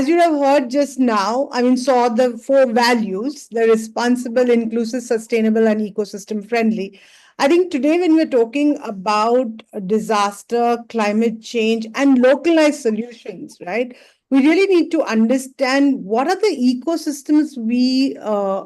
as you have heard just now, I mean, saw the four values: the responsible, inclusive, sustainable, and ecosystem friendly. I think today, when we're talking about disaster, climate change, and localized solutions, right, we really need to understand what are the ecosystems we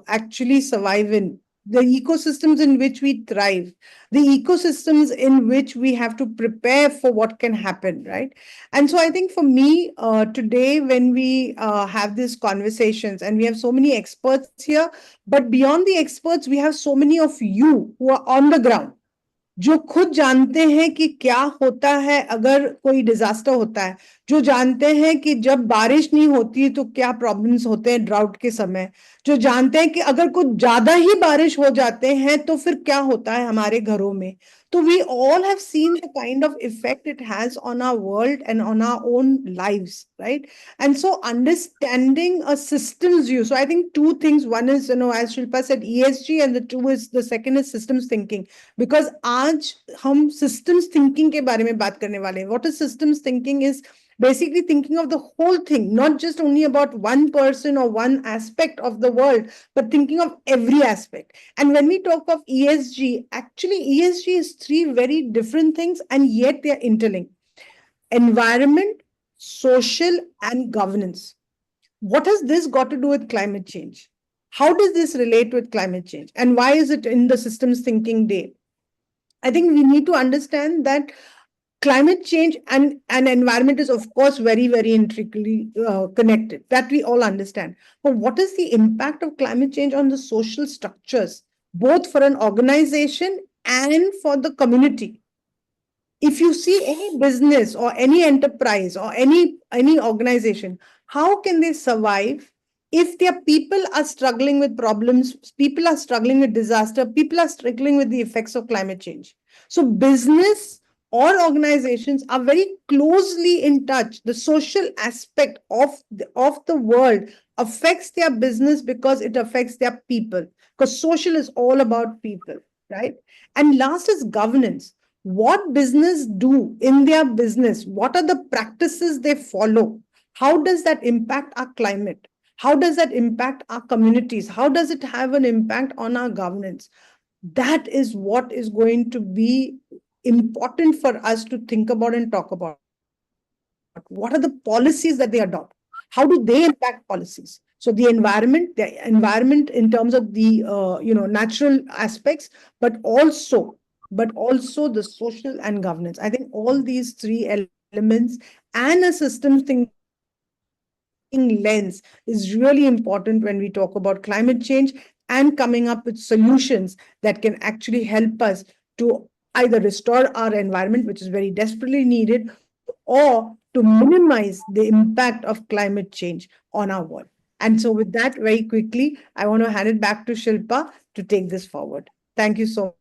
actually survive in, the ecosystems in which we thrive, the ecosystems in which we have to prepare for what can happen, right? And so I think for me, today, when we have these conversations and we have so many experts here, but beyond the experts, we have so many of you who are on the ground, जो खुद जानते हैं कि क्या होता है अगर कोई डिजास्टर होता है, जो जानते हैं कि जब बारिश नहीं होती तो क्या प्रॉब्लम्स होते हैं ड्राउट के समय, जो जानते हैं कि अगर कुछ ज्यादा ही बारिश हो जाते हैं तो फिर क्या होता है हमारे घरों में. So we all have seen the kind of effect it has on our world and on our own lives, right? And so understanding a systems view. So I think two things. One is, as Shilpa said, ESG, and the second is systems thinking. Because आज हम systems thinking के बारे में बात करने वाले हैं. What is systems thinking is basically thinking of the whole thing, not just only about one person or one aspect of the world, but thinking of every aspect. And when we talk of ESG, actually ESG is three very different things, and yet they are interlinked: environment, social, and governance. What has this got to do with climate change? How does this relate with climate change? And why is it in the systems thinking day? I think we need to understand that climate change and environment is, of course, very, very intricately connected. That we all understand. But what is the impact of climate change on the social structures, both for an organization and for the community? If you see any business or any enterprise or any organization, how can they survive if their people are struggling with problems, people are struggling with disaster, people are struggling with the effects of climate change? So business or organizations are very closely in touch. The social aspect of the world affects their business because it affects their people, because social is all about people, right? And last is governance. What business do in their business? What are the practices they follow? How does that impact our climate? How does that impact our communities? How does it have an impact on our governance? That is what is going to be important for us to think about and talk about. What are the policies that they adopt? How do they impact policies? So the environment in terms of the natural aspects, but also the social and governance. I think all these three elements and a systems thinking lens is really important when we talk about climate change and coming up with solutions that can actually help us to either restore our environment, which is very desperately needed, or to minimize the impact of climate change on our world. And so, with that, very quickly, I want to hand it back to Shilpa to take this forward. Thank you so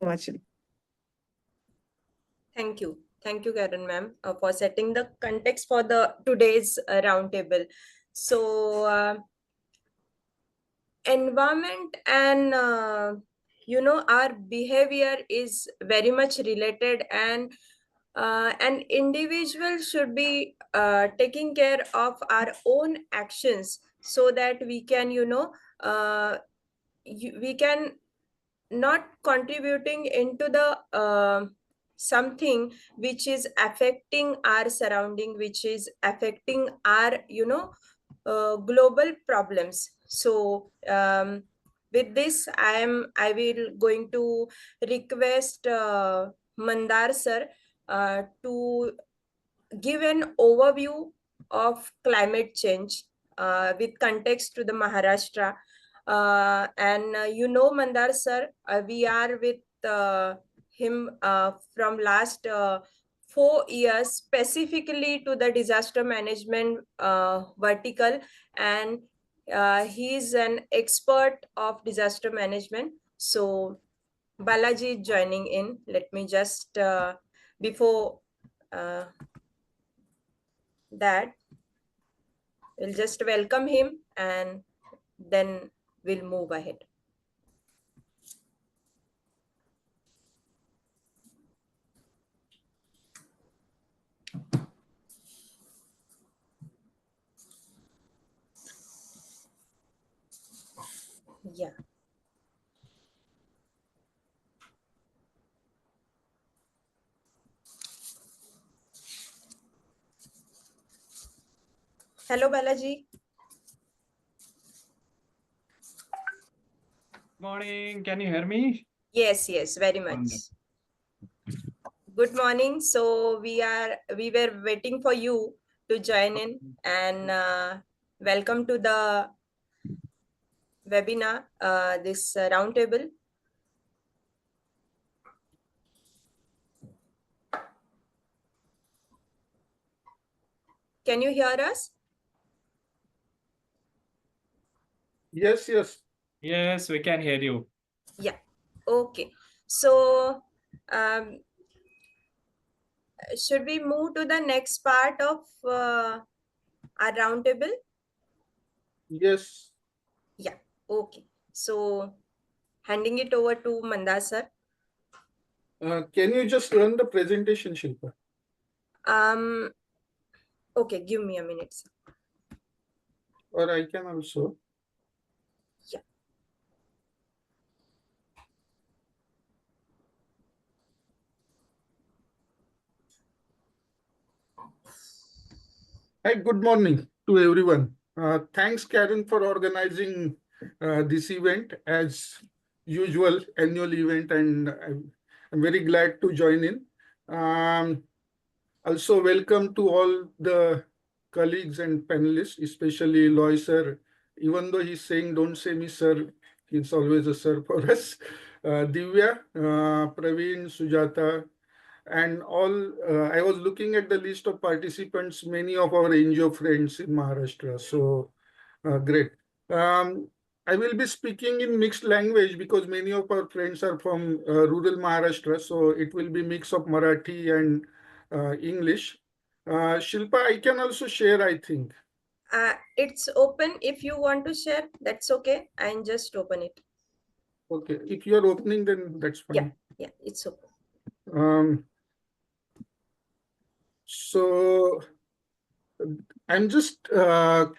much, Shilpa. Thank you. Thank you, Karen ma'am, for setting the context for the today's roundtable. So, environment and our behavior is very much related, and an individual should be taking care of our own actions so that we can we can not contributing into the something which is affecting our surrounding, which is affecting our global problems. So with this, I will going to request Mandar sir to give an overview of climate change with context to the Maharashtra. And Mandar sir, we are with him from last 4 years, specifically to the disaster management vertical, and he is an expert of disaster management. So Balaji is joining in. Let me just before uh, that, we'll just welcome him and then we'll move ahead. Yeah. Hello, Balaji. Morning. Can you hear me? Yes, yes, very much. Wonderful. Good morning. So we were waiting for you to join in, and welcome to the webinar, this roundtable. Can you hear us? Yes, yes. Yes, we can hear you. Yeah. Okay. So should we move to the next part of our roundtable? Yes. Yeah. Okay. So handing it over to Mandar sir. Can you just run the presentation, Shilpa? Okay, give me a minute, sir. Or I can also. Yeah. Hi, good morning to everyone. Thanks, Karen, for organizing this event as usual annual event, and I'm very glad to join in. Also, welcome to all the colleagues and panelists, especially Loy sir. Even though he's saying don't say me sir, it's always a sir for us. Divya, Praveen, Sujata, and all. I was looking at the list of participants, many of our NGO friends in Maharashtra. So great. Um, I will be speaking in mixed language because many of our friends are from rural Maharashtra. So it will be mix of Marathi and English. Shilpa, I can also share, I think. It's open. If you want to share, that's okay. And just open it. Okay, if you are opening, then that's fine. Yeah, it's open. So I'm just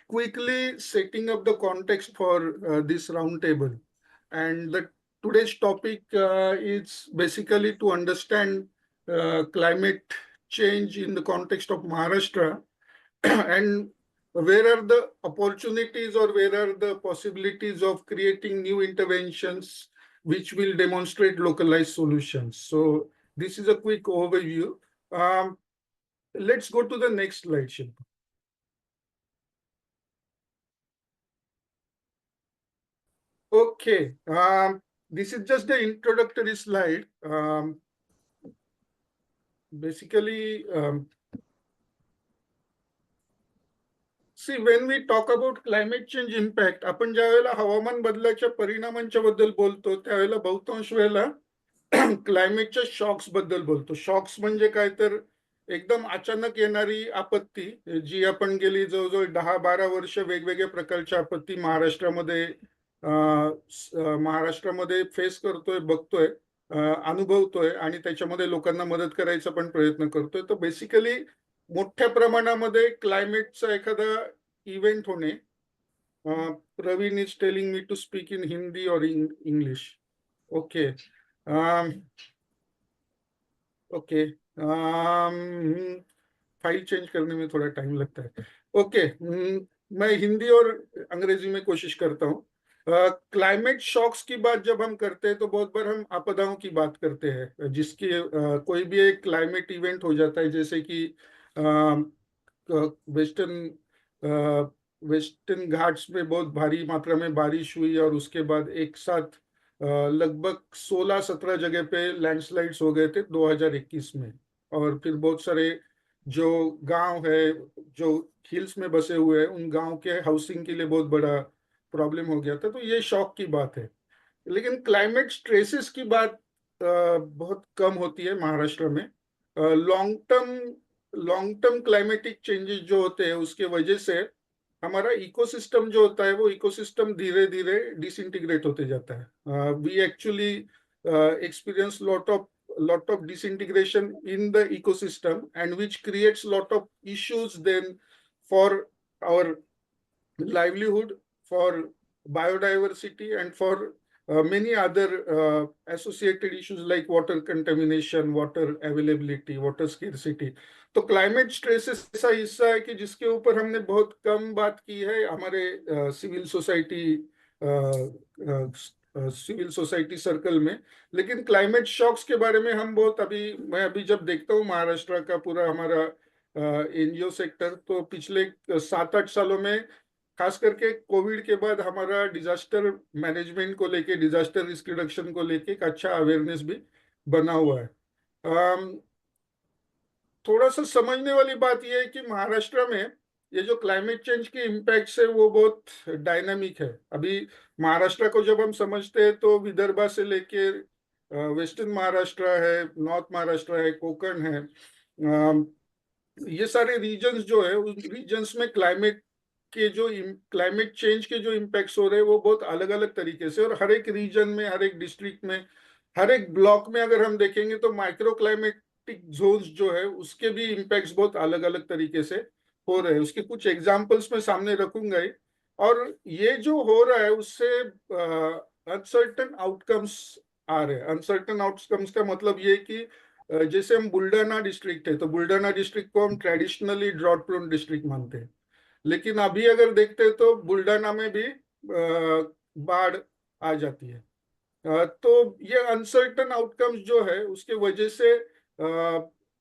quickly setting up the context for this roundtable. And today's topic is basically to understand climate change in the context of Maharashtra and where are the opportunities or where are the possibilities of creating new interventions which will demonstrate localized solutions. So this is a quick overview. Let's go to the next slide, Shilpa. Okay, this is just the introductory slide. Basically, see, when we talk about climate change impact, आपण ज्या वेळेला हवामान बदलाच्या परिणामांच्या बद्दल बोलतो त्यावेळेला बहुतांश वेळेला क्लायमेटच्या शॉक्स बद्दल बोलतो. शॉक्स म्हणजे काय तर एकदम अचानक येणारी आपत्ती जी आपण गेली जवळजवळ 10-12 वर्ष वेगवेगळ्या प्रकारच्या आपत्ती महाराष्ट्रामध्ये फेस करतोय, बघतोय, अनुभवतोय आणि त्याच्यामध्ये लोकांना मदत करायचा पण प्रयत्न करतोय. तर बेसिकली मोठ्या प्रमाणामध्ये क्लायमेटचा एखादा इव्हेंट होणे. Praveen is telling me to speak in Hindi or in English. Okay. Okay, file change करने में थोड़ा टाइम लगता है. ओके, मैं हिंदी और अंग्रेजी में कोशिश करता हूँ. क्लाइमेट शॉक्स की बात जब हम करते हैं तो बहुत बार हम आपदाओं की बात करते हैं जिसकी कोई भी एक क्लाइमेट इवेंट हो जाता है, जैसे कि वेस्टर्न घाट्स में बहुत भारी मात्रा में बारिश हुई और उसके बाद एक साथ लगभग 16-17 जगह पे लैंडस्लाइड्स हो गए थे 2021 में. और फिर बहुत सारे जो गांव है जो हिल्स में बसे हुए हैं उन गांव के हाउसिंग के लिए बहुत बड़ा प्रॉब्लम हो गया था. तो ये शॉक की बात है. लेकिन क्लाइमेट स्ट्रेसेस की बात बहुत कम होती है महाराष्ट्र में. लॉन्ग टर्म क्लाइमेटिक चेंजेस जो होते हैं उसके वजह से हमारा इकोसिस्टम जो होता है वो इकोसिस्टम धीरे धीरे डिसइंटीग्रेट होते जाता है. We actually experience lot of disintegration in the ecosystem and which creates lot of issues then for our livelihood, for biodiversity and for many other associated issues like water contamination, water availability, water scarcity. तो climate stress ऐसा हिस्सा है कि जिसके ऊपर हमने बहुत कम बात की है हमारे सिविल सोसाइटी सर्कल में। लेकिन क्लाइमेट शॉक्स के बारे में हम बहुत मैं अभी जब देखता हूँ महाराष्ट्र का पूरा हमारा एनजीओ सेक्टर, तो पिछले 7-8 सालों में खास करके कोविड के बाद हमारा डिजास्टर मैनेजमेंट को लेके, डिजास्टर रिस्क रिडक्शन को लेके एक अच्छा अवेयरनेस भी बना हुआ है। थोड़ा सा समझने वाली बात यह है कि महाराष्ट्र में ये जो क्लाइमेट चेंज के इम्पैक्ट्स है वो बहुत डायनामिक है। अभी महाराष्ट्र को जब हम समझते हैं तो विदर्भा से लेके वेस्टर्न महाराष्ट्र है, नॉर्थ महाराष्ट्र है, कोकण है, ये सारे रीजन्स जो है उस रीजन्स में क्लाइमेट चेंज के जो इम्पैक्ट्स हो रहे हैं वो बहुत अलग अलग तरीके से, और हर एक रीजन में, हर एक डिस्ट्रिक्ट में, हर एक ब्लॉक में अगर हम देखेंगे तो माइक्रो क्लाइमेटिक जोन्स जो है उसके भी इम्पैक्ट्स बहुत अलग अलग तरीके से हो रहे हैं। उसके कुछ एग्जाम्पल्स मैं सामने रखूंगा ही। और ये जो हो रहा है उससे अनसर्टन आउटकम्स आ रहे हैं। अनसर्टन आउटकम्स का मतलब ये कि जैसे हम बुल्डाना डिस्ट्रिक्ट है तो बुल्डाना डिस्ट्रिक्ट को हम ट्रेडिशनली ड्रॉट प्रोन डिस्ट्रिक्ट मानते हैं, लेकिन अभी अगर देखते हैं तो बुल्डाना में भी बाढ़ आ जाती है। तो ये अनसर्टन आउटकम्स जो है उसके वजह से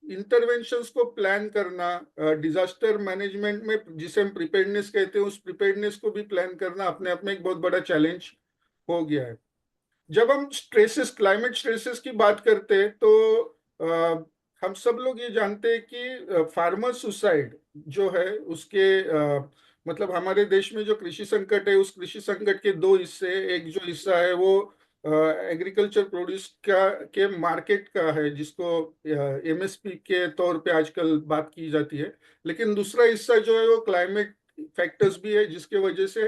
इंटरवेंशंस को प्लान करना, डिजास्टर मैनेजमेंट में जिसे हम प्रिपेयर्डनेस कहते हैं, उस प्रिपेयर्डनेस को भी प्लान करना अपने आप में एक बहुत बड़ा चैलेंज हो गया है। जब हम क्लाइमेट स्ट्रेसेस की बात करते हैं तो हम सब लोग ये जानते हैं कि फार्मर सुसाइड जो है उसके मतलब हमारे देश में जो कृषि संकट है उस कृषि संकट के दो हिस्से, एक जो हिस्सा है वो एग्रीकल्चर प्रोड्यूस के मार्केट का है जिसको एमएसपी के तौर पे आजकल बात की जाती है, लेकिन दूसरा हिस्सा जो है वो क्लाइमेट फैक्टर्स भी है जिसके वजह से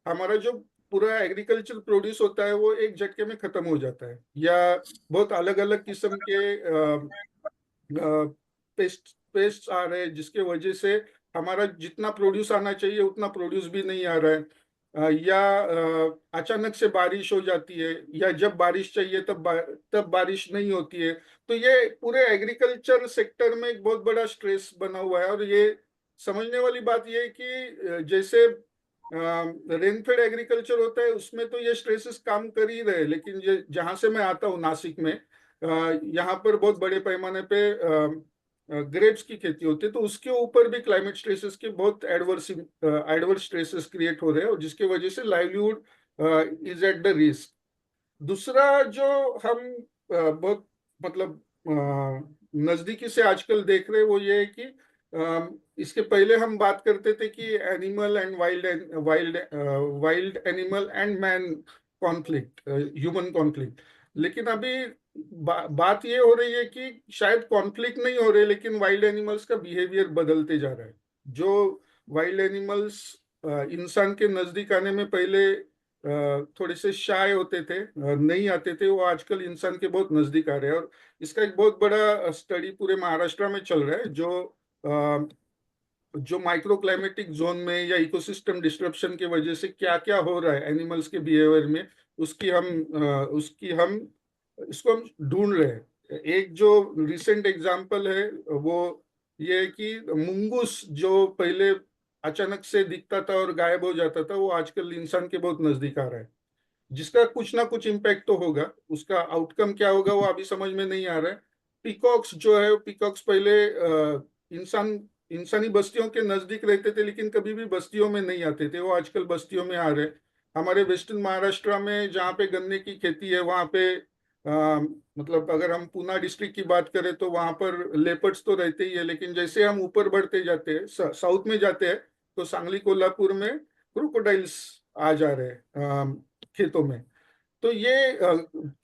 हमारा जो पूरा एग्रीकल्चर प्रोड्यूस होता है वो एक झटके में खत्म हो जाता है, या बहुत अलग अलग किस्म के पेस्ट आ रहे हैं जिसके वजह से हमारा जितना प्रोड्यूस आना चाहिए उतना प्रोड्यूस भी नहीं आ रहा है, या अचानक से बारिश हो जाती है, या जब बारिश चाहिए तब बारिश नहीं होती है। तो ये पूरे एग्रीकल्चर सेक्टर में एक बहुत बड़ा स्ट्रेस बना हुआ है। और ये समझने वाली बात ये है कि जैसे रेनफेड एग्रीकल्चर होता है उसमें तो ये स्ट्रेसेस काम कर ही रहे, लेकिन जहां से मैं आता हूँ नासिक में, यहाँ पर बहुत बड़े पैमाने पे ग्रेप्स की खेती होती है, तो उसके ऊपर भी क्लाइमेट स्ट्रेसेस के बहुत एडवर्स स्ट्रेसेस क्रिएट हो रहे हैं और जिसके वजह से livelihood is at the risk. दूसरा जो हम बहुत मतलब नजदीकी से आजकल देख रहे हैं वो ये है कि इसके पहले हम बात करते थे कि animal and wild animal and man conflict, human conflict, लेकिन अभी बात ये हो रही है कि शायद कॉन्फ्लिक्ट नहीं हो रहे लेकिन वाइल्ड एनिमल्स का बिहेवियर बदलते जा रहा है। जो वाइल्ड एनिमल्स इंसान के नजदीक आने में पहले थोड़े से शाय होते थे, नहीं आते थे, वो आजकल इंसान के बहुत नजदीक आ रहे हैं। और इसका एक बहुत बड़ा स्टडी पूरे महाराष्ट्र में चल रहा है जो माइक्रो क्लाइमेटिक जोन में या इकोसिस्टम डिस्ट्रप्शन की वजह से क्या क्या हो रहा है एनिमल्स के बिहेवियर में, इसको हम ढूंढ रहे हैं। एक जो रिसेंट एग्जांपल है वो ये है कि मुंगूस जो पहले अचानक से दिखता था और गायब हो जाता था वो आजकल इंसान के बहुत नजदीक आ रहा है, जिसका कुछ ना कुछ इम्पैक्ट तो होगा। उसका आउटकम क्या होगा वो अभी समझ में नहीं आ रहा है। पीकॉक्स जो है, पीकॉक्स पहले इंसानी बस्तियों के नजदीक रहते थे लेकिन कभी भी बस्तियों में नहीं आते थे, वो आजकल बस्तियों में आ रहे हैं। हमारे वेस्टर्न महाराष्ट्र में जहाँ पे गन्ने की खेती है वहाँ पे मतलब अगर हम पूना डिस्ट्रिक्ट की बात करें तो वहाँ पर लेपर्ड्स तो रहते ही है, लेकिन जैसे हम ऊपर बढ़ते जाते हैं, साउथ में जाते हैं, तो सांगली कोल्हापुर में क्रोकोडाइल्स आ जा रहे हैं खेतों में। तो ये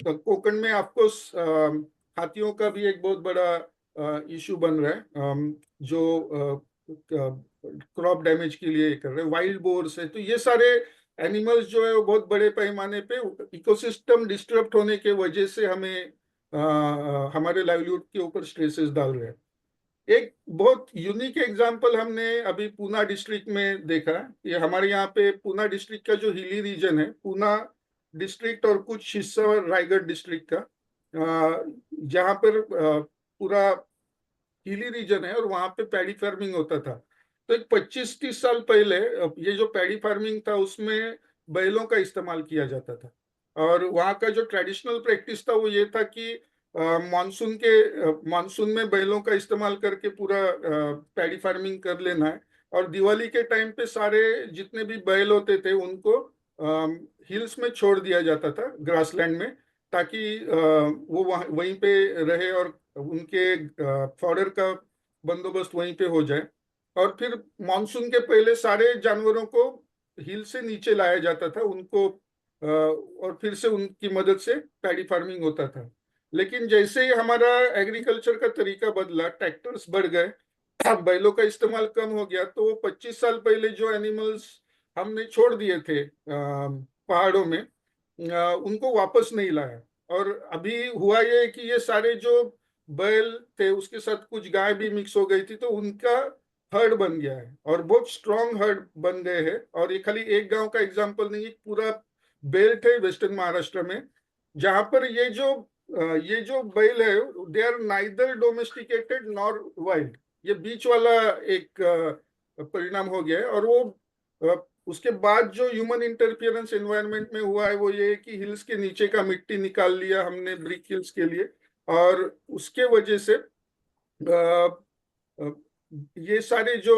कोकण में ऑफकोर्स हाथियों का भी एक बहुत बड़ा इशू बन रहा है जो क्रॉप डैमेज के लिए कर रहे हैं। वाइल्ड बोर्स है, तो ये सारे एनिमल्स जो है वो बहुत बड़े पैमाने पे इकोसिस्टम डिस्टर्ब होने के वजह से हमें हमारे लाइवलीहुड के ऊपर स्ट्रेसेस डाल रहे हैं। एक बहुत यूनिक एग्जांपल हमने अभी पूना डिस्ट्रिक्ट में देखा। ये हमारे यहाँ पे पूना डिस्ट्रिक्ट का जो हिली रीजन है, पूना डिस्ट्रिक्ट और कुछ हिस्सा रायगढ़ डिस्ट्रिक्ट का, जहाँ पर पूरा हिली रीजन है और वहाँ पे पैडी फार्मिंग होता था। तो एक 25-30 साल पहले ये जो पैडी फार्मिंग था उसमें बैलों का इस्तेमाल किया जाता था। और वहाँ का जो ट्रेडिशनल प्रैक्टिस था वो ये था कि मानसून में बैलों का इस्तेमाल करके पूरा पैडी फार्मिंग कर लेना है। और दिवाली के टाइम पे सारे जितने भी बैल होते थे उनको हिल्स में छोड़ दिया जाता था, ग्रासलैंड में, ताकि वो वहीं पे रहे और उनके फॉडर का बंदोबस्त वहीं पे हो जाए। और फिर मानसून के पहले सारे जानवरों को हिल से नीचे लाया जाता था उनको, और फिर से उनकी मदद से पैडी फार्मिंग होता था। लेकिन जैसे ही हमारा एग्रीकल्चर का तरीका बदला, ट्रैक्टर्स बढ़ गए, बैलों का इस्तेमाल कम हो गया, तो वो 25 साल पहले जो एनिमल्स हमने छोड़ दिए थे पहाड़ों में, उनको वापस नहीं लाया। और अभी हुआ ये कि ये सारे जो बैल थे उसके साथ कुछ गाय भी मिक्स हो गई थी, तो उनका हर्ड बन गया है और बहुत स्ट्रॉन्ग हर्ड बन गए हैं। और ये खाली एक गांव का एग्जांपल नहीं, पूरा बेल्ट है वेस्टर्न महाराष्ट्र में, जहां पर ये जो बैल है, they are neither domesticated nor wild. ये बीच वाला एक परिणाम हो गया है। और वो उसके बाद जो ह्यूमन इंटरफियरेंस एनवायरनमेंट में हुआ है वो ये है कि हिल्स के नीचे का मिट्टी निकाल लिया हमने ब्रिक हिल्स के लिए, और उसके वजह से ये सारे जो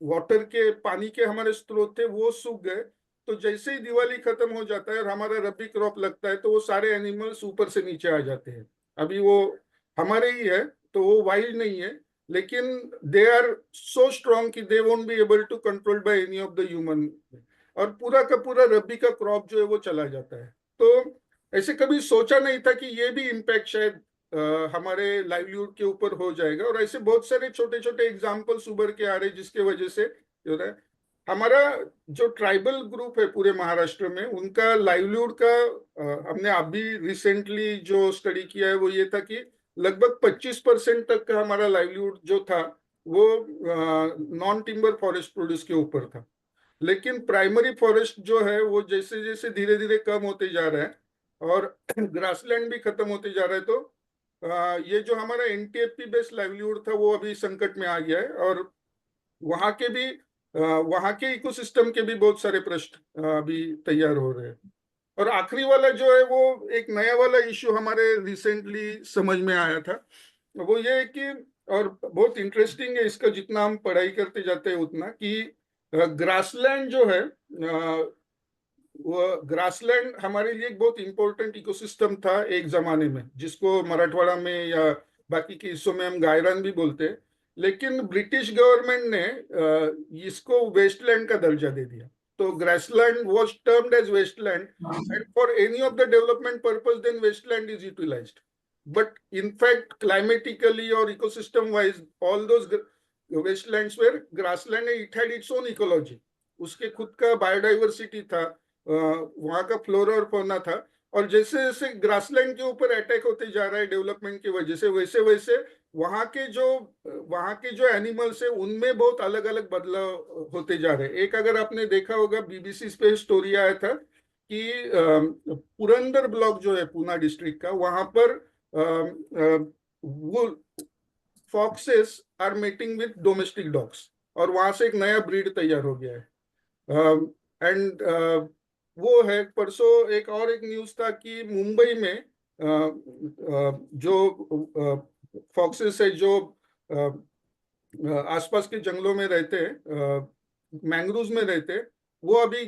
वाटर के पानी के हमारे स्रोत थे वो सूख गए। तो जैसे ही दिवाली खत्म हो जाता है और हमारा रबी क्रॉप लगता है तो वो सारे एनिमल्स ऊपर से नीचे आ जाते हैं। अभी वो हमारे ही है, तो वो वाइल्ड नहीं है, लेकिन दे आर सो स्ट्रॉन्ग कि they won't be able to control by any of the human. और पूरा का पूरा रबी का क्रॉप जो है वो चला जाता है। तो ऐसे कभी सोचा नहीं था कि ये भी इम्पैक्ट शायद हमारे लाइवलीहुड के ऊपर हो जाएगा। और ऐसे बहुत सारे छोटे छोटे एग्जाम्पल्स उभर के आ रहे जिसके वजह से जो है हमारा जो ट्राइबल ग्रुप है पूरे महाराष्ट्र में, उनका लाइवलीहुड का हमने अभी रिसेंटली जो स्टडी किया है वो ये था कि लगभग 25% तक का हमारा लाइवलीहुड जो था वो नॉन टिम्बर फॉरेस्ट प्रोड्यूस के ऊपर था। लेकिन प्राइमरी फॉरेस्ट जो है वो जैसे जैसे धीरे धीरे कम होते जा रहा है और ग्रासलैंड भी खत्म होते जा रहा है, तो ये जो हमारा एनटीएफपी बेस्ड लाइवलीहुड था वो अभी संकट में आ गया है। और वहाँ के भी वहाँ के इकोसिस्टम के भी बहुत सारे प्रश्न अभी तैयार हो रहे हैं। और आखिरी वाला जो है वो एक नया वाला इश्यू हमारे रिसेंटली समझ में आया था, वो ये है कि, और बहुत इंटरेस्टिंग है इसका, जितना हम पढ़ाई करते जाते हैं उतना, कि ग्रासलैंड जो है, वो ग्रासलैंड हमारे लिए एक बहुत इंपॉर्टेंट इकोसिस्टम था एक जमाने में, जिसको मराठवाड़ा में या बाकी के हिस्सों में हम गायरान भी बोलते हैं। लेकिन ब्रिटिश गवर्नमेंट ने इसको वेस्टलैंड का दर्जा दे दिया। तो grassland was termed as wasteland, and for any of the development purpose then wasteland is utilised. But in fact climatically or ecosystem wise all those wastelands were grassland and it had its own ecology। उसके खुद का biodiversity था, वहाँ का flora और fauna था। और जैसे जैसे ग्रासलैंड के ऊपर अटैक होते जा रहा है डेवलपमेंट की वजह से, वैसे वैसे वहाँ के जो एनिमल्स है उनमें बहुत अलग अलग बदलाव होते जा रहे हैं। एक अगर आपने देखा होगा बीबीसी पे स्टोरी आया था कि पुरंदर ब्लॉक जो है पूना डिस्ट्रिक्ट का, वहां पर वो foxes are mating with domestic dogs, और वहां से एक नया ब्रीड तैयार हो गया है। एंड वो है, परसों एक न्यूज था कि मुंबई में जो फॉक्सेस है जो आसपास के जंगलों में रहते हैं, मैंग्रोव्स में रहते हैं, वो अभी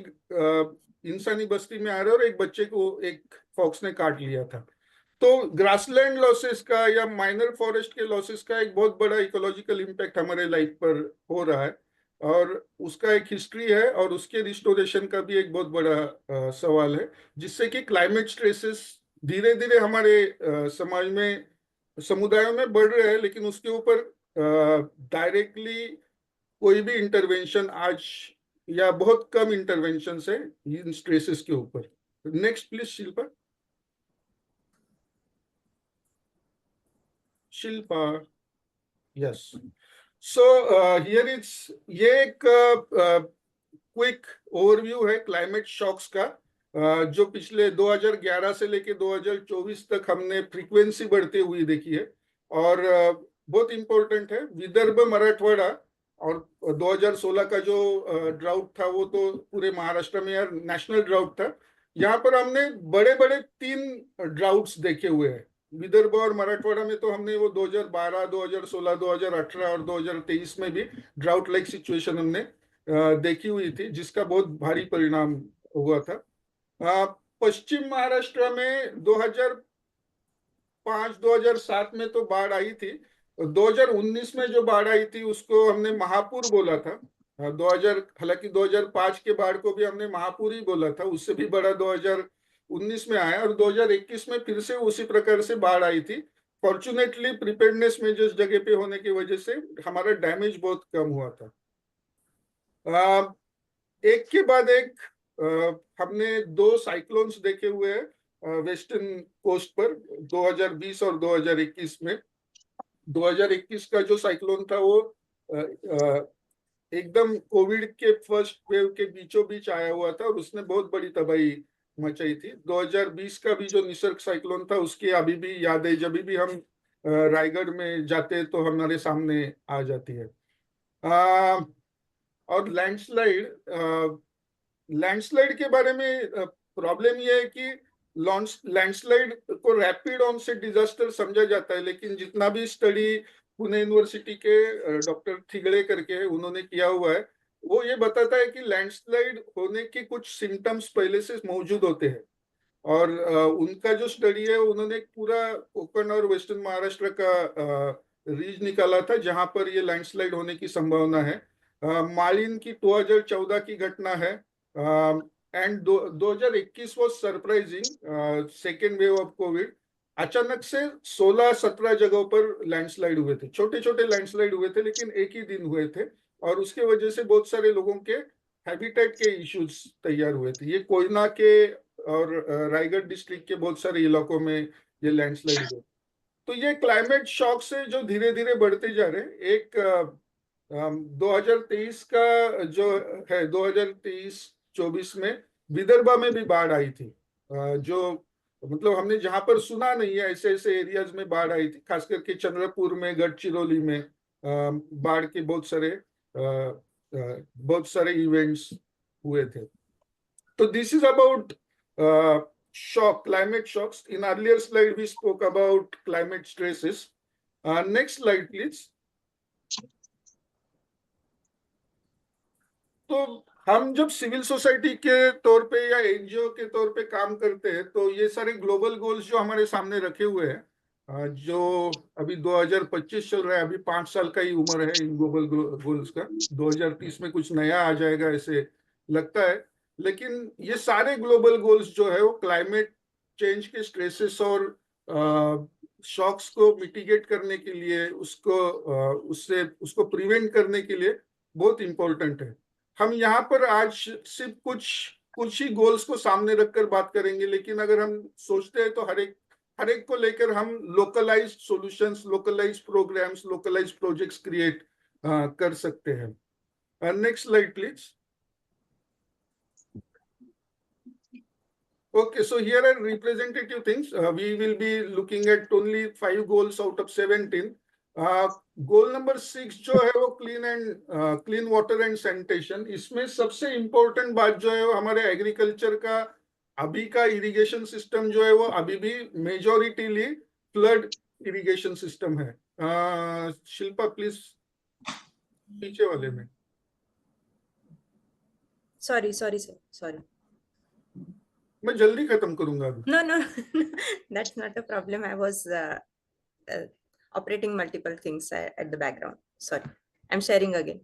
इंसानी बस्ती में आ रहे हैं और एक बच्चे को एक फॉक्स ने काट लिया था। तो ग्रासलैंड लॉसेस का या माइनर फॉरेस्ट के लॉसेस का एक बहुत बड़ा इकोलॉजिकल इम्पैक्ट हमारे लाइफ पर हो रहा है, और उसका एक हिस्ट्री है और उसके रिस्टोरेशन का भी एक बहुत बड़ा सवाल है, जिससे कि क्लाइमेट स्ट्रेसेस धीरे धीरे हमारे समाज में, समुदायों में बढ़ रहे हैं, लेकिन उसके ऊपर डायरेक्टली कोई भी इंटरवेंशन आज, या बहुत कम इंटरवेंशन है इन स्ट्रेसेस के ऊपर। Next please Shilpa. Shilpa. Yes. So here it's ये एक क्विक ओवरव्यू है क्लाइमेट शॉक्स का, जो पिछले 2011 से लेके 2024 तक हमने फ्रीक्वेंसी बढ़ती हुई देखी है। और बहुत इंपॉर्टेंट है, विदर्भ मराठवाड़ा और 2016 का जो ड्राउट था वो तो पूरे महाराष्ट्र में यार नेशनल ड्राउट था। यहाँ पर हमने बड़े बड़े 3 ड्राउट्स देखे हुए हैं। विदर्भ और मराठवाड़ा में तो हमने वो 2012, 2016, 2018 और 2023 में भी ड्राउट लाइक सिचुएशन हमने देखी हुई थी, जिसका बहुत भारी परिणाम हुआ था। पश्चिम महाराष्ट्र में 2005, 2007 में तो बाढ़ आई थी। 2019 में जो बाढ़ आई थी उसको हमने महापुर बोला था। 2000 हालांकि 2005 के बाढ़ को भी हमने महापुर ही बोला था, उससे भी बड़ा 2019 में आया और 2021 में फिर से उसी प्रकार से बाढ़ आई थी। फॉर्चुनेटली प्रिपेयर्डनेस मेजर्स जगह पे होने की वजह से हमारा डैमेज बहुत कम हुआ था। एक के बाद एक हमने 2 साइक्लोन्स देखे हुए हैं वेस्टर्न कोस्ट पर 2020 और 2021 में। 2021 का जो साइक्लोन था वो एकदम कोविड के फर्स्ट वेव के बीचों बीच आया हुआ था और उसने बहुत बड़ी तबाही मचाई थी। 2020 का भी जो निसर्ग साइक्लोन था उसकी अभी भी याद है, जब भी हम रायगढ़ में जाते हैं तो हमारे सामने आ जाती है। और लैंडस्लाइड के बारे में प्रॉब्लम यह है कि लैंडस्लाइड को रैपिड ऑनसेट डिजास्टर समझा जाता है, लेकिन जितना भी स्टडी पुणे यूनिवर्सिटी के डॉक्टर थिगड़े करके उन्होंने किया हुआ है वो ये बताता है कि लैंडस्लाइड होने के कुछ सिम्टम्स पहले से मौजूद होते हैं। और उनका जो स्टडी है उन्होंने पूरा कोकण और वेस्टर्न महाराष्ट्र का रीज निकाला था जहां पर ये लैंडस्लाइड होने की संभावना है। मालिन की 2014 की घटना है। And 2021 was surprising, second wave of Covid. अचानक से 16-17 जगहों पर लैंडस्लाइड हुए थे, छोटे छोटे लैंडस्लाइड हुए थे, लेकिन एक ही दिन हुए थे और उसके वजह से बहुत सारे लोगों के हैबिटेट के इश्यूज तैयार हुए थे। ये कोयना के और रायगढ़ डिस्ट्रिक्ट के बहुत सारे इलाकों में ये लैंडस्लाइड हुए। तो ये क्लाइमेट शॉक से जो धीरे धीरे बढ़ते जा रहे हैं, एक 2023 का जो है 2023-24 में विदर्भा में भी बाढ़ आई थी। जो मतलब हमने जहां पर सुना नहीं है ऐसे ऐसे एरियाज में बाढ़ आई थी, खास करके चंद्रपुर में, गढ़चिरौली में बाढ़ के बहुत सारे इवेंट्स हुए थे। तो this is about shock, climate shocks. In earlier slide, we spoke about climate stresses. Next slide, please. तो हम जब सिविल सोसाइटी के तौर पे या एनजीओ के तौर पे काम करते हैं तो ये सारे ग्लोबल गोल्स जो हमारे सामने रखे हुए हैं, जो अभी 2025 चल रहा है, अभी 5 साल का ही उम्र है इन ग्लोबल गोल्स का। 2030 में कुछ नया आ जाएगा ऐसे लगता है, लेकिन ये सारे ग्लोबल गोल्स जो है वो क्लाइमेट चेंज के स्ट्रेसेस और शॉक्स को मिटिगेट करने के लिए, उसको प्रिवेंट करने के लिए बहुत इंपॉर्टेंट है। हम यहाँ पर आज सिर्फ कुछ ही गोल्स को सामने रखकर बात करेंगे, लेकिन अगर हम सोचते हैं तो हर एक को लेकर हम localised solutions, localised programmes, localised projects create कर सकते हैं। Next slide please. Okay, so here are representative things. We will be looking at only 5 goals out of 17. Goal number 6 जो है वो क्लीन वाटर एंड सैनिटेशन। इसमें सबसे important बात जो है वो हमारे एग्रीकल्चर का अभी का इरिगेशन सिस्टम जो है वो अभी भी मेजोरिटीली फ्लड इरिगेशन सिस्टम है। शिल्पा प्लीज पीछे वाले में। Sorry sir. मैं जल्दी खत्म करूंगा अभी। No, that's not a problem. I was operating multiple things at the background. Sorry, I'm sharing again.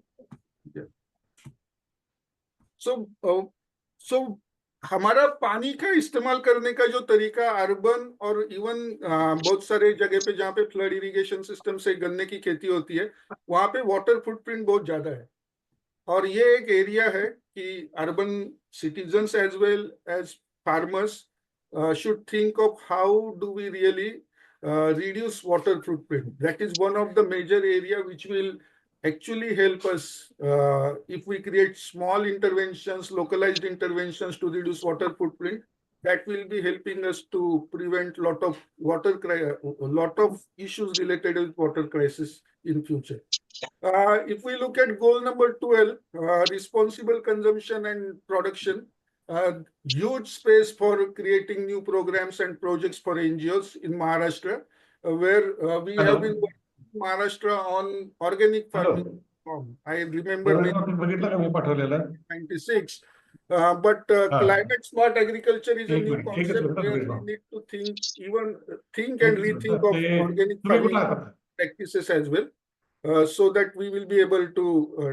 So हमारा पानी का इस्तेमाल करने का जो तरीका अर्बन और इवन बहुत सारे जगह पे जहाँ पे फ्लड इरिगेशन सिस्टम से गन्ने की खेती होती है वहां पे वाटर फुटप्रिंट बहुत ज्यादा है। और ये एक एरिया है कि urban citizens as well as farmers should think of how do we really reduce water footprint. That is one of the major area which will actually help us if we create small interventions, localized interventions to reduce water footprint. That will be helping us to prevent lot of issues related with water crisis in future. If we look at goal number 12, responsible consumption and production, huge space for creating new programs and projects for NGOs in Maharashtra, where we have been working in Maharashtra on organic farming. I remember बघितलं का मी पाठवलेलं 96. But Ah. climate smart agriculture is a एक new minute, एकच concept minute, where please, we ma'am. need to think and rethink of organic तुम्ही farming कुठला आहात? practices as well, so that we will be able to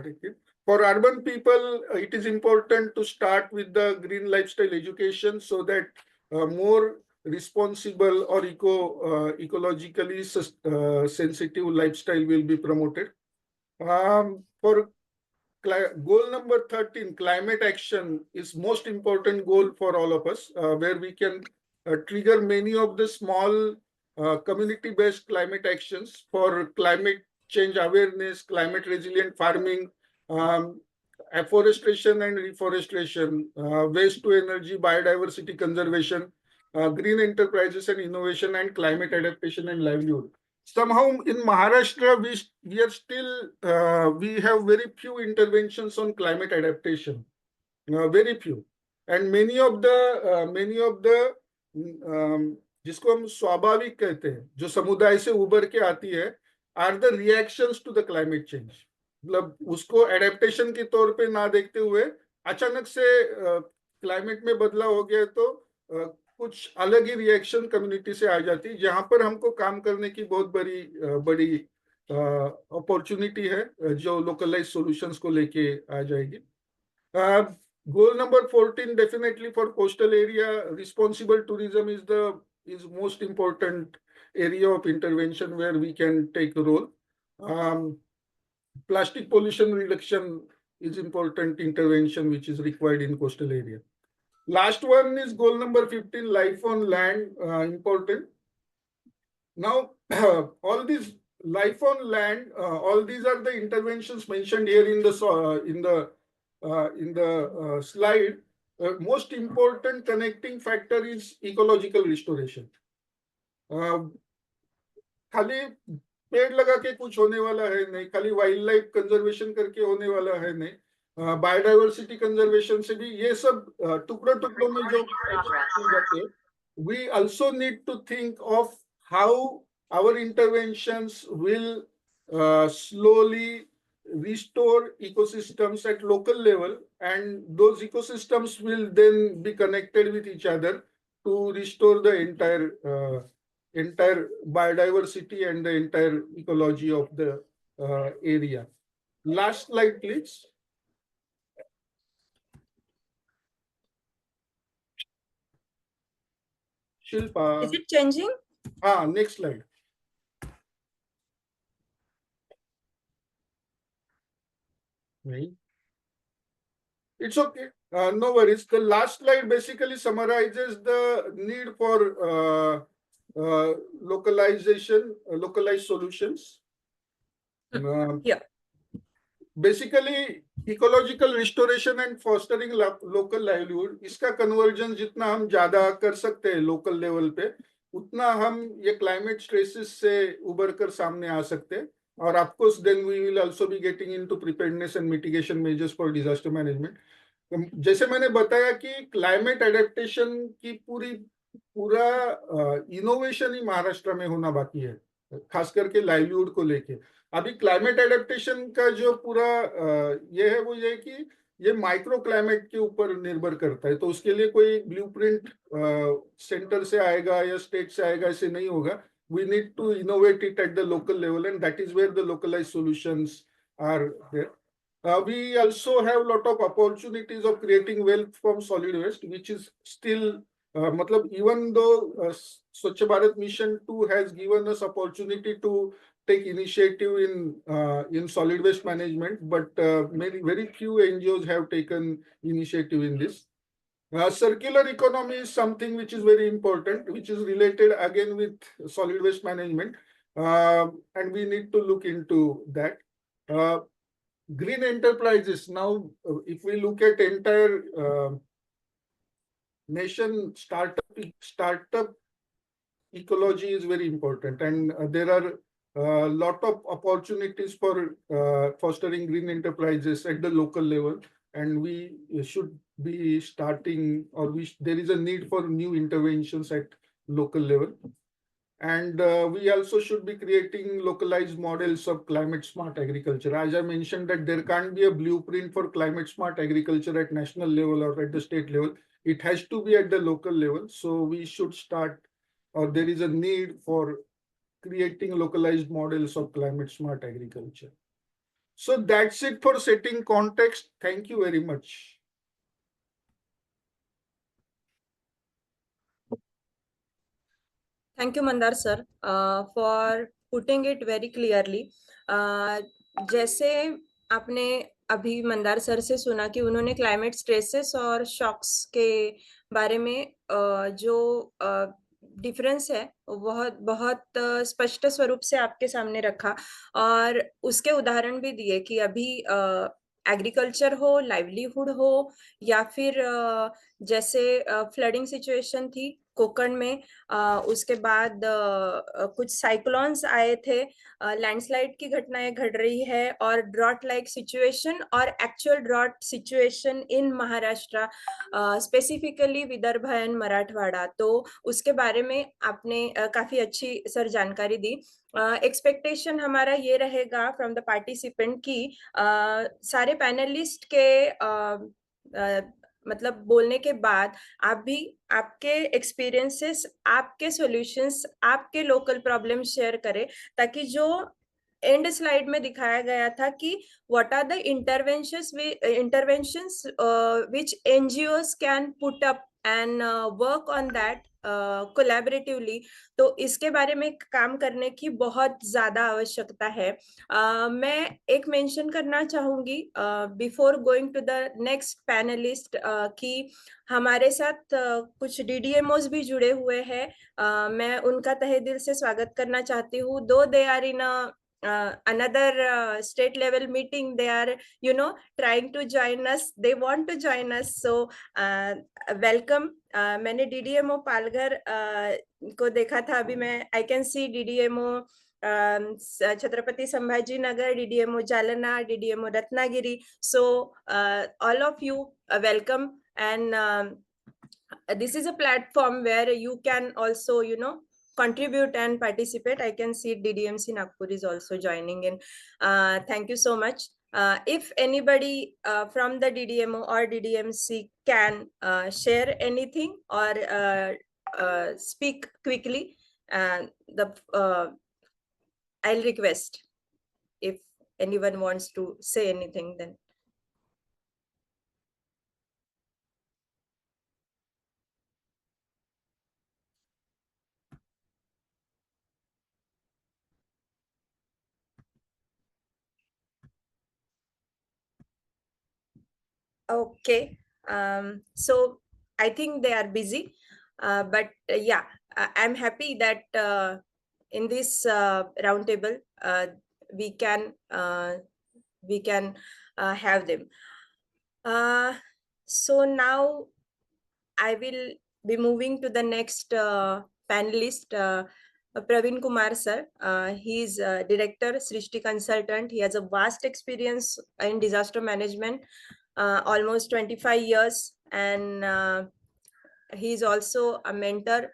take it. For urban people, it is important to start with the green lifestyle education so that more responsible or ecologically sensitive lifestyle will be promoted. For goal number 13, climate action is most important goal for all of us, where we can trigger many of the small community-based climate actions for climate change awareness, climate resilient farming, afforestation and reforestation, waste to energy, biodiversity conservation, green enterprises and innovation, and climate adaptation and livelihood. Somehow in Maharashtra, we are still we have very few interventions on climate adaptation, very few, and many of the जिसको हम स्वाभाविक कहते हैं, जो समुदाय से उभर के आती है, are the reactions to the climate change. मतलब उसको एडेप्टेशन के तौर पे ना देखते हुए अचानक से क्लाइमेट में बदलाव हो गया तो कुछ अलग ही रिएक्शन कम्युनिटी से आ जाती है, जहां पर हमको काम करने की बहुत बड़ी अपॉर्चुनिटी है जो लोकलाइज सॉल्यूशंस को लेके आ जाएगी. Goal number 14, definitely for coastal area, responsible tourism is most important area of intervention where we can take a role. Plastic pollution reduction is important intervention which is required in coastal area. Last one is goal number 15, life on land, important. Now, all these life on land, all these are the interventions mentioned here in the slide. Most important connecting factor is ecological restoration. खाली पेड़ लगा के कुछ होने वाला है नहीं, खाली वाइल्ड लाइफ कंजर्वेशन करके होने वाला है नहीं, बायोडाइवर्सिटी कंजर्वेशन से भी ये सब टुकड़ों टुकड़ों में जो जाते हैं, we also need to think of how our interventions will slowly restore ecosystems at local level, and those ecosystems will then be connected with each other to restore the entire biodiversity and the entire ecology of the area. Last slide, please. Shilpa. Is it changing? Next slide. Right. It's okay. No worries. The last slide basically summarizes the need for localized solutions. Yeah. Basically, ecological restoration and fostering local livelihood, इसका conversion जितना हम ज्यादा कर सकते हैं local level पे, उतना हम ये क्लाइमेट स्ट्रेसेस से उबर कर सामने आ सकते हैं. और of course then we will also be getting into preparedness and mitigation measures for disaster management. जैसे मैंने बताया कि क्लाइमेट एडेप्टेशन की पूरा इनोवेशन ही महाराष्ट्र में होना बाकी है, खास करके लाइवलीहुड को लेके. अभी क्लाइमेट एडेप्टेशन का जो पूरा ये है वो ये कि ये माइक्रो क्लाइमेट के ऊपर निर्भर करता है, तो उसके लिए कोई ब्लूप्रिंट सेंटर से आएगा या स्टेट से आएगा ऐसे नहीं होगा. We need to innovate it at the local level, and that is where the localized solutions are there. We also have a lot of opportunities of creating wealth from solid waste, which is still, even though Swachh Bharat Mission 2 has given us opportunity to take initiative in solid waste management, but very few NGOs have taken initiative in this. Circular economy is something which is very important, which is related again with solid waste management, and we need to look into that. Green enterprises. Now, if we look at entire nation, startup ecology is very important, and there are a lot of opportunities for fostering green enterprises at the local level, and we should be starting, or there is a need for new interventions at local level. And we also should be creating localized models of climate smart agriculture. As I mentioned, that there can't be a blueprint for climate smart agriculture at national level or at the state level. It has to be at the local level. So we should start, or there is a need for creating localized models of climate smart agriculture. So that's it for setting context. Thank you very much. Thank you, Mandar sir, for putting it very clearly. जैसे आपने अभी Mandar sir से सुना कि उन्होंने climate stresses और shocks के बारे में जो डिफरेंस है वो बहुत बहुत स्पष्ट स्वरूप से आपके सामने रखा और उसके उदाहरण भी दिए कि अभी एग्रीकल्चर हो, लाइवलीहुड हो या फिर जैसे फ्लडिंग सिचुएशन थी कोकण में, उसके बाद कुछ साइक्लोन्स आए थे, लैंडस्लाइड की घटनाएं घट रही है और ड्रॉट लाइक सिचुएशन और actual drought situation in Maharashtra, specifically Vidarbha and Marathwada. तो उसके बारे में आपने काफी अच्छी सर जानकारी दी। एक्सपेक्टेशन हमारा ये रहेगा फ्रॉम द पार्टिसिपेंट की सारे पैनलिस्ट के मतलब बोलने के बाद आप भी आपके एक्सपीरियंसेस, आपके सॉल्यूशंस, आपके लोकल प्रॉब्लम शेयर करें, ताकि जो एंड स्लाइड में दिखाया गया था कि what are the interventions which NGOs can put up and work on that collaboratively, तो इसके बारे में काम करने की बहुत ज्यादा आवश्यकता है। मैं एक मेंशन करना चाहूंगी before going to the next panellist कि हमारे साथ कुछ डीडीएमओस भी जुड़े हुए हैं। मैं उनका तहे दिल से स्वागत करना चाहती हूँ। Though they are in another state level meeting, they are trying to join us, they want to join us, so welcome. मैंने डीडीएमओ पालघर को देखा था, अभी मैं I can see DDMO Chhatrapati Sambhaji Nagar, DDMO Jalna, DDMO Ratnagiri, so all of you welcome, and this is a platform where you can also contribute and participate. I can see DDMC Nagpur is also joining in. Thank you so much. If anybody from the DDMO or DDMC can share anything or speak quickly, I'll request if anyone wants to say anything then. Okay, so I think they are busy, but yeah, I'm happy that in this roundtable we can have them. So now I will be moving to the next panelist, Praveen Kumar sir. He is director, Srishti consultant. He has a vast experience in disaster management, almost 25 years, and he is also a mentor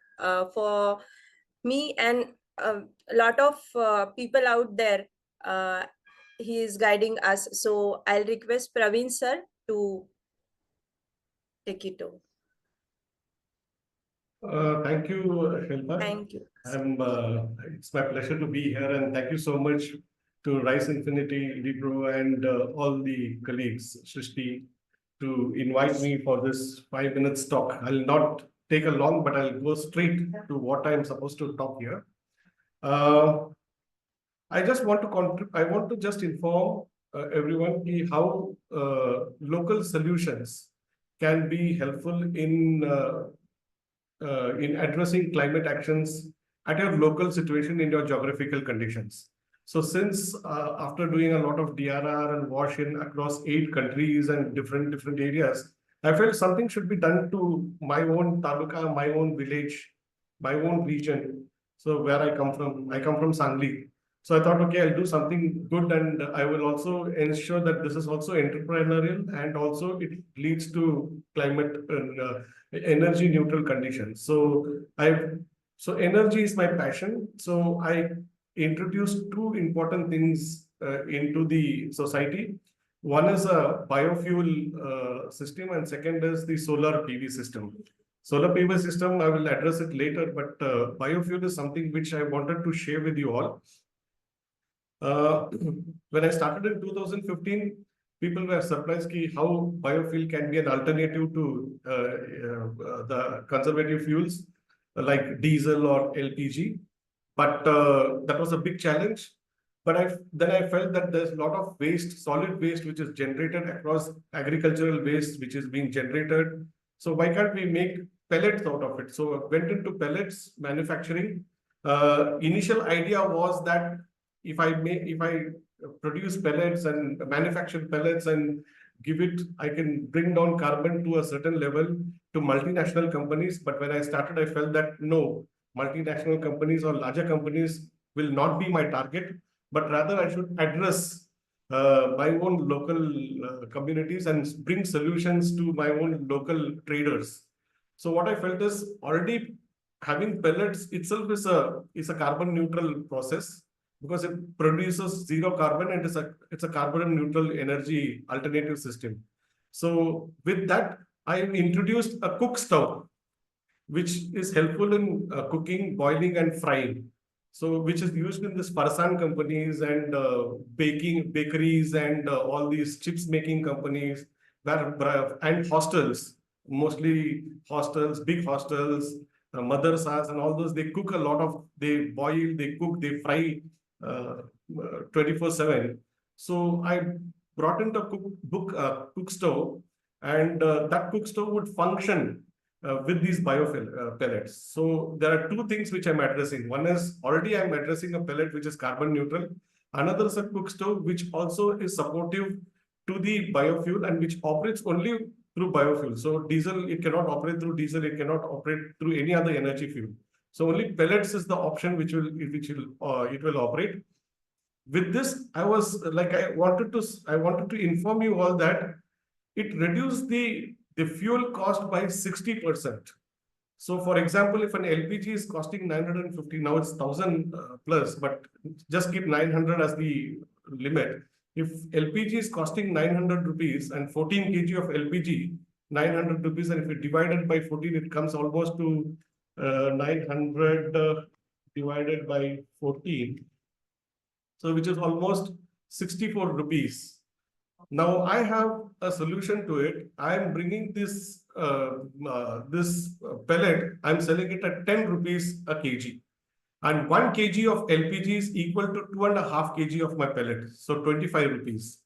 for me and a lot of people out there. He is guiding us. So I'll request Praveen sir to take it over. Thank you, Shilpa. Thank you. It's my pleasure to be here, and thank you so much to Rise Infinity, Wipro, and all the colleagues, Srishti, to invite me for this 5 minutes talk. I'll not take a long, but I'll go straight to what I'm supposed to talk here. I just want to just inform everyone how local solutions can be helpful in addressing climate actions at your local situation in your geographical conditions. So since after doing a lot of DRR and wash-in across 8 countries and different areas, I felt something should be done to my own taluka, my own village, my own region. So where I come from Sangli. So I thought, okay, I'll do something good, and I will also ensure that this is also entrepreneurial, and also it leads to climate energy neutral conditions. So energy is my passion. So I introduced 2 important things into the society. One is a biofuel system, and second is the solar PV system. Solar PV system, I will address it later, but biofuel is something which I wanted to share with you all. When I started in 2015, people were surprised how biofuel can be an alternative to the conservative fuels like diesel or LPG. But that was a big challenge. But then I felt that there's a lot of waste, solid waste, which is generated across agricultural waste, which is being generated. So why can't we make pellets out of it? So I went into pellets manufacturing. Initial idea was that if I produce pellets and manufacture pellets and give it, I can bring down carbon to a certain level to multinational companies. But when I started, I felt that no, multinational companies or larger companies will not be my target, but rather I should address my own local communities and bring solutions to my own local traders. So what I felt is already having pellets itself is a carbon neutral process, because it produces 0 carbon and it's a carbon neutral energy alternative system. So with that, I introduced a cook stove, which is helpful in cooking, boiling, and frying. So which is used in this Farsan companies and bakeries and all these chips making companies and hostels, mostly hostels, big hostels, madrasas and all those. They cook a lot of, they boil, they cook, they fry 24/7. So I brought in the cook stove, and that cook stove would function with these biofuel pellets. So there are 2 things which I'm addressing. One is already I'm addressing a pellet which is carbon neutral. Another is a cook stove which also is supportive to the biofuel and which operates only through biofuel. So diesel, it cannot operate through diesel. It cannot operate through any other energy fuel. So only pellets is the option which will operate. With this, I wanted to inform you all that it reduced the fuel cost by 60%. So for example, if an LPG is costing 950, now it's 1000 plus, but just keep 900 as the limit. If LPG is costing 900 rupees and 14 kg of LPG, 900 rupees, and if you divide it by 14, it comes almost to 900 divided by 14. So which is almost 64 rupees. Now I have a solution to it. I am bringing this pellet. I'm selling it at 10 rupees a kg, and 1 kg of LPG is equal to 2.5 kg of my pellet. So 25 rupees.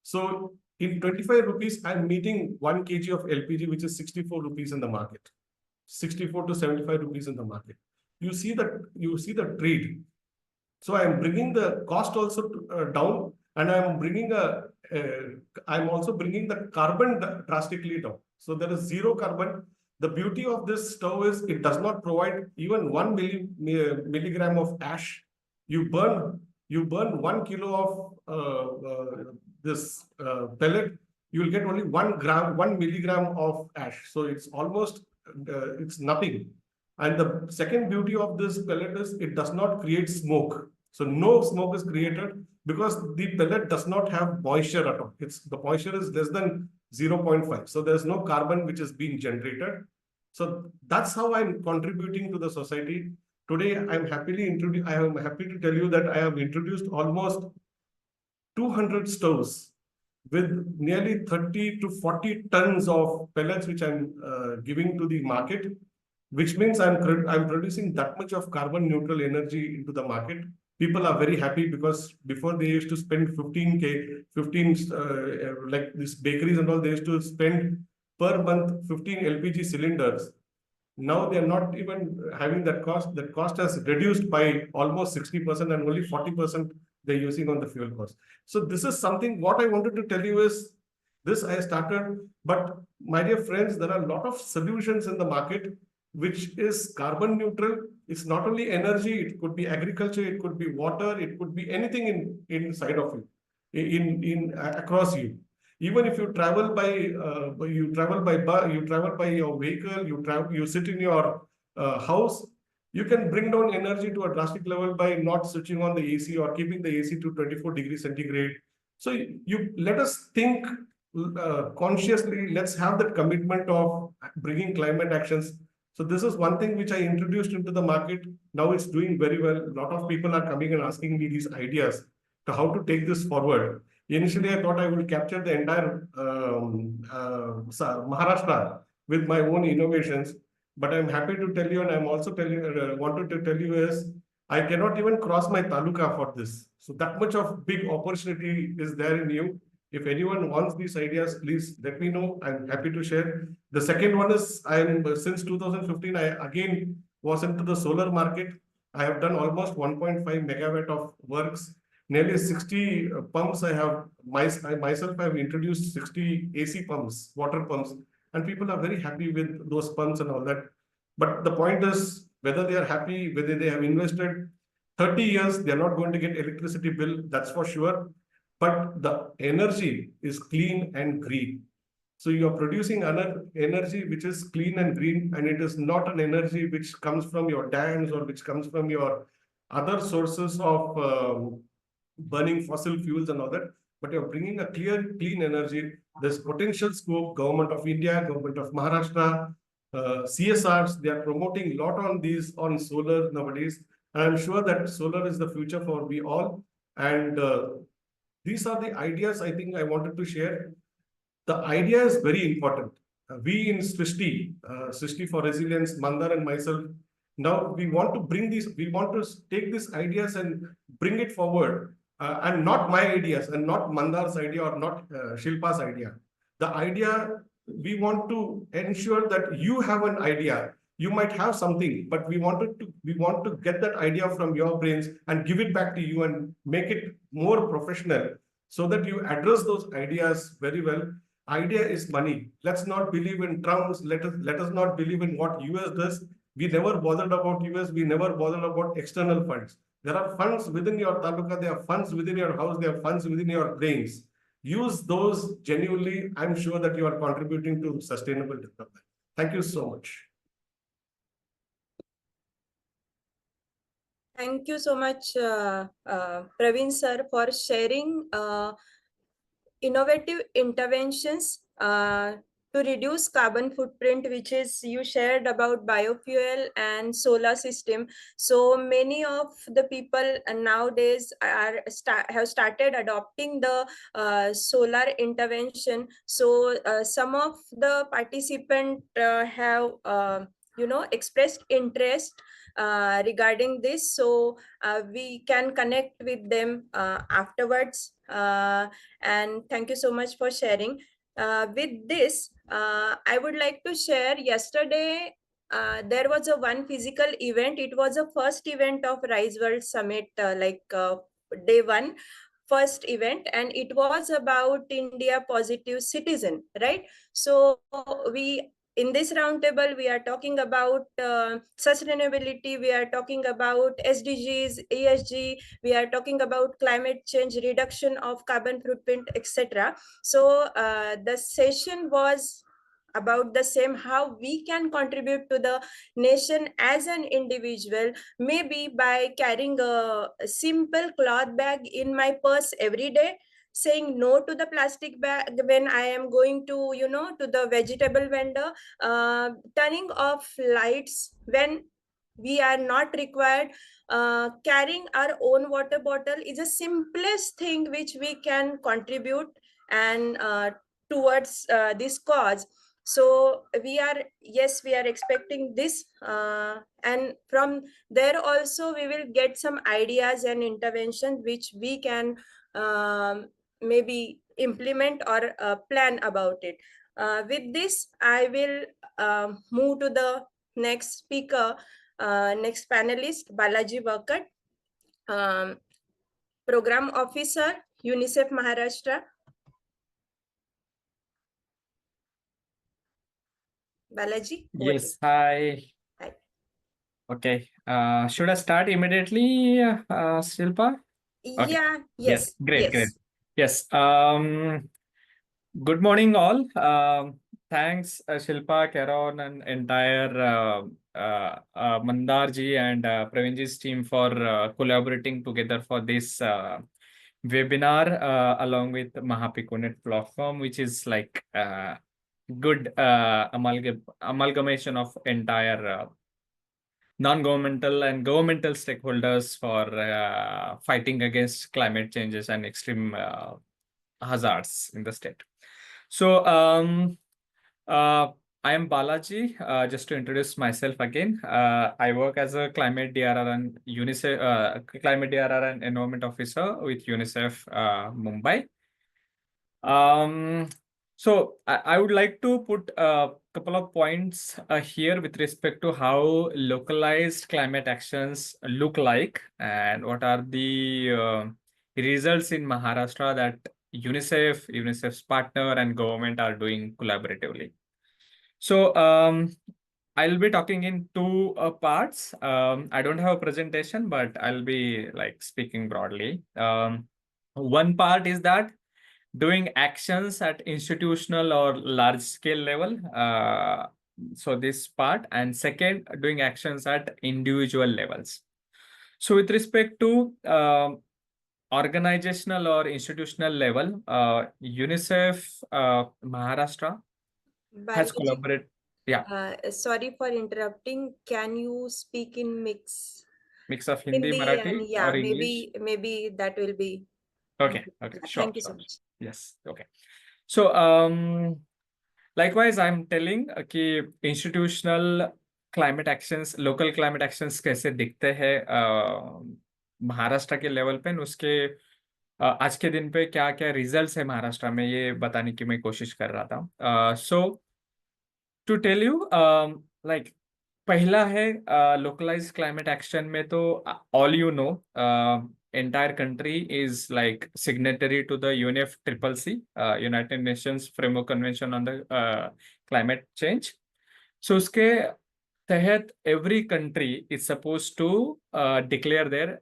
So in 25 rupees, I'm meeting 1 kg of LPG, which is 64 rupees in the market. 64 to 75 rupees in the market. You see the trade. So I'm bringing the cost also down, and I'm also bringing the carbon drastically down. So there is 0 carbon. The beauty of this stove is it does not provide even 1 milligram of ash. You burn 1 kilo of this pellet, you will get only 1 milligram of ash. So it's almost it's nothing. And the second beauty of this pellet is it does not create smoke. So no smoke is created because the pellet does not have moisture at all. The moisture is less than 0.5. So there's no carbon which is being generated. So that's how I'm contributing to the society. Today, I am happy to tell you that I have introduced almost 200 stoves with nearly 30 to 40 tons of pellets, which I'm giving to the market, which means I'm producing that much of carbon neutral energy into the market. People are very happy because before they used to spend 15 like these bakeries and all, they used to spend per month 15 LPG cylinders. Now they are not even having that cost. That cost has reduced by almost 60% and only 40% they're using on the fuel cost. So this is something, what I wanted to tell you is, this I started, but my dear friends, there are a lot of solutions in the market which is carbon neutral. It's not only energy, it could be agriculture, it could be water, it could be anything inside of you, across you. Even if you travel by you travel by your vehicle, you sit in your house, you can bring down energy to a drastic level by not switching on the AC or keeping the AC to 24 degrees centigrade. So you let us think consciously. Let's have that commitment of bringing climate actions. So this is one thing which I introduced into the market. Now it's doing very well. A lot of people are coming and asking me these ideas to how to take this forward. Initially, I thought I would capture the entire Maharashtra with my own innovations. But I'm happy to tell you, and I'm also wanted to tell you is, I cannot even cross my taluka for this. So that much of big opportunity is there in you. If anyone wants these ideas, please let me know. I'm happy to share. The second one is, since 2015, I again was into the solar market. I have done almost 1.5 megawatt of works. Nearly 60 pumps I have, I myself have introduced 60 AC pumps, water pumps, and people are very happy with those pumps and all that. But the point is, whether they are happy, whether they have invested 30 years, they are not going to get electricity bill, that's for sure. But the energy is clean and green. So you are producing energy which is clean and green, and it is not an energy which comes from your dams or which comes from your other sources of burning fossil fuels and all that, but you're bringing a clear, clean energy. There's potential scope. Government of India, Government of Maharashtra, CSRs, they are promoting a lot on solar nowadays. And I'm sure that solar is the future for we all. And these are the ideas I think I wanted to share. The idea is very important. We in Srishti for Resilience, Mandar and myself, now we want to take these ideas and bring it forward. And not my ideas and not Mandar's idea or not Shilpa's idea. The idea, we want to ensure that you have an idea. You might have something, but we want to get that idea from your brains and give it back to you and make it more professional so that you address those ideas very well. Idea is money. Let's not believe in Trumps. Let us not believe in what US does. We never bothered about US. We never bothered about external funds. There are funds within your taluka. There are funds within your house. There are funds within your brains. Use those genuinely. I'm sure that you are contributing to sustainable development. Thank you so much. Thank you so much, Praveen sir, for sharing innovative interventions to reduce carbon footprint, which is you shared about biofuel and solar system. So many of the people nowadays have started adopting the solar intervention. So some of the participants have expressed interest regarding this, so we can connect with them afterwards, and thank you so much for sharing. With this, I would like to share, yesterday there was a one physical event. It was a first event of Rise World Summit, day one, first event, and it was about India Positive Citizen, right? So we, in this roundtable, we are talking about sustainability, we are talking about SDGs, ESG, we are talking about climate change, reduction of carbon footprint, etc. So the session was about the same, how we can contribute to the nation as an individual, maybe by carrying a simple cloth bag in my purse every day, saying no to the plastic bag when I am going to, to the vegetable vendor, turning off lights when we are not required, carrying our own water bottle is the simplest thing which we can contribute and towards this cause. So we are expecting this, and from there also we will get some ideas and intervention which we can maybe implement or plan about it. With this, I will move to the next speaker, next panelist, Balaji Vakat, Program Officer, UNICEF Maharashtra. Balaji, over to Yes, hi. Hi. Okay. Should I start immediately, Shilpa? you. Okay. Yeah, Yes, yes, great, great. yes. Yes. Good morning, all. Thanks, Shilpa, Karon, and entire Mandarji and Pravinji's team for collaborating together for this webinar along with Mahapikonet platform, which is like good amalgamation of entire non-governmental and governmental stakeholders for fighting against climate changes and extreme hazards in the state. So I am Balaji. Just to introduce myself again, I work as a climate DRR and UNICEF climate DRR and environment officer with UNICEF Mumbai. So I would like to put a couple of points here with respect to how localized climate actions look like and what are the results in Maharashtra that UNICEF, UNICEF's partner and government are doing collaboratively. So I'll be talking in two parts. I don't have a presentation, but I'll be like speaking broadly. One part is that doing actions at institutional or large scale level. So this part, and second, doing actions at individual levels. So with respect to organizational or institutional level, UNICEF Maharashtra has Balaji, collaborated. Yeah, sorry for interrupting. Can you speak in mix of Hindi, Hindi and Marathi, yeah, or English. maybe that will be. Okay, okay, Yeah, sure, thank you so sure. much. Yes, okay. So likewise, I'm telling कि institutional climate actions, local climate actions कैसे दिखते हैं महाराष्ट्र के level पे, उसके आज के दिन पे क्या क्या रिजल्ट्स है महाराष्ट्र में, ये बताने की मैं कोशिश कर रहा था. So to tell you, like पहला है localized climate action में तो all you know, entire country is like signatory to the UNFCCC, United Nations Framework Convention on the Climate Change. So उसके तहत every country is supposed to declare their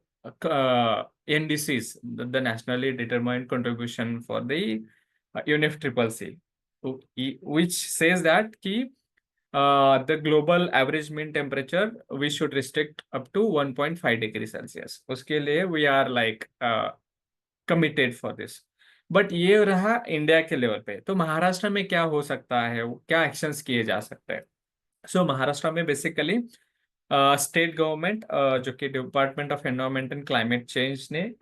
NDCs, the nationally determined contribution for the UNFCCC, which says that कि the global average mean temperature we should restrict up to 1.5 degrees Celsius. उसके लिए we are like committed for this. But ये रहा India के level पे. तो महाराष्ट्र में क्या हो सकता है, क्या एक्शंस किए जा सकते हैं? सो महाराष्ट्र में बेसिकली स्टेट गवर्नमेंट जो कि department of environment and climate change ने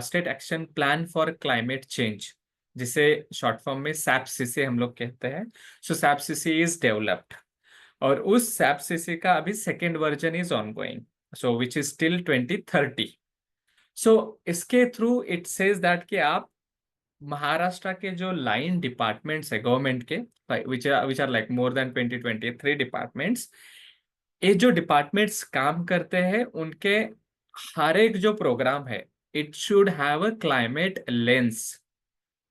state action plan for climate change, जिसे शॉर्ट फॉर्म में SAPCC हम लोग कहते हैं. सो SAPCC इज डेवलप्ड और उस SAPCC का अभी second version is ongoing, so which is till 2030. सो इसके थ्रू इट सेज दैट कि आप महाराष्ट्र के जो लाइन डिपार्टमेंट्स है गवर्नमेंट के, which are like more than 23 departments, ये जो डिपार्टमेंट्स काम करते हैं उनके हर एक जो प्रोग्राम है it should have a climate lens,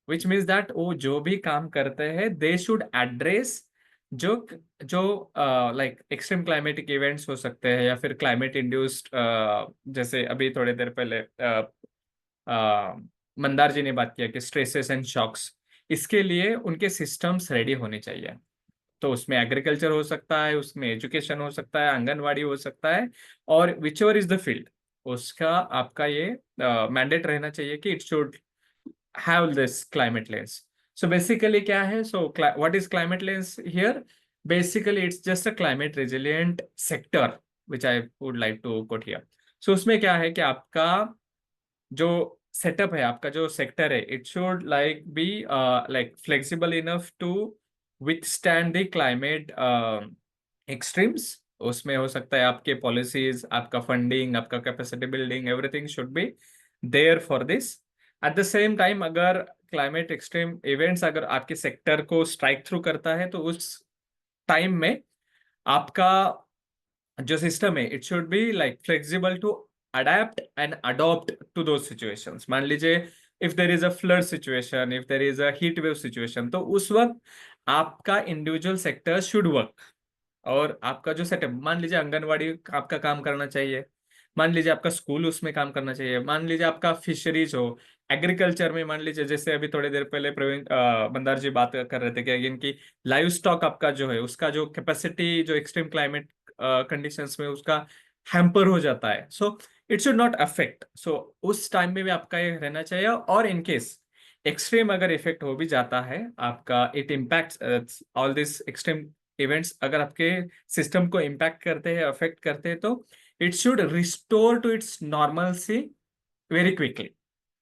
which means that वो जो भी काम करते हैं दे शुड एड्रेस जो लाइक एक्सट्रीम क्लाइमेटिक इवेंट्स हो सकते हैं या फिर क्लाइमेट इंड्यूस्ड, जैसे अभी थोड़ी देर पहले मंदार जी ने बात किया कि स्ट्रेसेस एंड शॉक्स, इसके लिए उनके सिस्टम्स रेडी होने चाहिए. तो उसमें एग्रीकल्चर हो सकता है, उसमें एजुकेशन हो सकता है, आंगनवाड़ी हो सकता है, और whichever is the field, उसका आपका ये मैंडेट रहना चाहिए कि it should have this climate lens. So basically क्या है, so what is climate lens here? Basically it's just a climate resilient sector which I would like to quote here. So उसमें क्या है कि आपका जो सेटअप है, आपका जो सेक्टर है, it should like be like flexible enough to withstand the climate extremes. उसमें हो सकता है आपके पॉलिसीज, आपका फंडिंग, आपका capacity building, everything should be there for this. At the same time अगर क्लाइमेट एक्सट्रीम इवेंट्स अगर आपके सेक्टर को स्ट्राइक थ्रू करता है तो उस टाइम में आपका जो सिस्टम है it should be like flexible to adapt and adopt to those situations. मान लीजिए if there is a flood situation, if there is a heat wave situation, तो उस वक्त आपका इंडिविजुअल सेक्टर शुड वर्क। और आपका जो सेटअप, मान लीजिए आंगनवाड़ी आपका काम करना चाहिए, मान लीजिए आपका स्कूल उसमें काम करना चाहिए, मान लीजिए आपका फिशरीज हो, एग्रीकल्चर में मान लीजिए, जैसे अभी थोड़ी देर पहले प्रवीण बंदार जी बात कर रहे थे कि इनकी लाइव स्टॉक आपका जो है उसका जो कैपेसिटी जो एक्सट्रीम क्लाइमेट कंडीशंस में उसका हैम्पर हो जाता है, so it should not affect. So उस टाइम में भी आपका ये रहना चाहिए। और इन केस एक्सट्रीम अगर इफेक्ट हो भी जाता है आपका, it impacts all this extreme events अगर आपके सिस्टम को इम्पैक्ट करते हैं, अफेक्ट करते हैं, तो it should restore to its normalcy very quickly.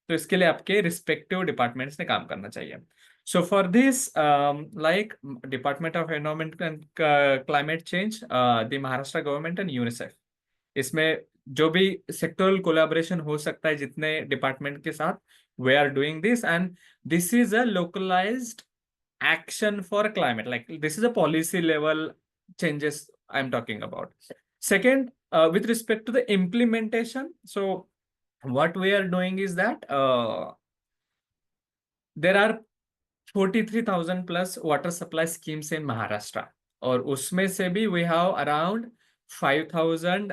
तो इसके लिए आपके रिस्पेक्टिव डिपार्टमेंट्स ने काम करना चाहिए। So for this like department of environment and climate change, the Maharashtra government and UNICEF, इसमें जो भी सेक्टोरल कोलैबोरेशन हो सकता है जितने डिपार्टमेंट के साथ, we are doing this and this is a localised action for climate, like this is a policy level changes I'm talking about. Second, with respect to the implementation, so what we are doing is that there are 43,000 plus water supply schemes in Maharashtra, और उसमें से भी we have around 5,000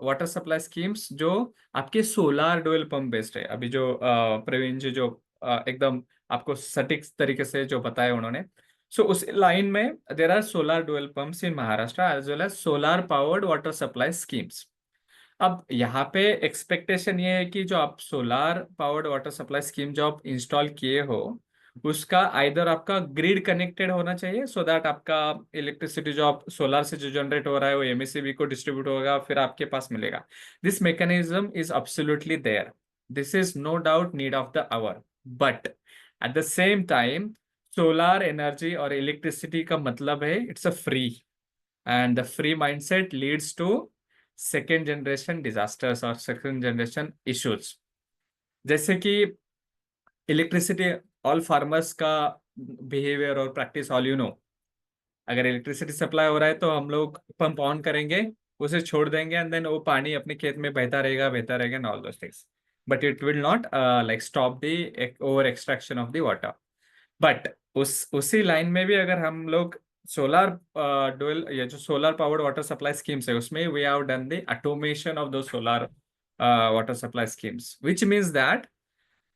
water supply schemes जो आपके solar dual pump based है। अभी जो प्रवीण जी जो एकदम आपको सटीक तरीके से जो बताया उन्होंने, सो उस लाइन में there are solar dual pumps in Maharashtra as well as solar powered water supply schemes. अब यहाँ पे एक्सपेक्टेशन ये है कि जो आप solar powered water supply scheme जो आप इंस्टॉल किए हो उसका आइदर आपका ग्रिड कनेक्टेड होना चाहिए, सो दैट आपका इलेक्ट्रिसिटी जो आप सोलार से जो जनरेट हो रहा है वो एमएससीबी को डिस्ट्रीब्यूट होगा, फिर आपके पास मिलेगा। This mechanism is absolutely there, this is no doubt need of the hour, but at the same time solar energy और इलेक्ट्रिसिटी का मतलब है it's a free, and the free mindset leads to second generation disasters और second generation issues. जैसे कि electricity, all farmers का behaviour और practice all you know, अगर इलेक्ट्रिसिटी सप्लाई हो रहा है तो हम लोग पंप ऑन करेंगे, उसे छोड़ देंगे एंड देन वो पानी अपने खेत में बहता रहेगा and all those things, but it will not like stop the over extraction of the water. But उसी लाइन में भी अगर हम लोग सोलार डुअल या जो solar powered water supply schemes है उसमें we have done the automation of two solar water supply schemes, which means that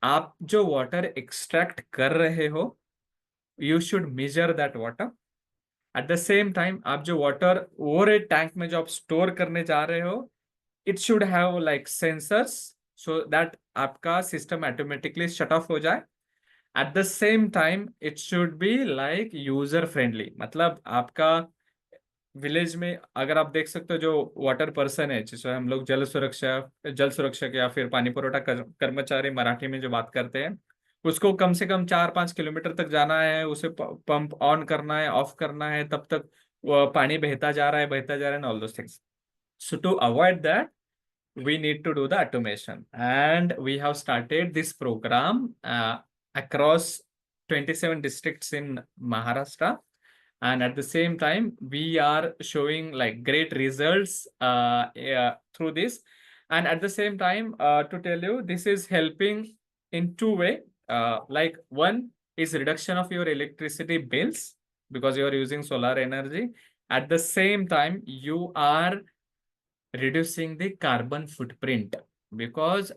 आप जो वाटर एक्सट्रैक्ट कर रहे हो you should measure that water. At the same time आप जो वाटर ओवर ए tank में जो आप स्टोर करने जा रहे हो it should have like sensors, so that आपका सिस्टम ऑटोमेटिकली शट ऑफ हो जाए। Eight the same time it should be like user friendly, मतलब आपका विलेज में अगर आप देख सकते हो जो वाटर पर्सन है जिसे हम लोग जल सुरक्षक या फिर पानी पुरोठा कर्मचारी मराठी में जो बात करते हैं, उसको कम से कम 4-5 किलोमीटर तक जाना है, उसे पंप ऑन करना है, ऑफ करना है, तब तक वो पानी बहता जा रहा है all those things. So to avoid that we need to do the automation, and we have started this program across 27 districts in Maharashtra, and at the same time we are showing like great results through this. And at the same time to tell you, this is helping in two way, like one is reduction of your electricity bills because you are using solar energy. At the same time you are reducing the carbon footprint, because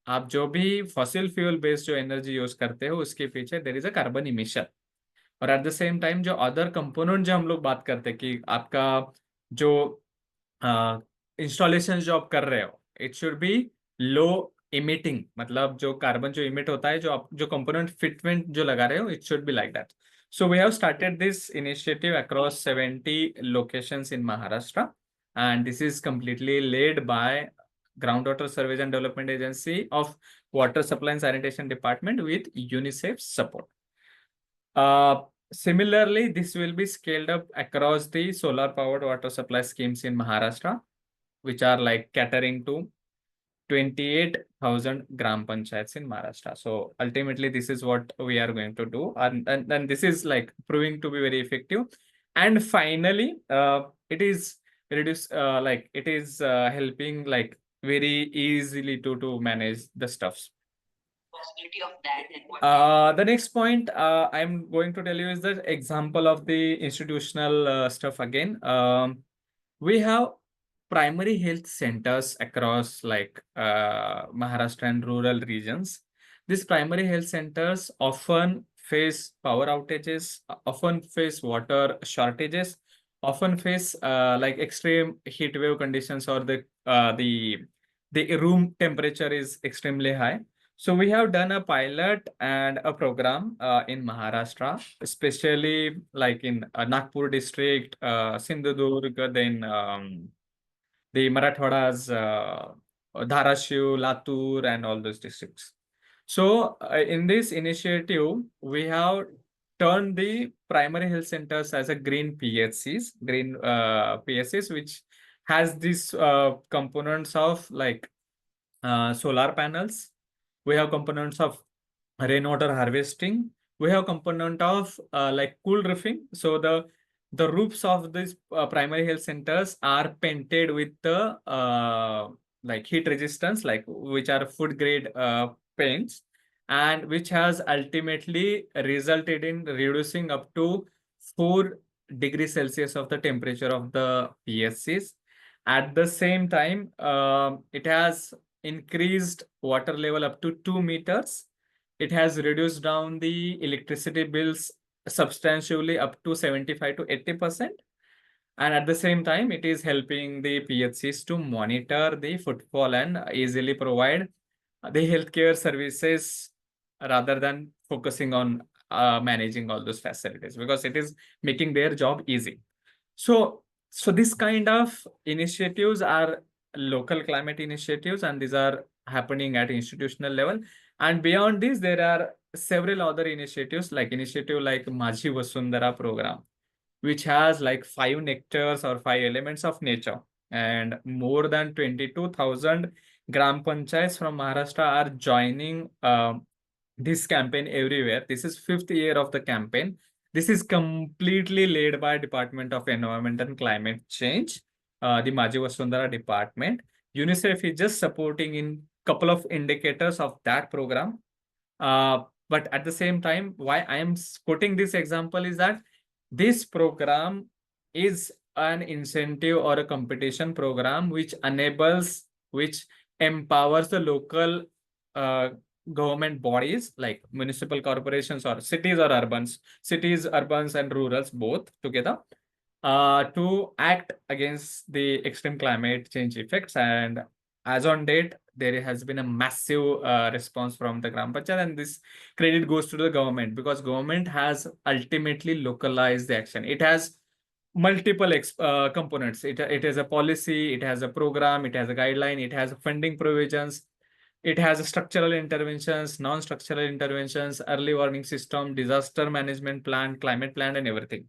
आप जो भी fossil fuel based जो energy use करते हो उसके पीछे there is a carbon emission. और at the same time जो अदर कंपोनेंट जो हम लोग बात करते हैं कि आपका जो इंस्टॉलेशन जो आप कर रहे हो it should B low emitting, मतलब जो कार्बन जो इमिट होता है जो आप जो कंपोनेंट फिटमेंट जो लगा रहे हो it should be like that. So we have started this initiative across 70 locations in Maharashtra, and this is completely led by Groundwater Surveys and Development Agency of Water Supply and Sanitation Department with UNICEF's support. Similarly, this will be scaled up across the solar powered water supply schemes in Maharashtra, which are like catering to 28,000 gram panchayats in Maharashtra. So ultimately, this is what we are going to do, and this is like proving to be very effective. And finally, it is helping like very easily to manage the stuffs. The next point I'm going to tell you is the example of the institutional stuff again. We have primary health centers across like Maharashtra and rural regions. These primary health centers often face power outages, often face water shortages, often face like extreme heat wave conditions, or the room temperature is extremely high. So we have done a pilot and a program in Maharashtra, especially like in Nagpur district, Sindhudurg, then the Marathwadas, Dharashiv, Latur, and all those districts. So in this initiative, we have turned the primary health centers as a green PSCs, which has these components of like solar panels. We have components of rainwater harvesting. We have component of like cool roofing. So the roofs of these primary health centers are painted with the like heat resistance, like which are food grade paints, and which has ultimately resulted in reducing up to 4 degrees Celsius of the temperature of the PSCs. At the same time, it has increased water level up to 2 meters. It has reduced down the electricity bills substantially up to 75 to 80%. And at the same time, it is helping the PHCs to monitor the footfall and easily provide the healthcare services rather than focusing on managing all those facilities, because it is making their job easy. So this kind of initiatives are local climate initiatives, and these are happening at institutional level. And beyond this, there are several other initiatives like Majhi Vasundhara program, which has like 5 nectars or 5 elements of nature, and more than 22,000 gram panchayats from Maharashtra are joining this campaign everywhere. This is 5th year of the campaign. This is completely led by Department of Environment and Climate Change, the Majhi Vasundhara department. UNICEF is just supporting in couple of indicators of that program. But at the same time, why I am quoting this example is that this program is an incentive or a competition program which empowers the local government bodies like municipal corporations or cities or urbans, and rurals both together, to act against the extreme climate change effects. And as on date, there has been a massive response from the Gram Panchayat, and this credit goes to the government, because government has ultimately localized the action. It has multiple components. It has a policy, it has a program, it has a guideline, it has funding provisions, it has structural interventions, non-structural interventions, early warning system, disaster management plan, climate plan, and everything.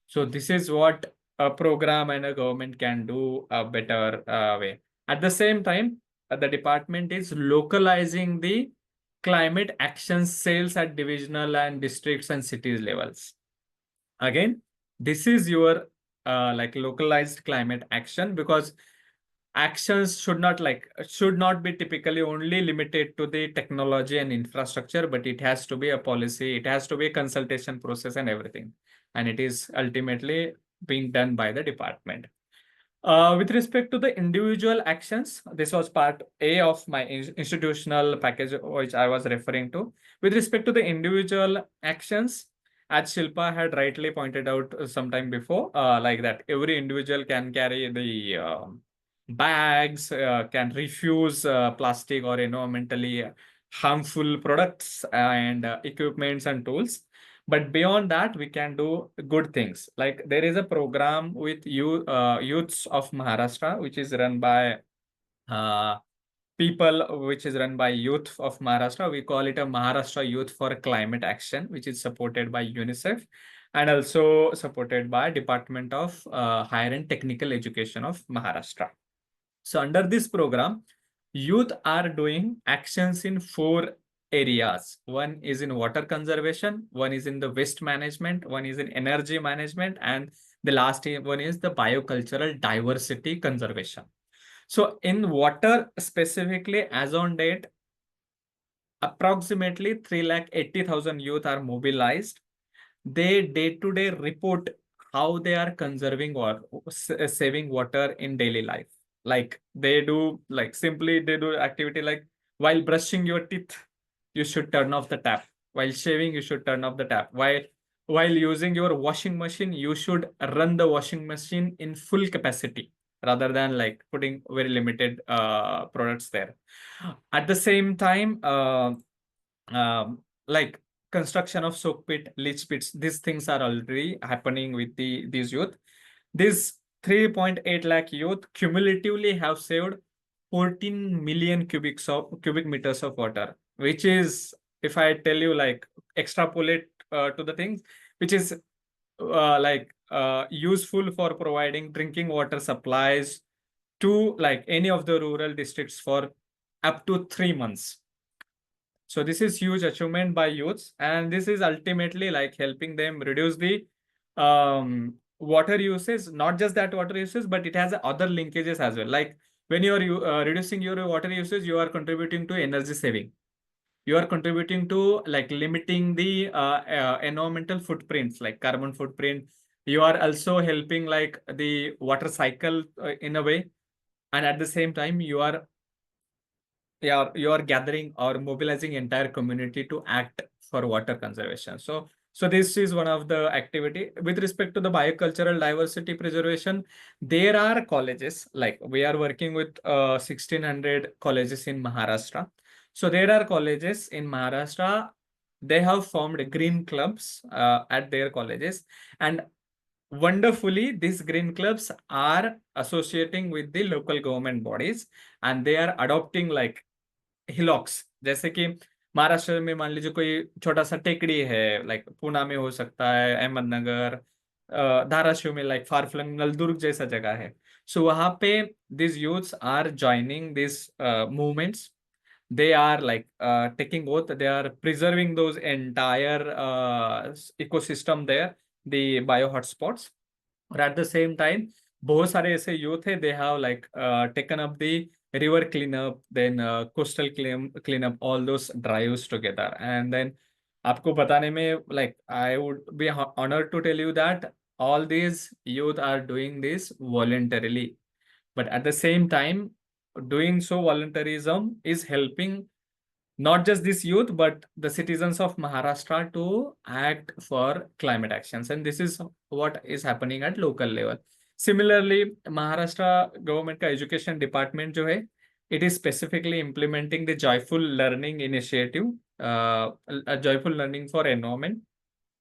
So this is what a program and a government can do a better way. At the same time, the department is localizing the climate action cells at divisional and districts and cities levels. Again, this is your like localized climate action, because actions should not be typically only limited to the technology and infrastructure, but it has to be a policy, it has to be a consultation process and everything. And it is ultimately being done by the department. With respect to the individual actions, this was part A of my institutional package, which I was referring to. With respect to the individual actions, as Shilpa had rightly pointed out sometime before, like that every individual can carry the bags, can refuse plastic or environmentally harmful products and equipments and tools. But beyond that, we can do good things. Like there is a program with youths of Maharashtra, which is run by which is run by Youth of Maharashtra. We call it a Maharashtra Youth for Climate Action, which is supported by UNICEF and also supported by Department of Higher and Technical Education of Maharashtra. So under this program, youth are doing actions in 4 areas. One is in water conservation, one is in the waste management, one is in energy management, and the last one is the biocultural diversity conservation. So in water specifically, as on date, approximately 380,000 youth are mobilized. They day-to-day report how they are conserving or saving water in daily life. Like they do, like simply they do activity like while brushing your teeth, you should turn off the tap. While shaving, you should turn off the tap. While using your washing machine, you should run the washing machine in full capacity rather than like putting very limited products there. At the same time, like construction of soak pit, leach pits, these things are already happening with these youth. These 3.8 lakh youth cumulatively have saved 14 million cubic meters of water, which is, if I tell you, like extrapolate to the things, which is useful for providing drinking water supplies to like any of the rural districts for up to 3 months. So this is huge achievement by youths, and this is ultimately like helping them reduce the water usage. Not just that water usage, but it has other linkages as well. Like when you are reducing your water usage, you are contributing to energy saving. You are contributing to like limiting the environmental footprints, like carbon footprint. You are also helping like the water cycle in a way, and at the same time, you are gathering or mobilizing entire community to act for water conservation. So this is one of the activity. With respect to the biocultural diversity preservation, there are colleges, like we are working with 1600 colleges in Maharashtra. So there are colleges in Maharashtra, they have formed green clubs at their colleges, and wonderfully these green clubs are associating with the local government bodies, and they are adopting like हिलॉक्स. जैसे कि महाराष्ट्र में मान लीजिए कोई छोटा सा टेकड़ी है, लाइक पूना में हो सकता है, अहमदनगर, धाराशिव में लाइक फारफ्लंग नलदुर्ग जैसा जगह है. सो वहां पे this youths are joining this movements. They are like taking oath, they are preserving those entire ecosystem there, the bio hotspots. और at the same time, बहुत सारे ऐसे यूथ है, they have like taken up the river cleanup, then coastal cleanup, all those drives together. And then आपको बताने में, like I would be honored to tell you that all these youth are doing this voluntarily, but at the same time, doing so voluntarism is helping not just this youth, but the citizens of Maharashtra to act for climate actions. And this is what is happening at local level. Similarly, Maharashtra government का education department जो है, it is specifically implementing the Joyful Learning initiative, Joyful Learning for Environment.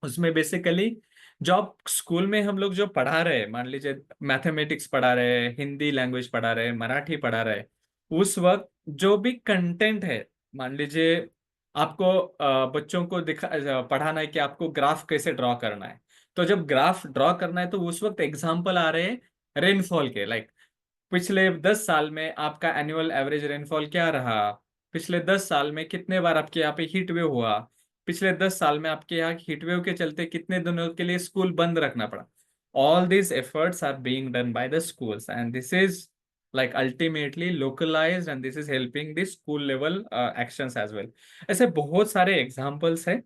उसमें basically जो आप school में हम लोग जो पढ़ा रहे हैं, मान लीजिए मैथमेटिक्स पढ़ा रहे हैं, हिंदी लैंग्वेज पढ़ा रहे हैं, मराठी पढ़ा रहे हैं, उस वक्त जो भी कंटेंट है, मान लीजिए आपको बच्चों को पढ़ाना है कि आपको ग्राफ कैसे ड्रॉ करना है. तो जब ग्राफ ड्रॉ करना है तो उस वक्त एग्जाम्पल आ रहे हैं रेनफॉल के, लाइक पिछले 10 साल में आपका एनुअल एवरेज रेनफॉल क्या रहा, पिछले 10 साल में कितने बार आपके यहाँ पे हीट वेव हुआ, पिछले 10 साल में आपके यहाँ हीट वेव के चलते कितने दिनों के लिए स्कूल बंद रखना पड़ा. All these efforts are being done by the schools, and this is like ultimately localized, and this is helping the school level actions as well. ऐसे बहुत सारे examples है,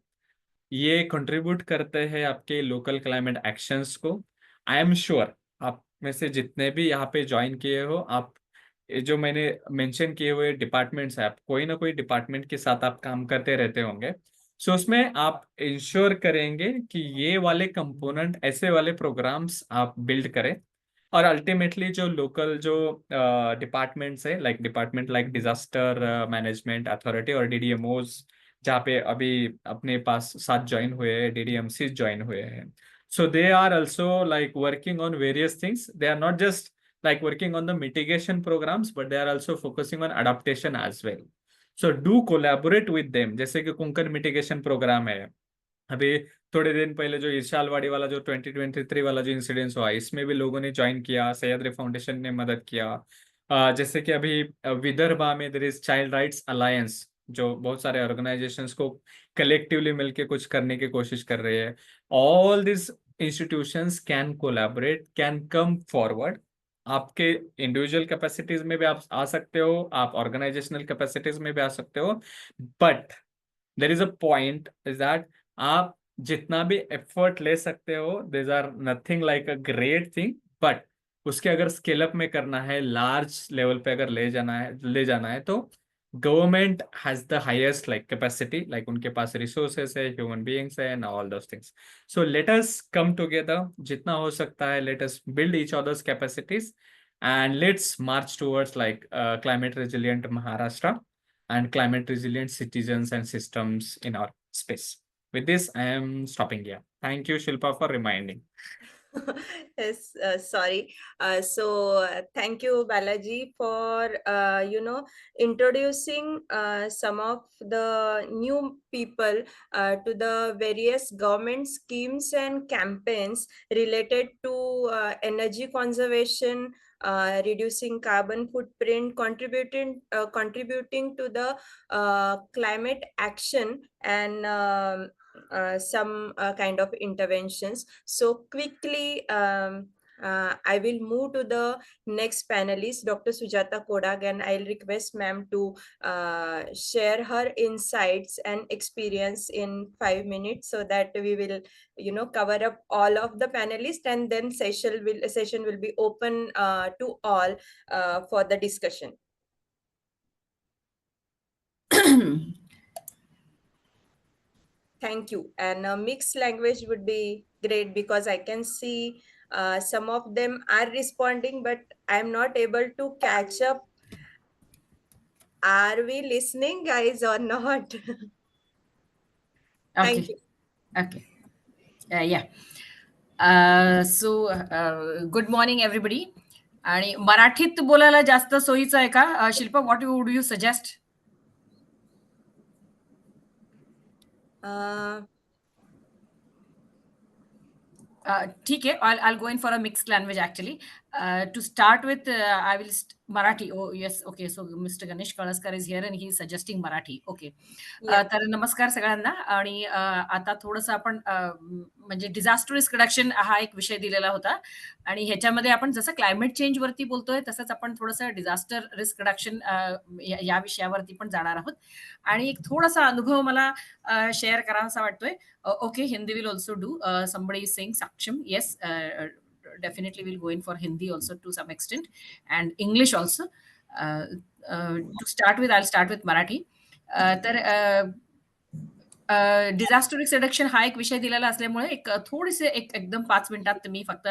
ये contribute करते हैं आपके local climate actions को. I am sure आप में से जितने भी यहाँ पे ज्वाइन किए हो, आप जो मैंने मेंशन किए हुए डिपार्टमेंट्स है, आप कोई ना कोई डिपार्टमेंट के साथ आप काम करते रहते होंगे. सो उसमें आप इंश्योर करेंगे कि ये वाले कंपोनेंट, ऐसे वाले प्रोग्राम्स आप बिल्ड करें, और अल्टीमेटली जो लोकल जो डिपार्टमेंट्स है, like department like disaster management authority और डीडीएमओज, जहाँ पे अभी अपने पास 7 ज्वाइन हुए हैं, डीडीएमसी ज्वाइन हुए हैं. So they are also like working on various things. They are not just like working on the mitigation programs, but they are also focusing on adaptation as well. So do collaborate with them. जैसे कि कुंकण mitigation programme है, अभी थोड़े दिन पहले जो इरशालवाड़ी वाला जो 2023 वाला जो इंसिडेंस हुआ, इसमें भी लोगों ने ज्वाइन किया, सह्याद्री फाउंडेशन ने मदद किया. जैसे कि अभी विदर्भा में there is child rights alliance, जो बहुत सारे ऑर्गेनाइजेशंस को कलेक्टिवली मिलके कुछ करने की कोशिश कर रही है. All this institutions can collaborate, can come forward. आपके इंडिविजुअल कैपेसिटीज में भी आप आ सकते हो, आप ऑर्गेनाइजेशनल कैपेसिटीज में भी आ सकते हो, but there is a point is that आप जितना भी एफर्ट ले सकते हो, this are nothing like a great thing, but उसके अगर स्केल अप में करना है, लार्ज लेवल पे अगर ले जाना है तो government has the highest like capacity, like उनके पास रिसोर्सेस है, ह्यूमन बीइंग्स है and all those things. So let us come together, जितना हो सकता है let us build each others capacities and let's march towards like climate resilient Maharashtra and climate resilient citizens and systems in our space. With this, I am stopping here. Thank you, Shilpa, for reminding. Yes, sorry. Thank you, Balaji, for introducing some of the new people to the various government schemes and campaigns related to energy conservation, reducing carbon footprint, contributing to the climate action, and some kind of interventions. So quickly, I will move to the next panelist, Dr. Sujata Kodag, and I'll request ma'am to share her insights and experience in 5 minutes, so that we will, cover up all of the panelists, and then session will be open to all for the discussion. Thank you. And mixed language would be great, because I can see some of them are responding, but I'm not able to catch up. Are we listening, guys, or not? Thank Okay. you. Okay. Yeah. Good morning, everybody. आणि मराठीत बोलायला जास्त सोयीचं आहे का? Shilpa, what would you suggest? ठीक आहे. I'll go in for a mixed language actually. To start with, I will Marathi. Oh yes, okay. So Mr. Ganesh Kalaskar is here and he is suggesting Marathi. Okay. Yeah. तर नमस्कार सगळ्यांना. आणि आता थोडंसं आपण म्हणजे डिझास्टर रिस्क रिडक्शन हा एक विषय दिलेला होता, आणि ह्याच्यामध्ये आपण जसं क्लायमेट चेंज वरती बोलतोय तसंच आपण थोडंसं डिझास्टर रिस्क रिडक्शन या विषयावरती पण जाणार आहोत. आणि एक थोडासा अनुभव मला शेअर करावासा वाटतोय. Okay, Hindi will also do. Somebody is saying Saksham. Yes, definitely we'll go in for Hindi also to some extent, and English also. To start with, I'll start with Marathi. तर disaster risk reduction हा एक विषय दिलेला असल्यामुळे थोडेसे एकदम 5 मिनिटात मी फक्त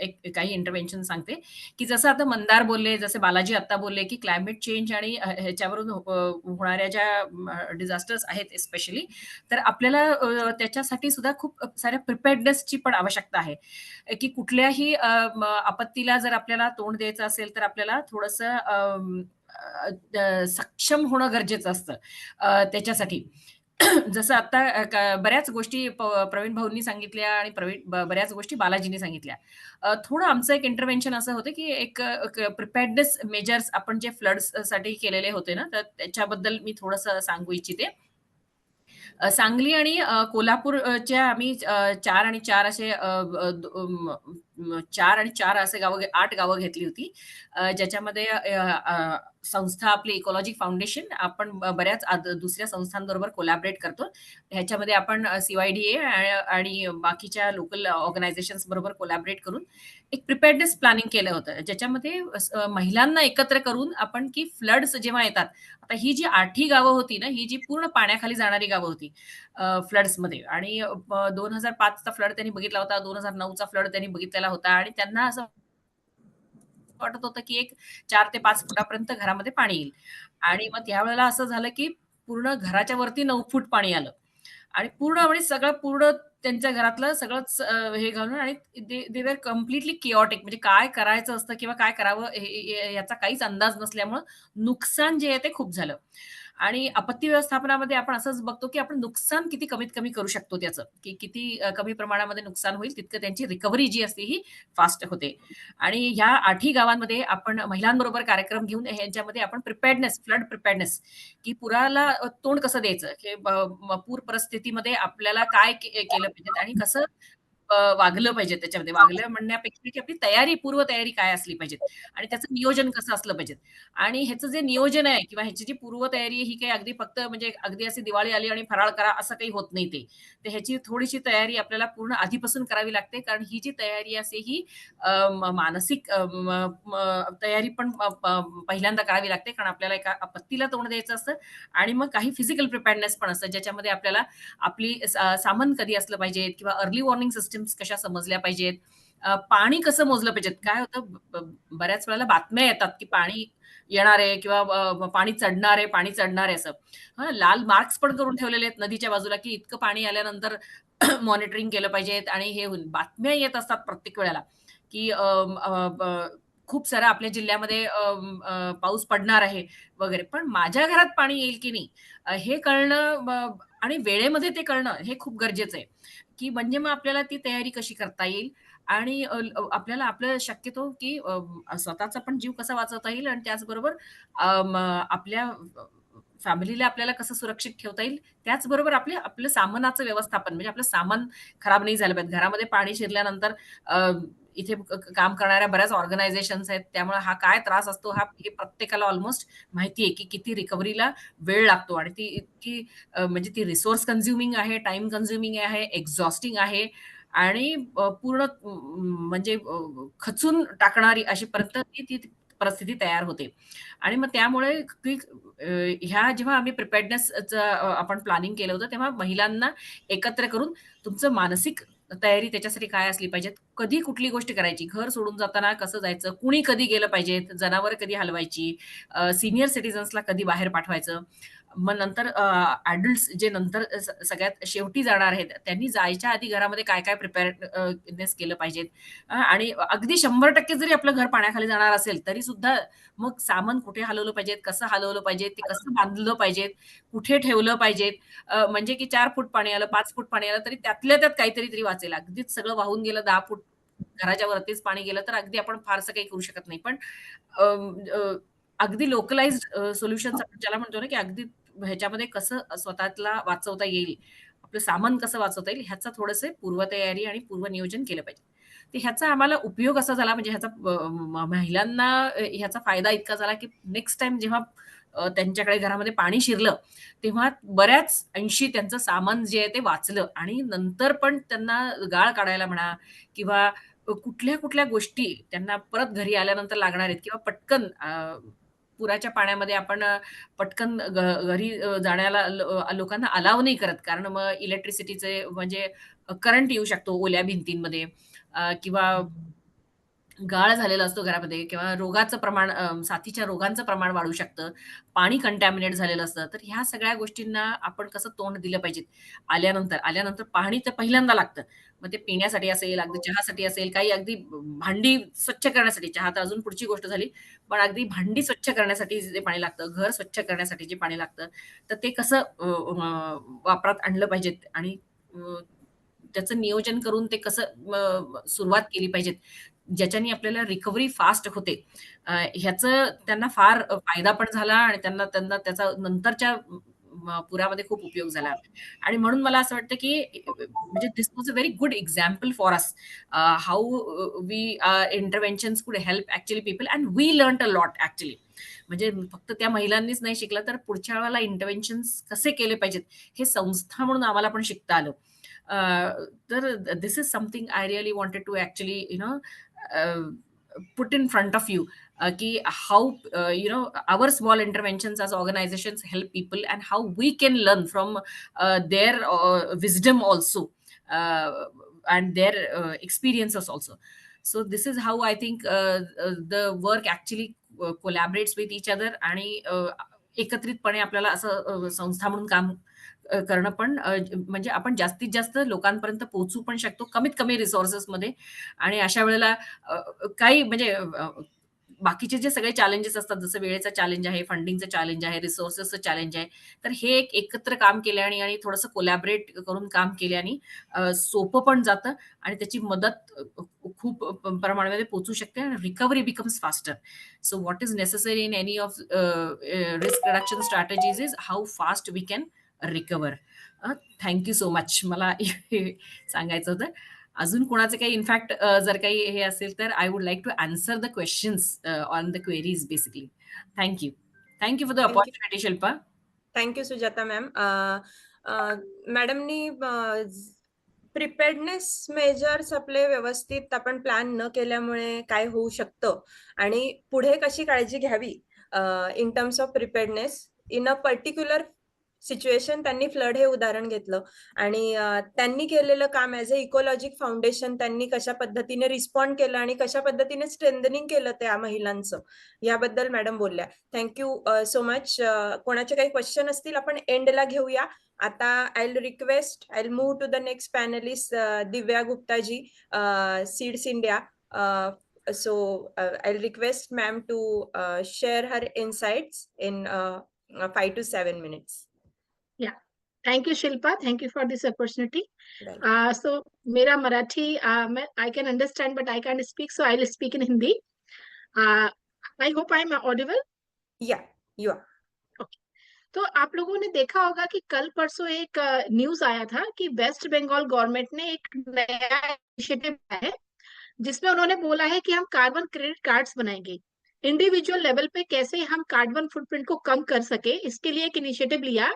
एक काही इंटरव्हेन्शन सांगते, की जसं आता मंदार बोलले, जसे बालाजी आता बोलले, की क्लायमेट चेंज आणि ह्याच्यावरून होणाऱ्या ज्या डिझास्टर्स आहेत स्पेशली, तर आपल्याला त्याच्यासाठी सुद्धा खूप साऱ्या प्रिपेअर्डनेसची पण आवश्यकता आहे, की कुठल्याही आपत्तीला जर आपल्याला तोंड द्यायचं असेल तर आपल्याला थोडंसं सक्षम होणं गरजेचं असतं त्याच्यासाठी. जसं आता बऱ्याच गोष्टी प्रवीण भाऊंनी सांगितल्या आणि बऱ्याच गोष्टी बालाजींनी सांगितल्या. थोडं आमचं एक इंटरव्हेन्शन असं होतं, की एक प्रिपेअर्डनेस मेजर्स आपण जे फ्लड्स साठी केलेले होते ना, तर त्याच्याबद्दल मी थोडंसं सांगू इच्छिते. सांगली आणि कोल्हापूरच्या आम्ही 4 आणि 4 असे 4 आणि 4 असे 8 गावं घेतली होती, ज्याच्यामध्ये संस्था आपली इकॉलॉजी फाउंडेशन, आपण बऱ्याच दुसऱ्या संस्थांबरोबर कोलॅबरेट करतो. ह्याच्यामध्ये आपण CYDA आणि बाकीच्या लोकल ऑर्गनायझेशन्स बरोबर कोलॅबरेट करून एक प्रिपेअर्डनेस प्लॅनिंग केलं होतं, ज्याच्यामध्ये महिलांना एकत्र करून आपण, की फ्लड्स जेव्हा येतात, आता ही जी 8ही गावं होती ना, ही जी पूर्ण पाण्याखाली जाणारी गावं होती फ्लड्समध्ये, आणि 2005चा फ्लड त्यांनी बघितला होता, 2009चा फ्लड त्यांनी बघितलेला होता, आणि त्यांना असं वाटत होतं की एक 4 ते 5 फुटापर्यंत घरामध्ये पाणी येईल. आणि मग त्यावेळेला असं झालं की पूर्ण घराच्या वरती 9 फूट पाणी आलं, आणि म्हणजे सगळं पूर्ण त्यांच्या घरातलं सगळंच हे घालून, आणि दे वर कम्प्लिटली किओटिक, म्हणजे काय करायचं असतं किंवा काय करावं याचा काहीच अंदाज नसल्यामुळं नुकसान जे आहे ते खूप झालं. आणि आपत्ती व्यवस्थापनामध्ये आपण असंच बघतो, की आपण नुकसान किती कमीत कमी करू शकतो त्याचं, की किती कमी प्रमाणामध्ये नुकसान होईल तितकं त्यांची रिकव्हरी जी असते ही फास्ट होते. आणि ह्या 8ही गावांमध्ये आपण महिलांबरोबर कार्यक्रम घेऊन ह्यांच्यामध्ये आपण प्रिपेअर्डनेस, फ्लड प्रिपेअर्डनेस, की पुराला तोंड कसं द्यायचं, की पूर परिस्थितीमध्ये आपल्याला काय केलं पाहिजे आणि कसं वागलं पाहिजे त्याच्यामध्ये. वागलं म्हणण्यापेक्षा की आपली तयारी, पूर्वतयारी काय असली पाहिजे आणि त्याचं नियोजन कसं असलं पाहिजे. आणि ह्याचं जे नियोजन आहे किंवा ह्याची जी पूर्वतयारी आहे, ही काही अगदी फक्त म्हणजे अगदी अशी दिवाळी आली आणि फराळ करा असं काही होत नाही ते. तर ह्याची थोडीशी तयारी आपल्याला पूर्ण आधीपासून करावी लागते. कारण ही जी तयारी असते ही मानसिक तयारी पण पहिल्यांदा करावी लागते. कारण आपल्याला एका आपत्तीला तोंड द्यायचं असतं आणि मग काही फिजिकल प्रिपेअर्डनेस पण असतं, ज्याच्यामध्ये आपल्याला आपली सामान कधी असलं पाहिजे किंवा अर्ली वॉर्निंग सिस्टम्स कशा समजल्या पाहिजेत. पाणी कसं मोजलं पाहिजे. काय होतं बऱ्याच वेळेला बातम्या येतात, की पाणी येणार आहे किंवा पाणी चढणार आहे, पाणी चढणार आहे असं. लाल मार्क्स पण करून ठेवलेले आहेत नदीच्या बाजूला, की इतकं पाणी आल्यानंतर मॉनिटरिंग केलं पाहिजेत आणि हे होईल. बातम्या येत असतात प्रत्येक वेळेला, की खूप सारं आपल्या जिल्ह्यामध्ये पाऊस पडणार आहे वगैरे. पण माझ्या घरात पाणी येईल की नाही हे कळणं आणि वेळेमध्ये ते कळणं हे खूप गरजेचं आहे, की म्हणजे मग आपल्याला ती तयारी कशी करता येईल आणि आपल्याला आपलं शक्यतो, की स्वतःचा पण जीव कसा वाचवता येईल आणि त्याचबरोबर आपल्या फॅमिलीला आपल्याला कसं सुरक्षित ठेवता येईल. त्याचबरोबर आपलं सामानाचं व्यवस्थापन म्हणजे आपलं सामान खराब नाही झालं पाहिजे. घरामध्ये पाणी शिरल्यानंतर इथे काम करणाऱ्या बऱ्याच ऑर्गनायझेशन्स आहेत. त्यामुळे हा काय त्रास असतो हे प्रत्येकाला ऑलमोस्ट माहिती आहे, की किती रिकव्हरीला वेळ लागतो आणि ती इतकी म्हणजे ती रिसोर्स कन्झ्युमिंग आहे, टाईम कन्झ्युमिंग आहे, एक्झॉस्टिंग आहे आणि पूर्ण म्हणजे खचून टाकणारी अशीपर्यंत ती ती परिस्थिती तयार होते. आणि मग त्यामुळे की ह्या जेव्हा आम्ही प्रिपेअर्डनेसचं आपण प्लॅनिंग केलं होतं, तेव्हा महिलांना एकत्र करून तुमचं मानसिक तयारी त्याच्यासाठी काय असली पाहिजे, कधी कुठली गोष्ट करायची, घर सोडून जाताना कसं जायचं, कुणी कधी गेलं पाहिजे, जनावरं कधी हलवायची, सीनियर सिटिझन्सला कधी बाहेर पाठवायचं. मग नंतर जे नंतर सगळ्यात शेवटी जाणार आहेत, त्यांनी जायच्या आधी घरामध्ये काय-काय प्रिपेअर्डनेस केलं पाहिजे. आणि अगदी 100% जरी आपलं घर पाण्याखाली जाणार असेल, तरी सुद्धा मग सामान कुठे हलवलं पाहिजे, कसं हलवलं पाहिजे, ते कसं बांधलं पाहिजे, कुठे ठेवलं पाहिजे. म्हणजे की 4 फूट पाणी आलं, 5 फूट पाणी आलं, तरी त्यातल्या त्यात काहीतरी तरी वाचेल. अगदीच सगळं वाहून गेलं, 10 फूट घराच्या वरतीच पाणी गेलं, तर अगदी आपण फारसं काही करू शकत नाही. पण अ, अ, अगदी लोकलाइज्ड सोल्युशन्स आपण ज्याला म्हणतो ना, की अगदी ह्याच्यामध्ये कसं स्वतःला वाचवता येईल, आपलं सामान कसं वाचवता येईल, ह्याचं थोडंसं पूर्वतयारी आणि पूर्वनियोजन केलं पाहिजे. तर ह्याचा आम्हाला उपयोग असा झाला म्हणजे ह्याचा महिलांना ह्याचा फायदा इतका झाला, की नेक्स्ट टाईम जेव्हा त्यांच्याकडे घरामध्ये पाणी शिरलं, तेव्हा बऱ्याच अंशी त्यांचं सामान जे आहे ते वाचलं आणि नंतर पण त्यांना गाळ काढायला म्हणा किंवा कुठल्या-कुठल्या गोष्टी त्यांना परत घरी आल्यानंतर लागणार आहेत किंवा पटकन पुराच्या पाण्यामध्ये आपण पटकन घरी जाण्याला लोकांना अलाव नाही करत. कारण मग इलेक्ट्रिसिटीचे म्हणजे करंट येऊ शकतो ओल्या भिंतींमध्ये किंवा गाळ झालेला असतो घरामध्ये किंवा रोगाचं प्रमाण साथीच्या रोगांचं प्रमाण वाढू शकतं. पाणी कंटॅमिनेट झालेलं असतं. तर ह्या सगळ्या गोष्टींना आपण कसं तोंड दिलं पाहिजे. आल्यानंतर पाणी तर पहिल्यांदा लागतं. मग ते पिण्यासाठी असेल, अगदी चहासाठी असेल, काही अगदी भांडी स्वच्छ करण्यासाठी, चहा तर अजून पुढची गोष्ट झाली. पण अगदी भांडी स्वच्छ करण्यासाठी जे पाणी लागतं, घर स्वच्छ करण्यासाठी जे पाणी लागतं, तर ते कसं वापरात आणलं पाहिजेत आणि अ, त्याचं नियोजन करून ते कसं सुरुवात केली पाहिजे. ज्याच्याने आपल्याला रिकव्हरी फास्ट होते. ह्याचं त्यांना फार फायदा पण झाला आणि त्यांना त्यांना त्याचा नंतरच्या पुरामध्ये खूप उपयोग झाला. आणि म्हणून मला असं वाटतं, की म्हणजे this was a very good example for us how we interventions could help actually people and we learned a lot actually. म्हणजे फक्त त्या महिलांनीच नाही शिकलं, तर पुढच्या वेळेला इंटरव्हेन्शन्स कसे केले पाहिजेत, हे संस्था म्हणून आम्हाला पण शिकता आलं. तर this is something I really wanted to actually uh, put in front of you ki how our small interventions as organizations help people and how we can learn from their wisdom also uh, and their experiences also. So this is how I think the work actually collaborates with each other आणि एकत्रितपणे आपल्याला असं संस्था म्हणून काम करणं पण म्हणजे आपण जास्तीत जास्त लोकांपर्यंत पोहोचू पण शकतो कमीत कमी रिसोर्सेसमध्ये आणि अशा वेळेला काही म्हणजे बाकीचे जे सगळे चॅलेंजेस असतात, जसं वेळेचं चॅलेंज आहे, फंडिंगचं चॅलेंज आहे, रिसोर्सेसचं चॅलेंज आहे, तर हे एक एकत्र काम केल्याने आणि थोडंसं कोलॅबरेट करून काम केल्याने सोपं पण जातं आणि त्याची मदत खूप प्रमाणामध्ये पोहोचू शकते आणि recovery becomes faster. So what is necessary in any of risk reduction strategies is how fast we can recover. Thank you so much. मला हे सांगायचं होतं. अजून कोणाचे काही इनफॅक्ट जर काही हे असेल तर I would like to answer the questions on the queries basically. Thank you. Thank you for the Thank you. Opportunity Shilpa. Thank you Sujata ma'am. मॅडमनी प्रिपेअर्डनेस मेजर्स आपले व्यवस्थित आपण प्लॅन न केल्यामुळे काय होऊ शकतं आणि पुढे कशी काळजी घ्यावी in terms of preparedness in a particular situation. त्यांनी फ्लड हे उदाहरण घेतलं आणि त्यांनी केलेलं काम ॲज अ इकोलॉजिक फाउंडेशन त्यांनी कशा पद्धतीने रिस्पॉन्ड केलं आणि कशा पद्धतीने स्ट्रेंथनिंग केलं त्या महिलांचं, याबद्दल मॅडम बोलल्या. Thank you so much. कोणाचे काही क्वेश्चन असतील आपण एंडला घेऊया. आता I will move to the next panelist Divya Guptaji, Seeds India. So I'll request ma'am to share her insights in 5 to 7 minutes. Thank you, Shilpa. Thank you for this opportunity. Right. So, मेरा Marathi I can understand, but I can't speak, so I'll speak in Hindi. I hope I'm audible. Yeah, you are. तो आप लोगों ने देखा होगा कि कल परसों एक न्यूज आया था कि वेस्ट बंगाल गवर्नमेंट ने एक नया इनिशिएटिव लाया है जिसमें उन्होंने बोला है कि हम कार्बन क्रेडिट कार्ड्स बनाएंगे. इंडिविजुअल लेवल पे कैसे हम कार्बन फुटप्रिंट को कम कर सके, इसके लिए एक इनिशिएटिव लिया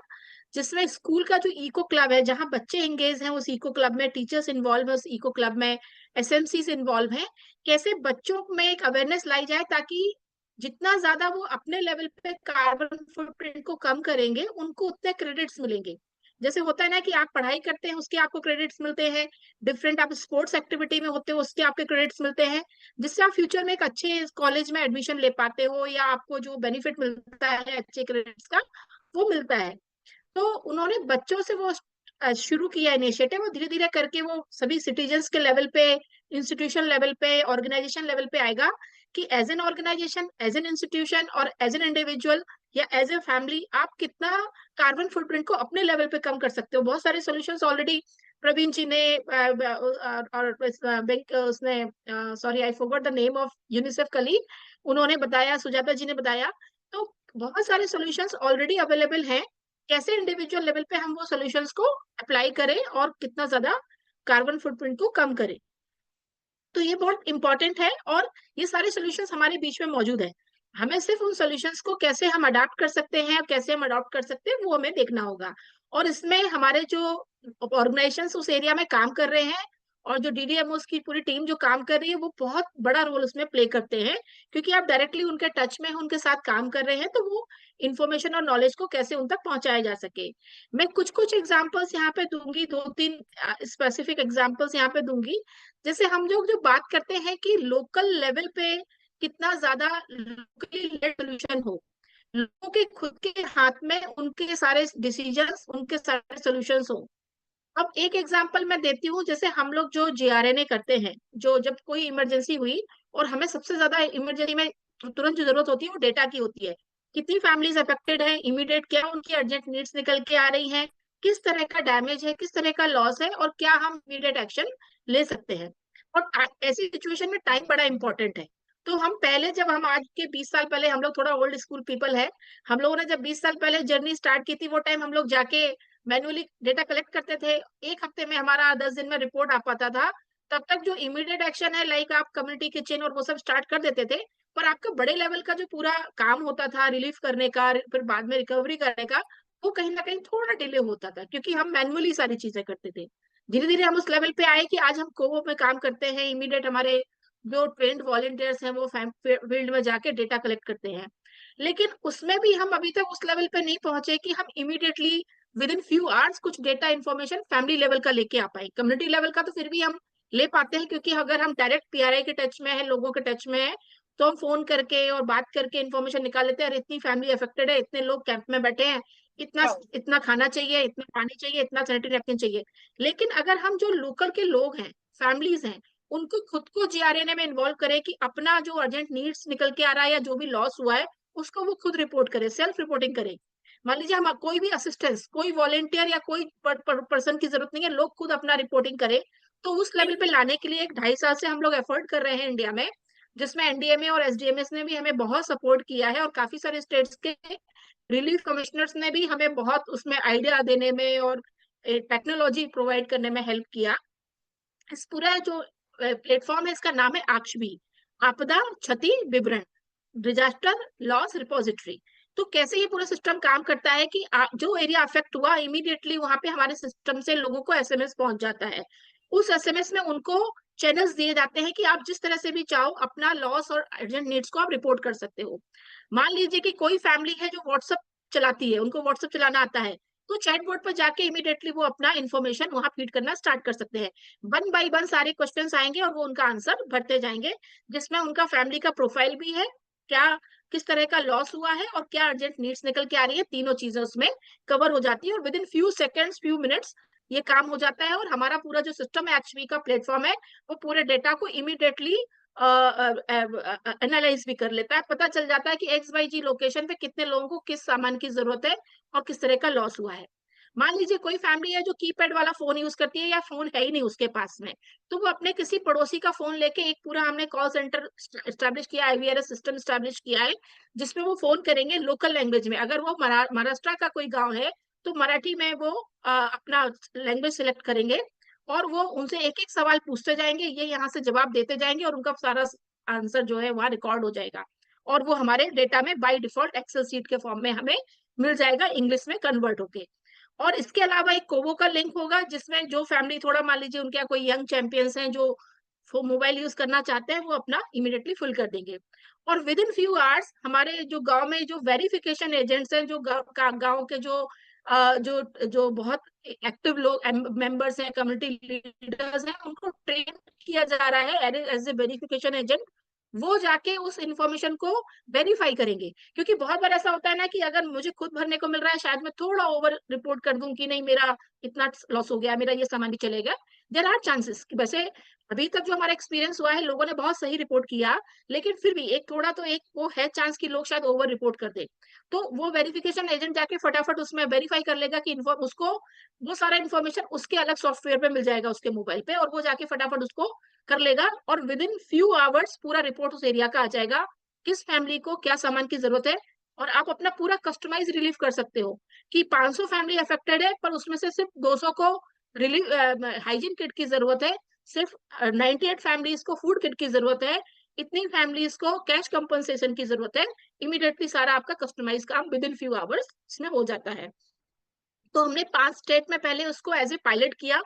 जिसमें स्कूल का जो इको क्लब है, जहां बच्चे एंगेज हैं उस इको क्लब में, टीचर्स इन्वॉल्व है उस इको क्लब में, एसएमसीज इन्वॉल्व हैं, कैसे बच्चों में एक अवेयरनेस लाई जाए ताकि जितना ज्यादा वो अपने लेवल पे कार्बन फुटप्रिंट को कम करेंगे उनको उतने क्रेडिट्स मिलेंगे. जैसे होता है ना कि आप पढ़ाई करते हैं उसके आपको क्रेडिट्स मिलते हैं, डिफरेंट आप स्पोर्ट्स एक्टिविटी में होते हो उसके आपके क्रेडिट्स मिलते हैं, जिससे आप फ्यूचर में एक अच्छे कॉलेज में एडमिशन ले पाते हो या आपको जो बेनिफिट मिलता है अच्छे क्रेडिट्स का वो मिलता है. तो उन्होंने बच्चों से वो शुरू किया इनिशिएटिव और धीरे धीरे करके वो सभी सिटीजन्स के लेवल पे, इंस्टीट्यूशन लेवल पे, ऑर्गेनाइजेशन लेवल पे आएगा कि as an organisation, as an institution और एज एन इंडिविजुअल या एज ए फैमिली आप कितना कार्बन फुटप्रिंट को अपने लेवल पे कम कर सकते हो. बहुत सारे सॉल्यूशंस ऑलरेडी प्रवीण जी ने और उसने sorry I forgot the name of UNICEF colleague, उन्होंने बताया, सुजाता जी ने बताया. तो बहुत सारे सॉल्यूशंस ऑलरेडी अवेलेबल हैं. कैसे इंडिविजुअल लेवल पे हम वो सॉल्यूशंस को अप्लाई करें और कितना ज्यादा कार्बन फुटप्रिंट को कम करें, तो ये बहुत इंपॉर्टेंट है. और ये सारे सॉल्यूशंस हमारे बीच में मौजूद है. हमें सिर्फ उन सॉल्यूशंस को कैसे हम अडॉप्ट कर सकते हैं और कैसे हम अडॉप्ट कर सकते हैं वो हमें देखना होगा. और इसमें हमारे जो ऑर्गेनाइजेशंस उस एरिया में काम कर रहे हैं और जो डीडीएमओस की पूरी टीम जो काम कर रही है वो बहुत बड़ा रोल उसमें प्ले करते हैं, क्योंकि आप डायरेक्टली उनके टच में उनके साथ काम कर रहे हैं, तो वो इंफॉर्मेशन और नॉलेज को कैसे उन तक पहुंचाया जा सके. मैं कुछ कुछ एग्जांपल्स यहाँ पे दूंगी, 2-3 स्पेसिफिक एग्जांपल्स यहाँ पे दूंगी. जैसे हम लोग जो बात करते हैं कि लोकल लेवल पे कितना ज्यादा लोकली लेड सोल्यूशन हो, लोगों के खुद के हाथ में उनके सारे डिसीजंस, उनके सारे सॉल्यूशंस हो. अब एक एग्जांपल मैं देती हूँ. जैसे हम लोग जो जेआरएनए करते हैं, जो जब कोई इमरजेंसी हुई और हमें सबसे ज्यादा इमरजेंसी में तुरंत जो जरूरत होती है वो डेटा की होती है. कितनी फैमिलीज अफेक्टेड है, इमीडिएट क्या उनकी अर्जेंट नीड्स निकल के आ रही हैं, किस तरह का डैमेज है, किस तरह का लॉस है और क्या हम इमीडिएट एक्शन ले सकते हैं. और ऐसी सिचुएशन में टाइम बड़ा इंपॉर्टेंट है. तो हम पहले, जब हम आज के 20 साल पहले, हम लोग थोड़ा ओल्ड स्कूल पीपल है, हम लोगों ने जब 20 साल पहले जर्नी स्टार्ट की थी वो टाइम हम लोग जाके मैन्युअली डेटा कलेक्ट करते थे. एक हफ्ते में हमारा 10 दिन में रिपोर्ट आ पाता था. तब तक जो इमीडिएट एक्शन है, लाइक आप कम्युनिटी किचन और वो सब स्टार्ट कर देते थे, पर आपका बड़े लेवल का जो पूरा काम होता था रिलीफ करने का, फिर बाद में रिकवरी करने का, वो कहीं ना कहीं थोड़ा डिले होता था क्योंकि हम मैन्युअली सारी चीजें करते थे. धीरे धीरे हम उस लेवल पे आए कि आज हम कोवो में काम करते हैं. इमीडिएट हमारे जो ट्रेंड वॉलंटियर्स हैं वो फील्ड में जाके डेटा कलेक्ट करते हैं. लेकिन उसमें भी हम अभी तक उस लेवल पे नहीं पहुंचे कि हम immediately with in few hours कुछ डेटा इन्फॉर्मेशन फैमिली लेवल का लेके आ पाए. कम्युनिटी लेवल का तो फिर भी हम ले पाते हैं, क्योंकि अगर हम डायरेक्ट पीआरआई के टच में है, लोगों के टच में है, तो हम फोन करके और बात करके इन्फॉर्मेशन निकाल लेते हैं. और इतनी फैमिली अफेक्टेड है, इतने लोग कैंप में बैठे हैं, इतना खाना चाहिए, इतना पानी चाहिए, इतना सैनिटरी नैपकिन चाहिए. लेकिन अगर हम जो लोकल के लोग हैं, फैमिलीज हैं, उनको खुद को GRNA में इन्वॉल्व करें कि अपना जो अर्जेंट नीड्स निकल के आ रहा है या जो भी लॉस हुआ है उसको वो खुद रिपोर्ट करे, सेल्फ रिपोर्टिंग करे। मान लीजिए हम कोई भी असिस्टेंस, कोई वॉलेंटियर या कोई पर्सन की जरूरत नहीं है, लोग खुद अपना रिपोर्टिंग करें। तो उस लेवल पे लाने के लिए 1-2.5 साल से हम लोग एफर्ट कर रहे हैं इंडिया में, जिसमें NDMA और SDMS ने भी हमें बहुत सपोर्ट किया है और काफी सारे स्टेट्स के रिलीफ कमिश्नर्स ने भी हमें बहुत उसमें आइडिया देने में और टेक्नोलॉजी प्रोवाइड करने में हेल्प किया। इस पूरा जो प्लेटफॉर्म है इसका नाम है AKSHBI, आपदा क्षति विवरण, डिजास्टर लॉस रिपोजिटरी। तो कैसे ये पूरा सिस्टम काम करता है कि जो एरिया अफेक्ट हुआ इमीडिएटली वहां पे हमारे सिस्टम से लोगों को SMS पहुंच जाता है। उस SMS में उनको चैनल्स दिए जाते हैं कि आप जिस तरह से भी चाहो अपना लॉस और अर्जेंट नीड्स को आप रिपोर्ट कर सकते हो। मान लीजिए कि कोई फैमिली है जो व्हाट्सएप चलाती है, उनको व्हाट्सएप चलाना आता है, तो चैटबॉट पर जाके इमीडिएटली वो अपना इन्फॉर्मेशन वहां फीड करना स्टार्ट कर सकते हैं। 1 बाय 1 सारे क्वेश्चंस आएंगे और वो उनका आंसर भरते जाएंगे, जिसमें उनका फैमिली का प्रोफाइल भी है, क्या किस तरह का लॉस हुआ है और क्या अर्जेंट नीड्स निकल के आ रही है, तीनों चीजें उसमें कवर हो जाती है और with in few seconds few minutes ये काम हो जाता है। और हमारा पूरा जो सिस्टम है AKSHBI का प्लेटफॉर्म है, वो पूरे डेटा को इमीडिएटली एनालाइज भी कर लेता है। पता चल जाता है कि XYZ लोकेशन पे कितने लोगों को किस सामान की जरूरत है और किस तरह का लॉस हुआ है। मान लीजिए कोई फैमिली है जो कीपैड वाला फोन यूज करती है या फोन है ही नहीं उसके पास में, तो वो अपने किसी पड़ोसी का फोन लेके एक पूरा हमने कॉल सेंटर स्टैब्लिश किया, IVRS सिस्टम स्टैब्लिश किया है, जिसमें वो फोन करेंगे लोकल लैंग्वेज में। अगर वो महाराष्ट्र का कोई गांव है तो मराठी में वो अपना लैंग्वेज सिलेक्ट करेंगे और वो उनसे एक एक सवाल पूछते जाएंगे, ये यहाँ से जवाब देते जाएंगे और उनका सारा आंसर जो है वहाँ रिकॉर्ड हो जाएगा और वो हमारे डेटा में बाय डिफॉल्ट एक्सेल शीट के फॉर्म में हमें मिल जाएगा, इंग्लिश में कन्वर्ट होके। और इसके अलावा एक कोवो का लिंक होगा, जिसमें जो फैमिली थोड़ा मान लीजिए उनके यहाँ कोई यंग चैंपियंस हैं जो मोबाइल यूज करना चाहते हैं, वो अपना इमीडिएटली फिल कर देंगे। और विद इन फ्यू आवर्स हमारे जो गांव में जो वेरिफिकेशन एजेंट्स हैं, जो गांव के जो बहुत एक्टिव लोग मेंबर्स हैं, कम्युनिटी लीडर्स हैं, उनको ट्रेन किया जा रहा है एज ए वेरिफिकेशन एजेंट। वो जाके उस इंफॉर्मेशन को वेरीफाई करेंगे, क्योंकि बहुत बार ऐसा होता है ना कि अगर मुझे खुद भरने को मिल रहा है, शायद मैं थोड़ा ओवर रिपोर्ट कर दूं कि नहीं मेरा इतना लॉस हो गया, मेरा ये सामान भी चलेगा। देयर आर चांसेस कि वैसे अभी तक जो हमारा एक्सपीरियंस हुआ है, लोगों ने बहुत सही रिपोर्ट किया, लेकिन फिर भी एक थोड़ा तो एक वो है चांस कि लोग शायद ओवर रिपोर्ट कर दे। तो वो वेरिफिकेशन एजेंट जाके फटाफट उसमें वेरीफाई कर लेगा कि उसको वो सारा इन्फॉर्मेशन उसके अलग सॉफ्टवेयर पे मिल जाएगा उसके मोबाइल पे, और वो जाके फटाफट उसको कर लेगा और विद इन फ्यू आवर्स पूरा रिपोर्ट उस एरिया का आ जाएगा, किस फैमिली को क्या सामान की जरूरत है। और आप अपना पूरा कस्टमाइज रिलीफ कर सकते हो कि 500 फैमिली अफेक्टेड है, पर उसमें से सिर्फ 200 को रिलीफ हाइजीन किट की जरूरत है, सिर्फ 98 फैमिलीज को फूड किट की जरूरत है, इतनी फैमिलीज को कैश कंपनसेशन की जरूरत है। इमीडिएटली सारा आपका कस्टमाइज काम विद इन फ्यू आवर्स इसमें हो जाता है। तो हमने 5 स्टेट में पहले उसको एज ए पायलट किया,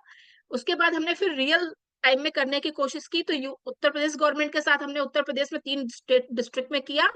उसके बाद हमने फिर रियल टाइम में करने की कोशिश की। तो उत्तर प्रदेश गवर्नमेंट के साथ हमने उत्तर प्रदेश में 3 स्टेट डिस्ट्रिक्ट में किया,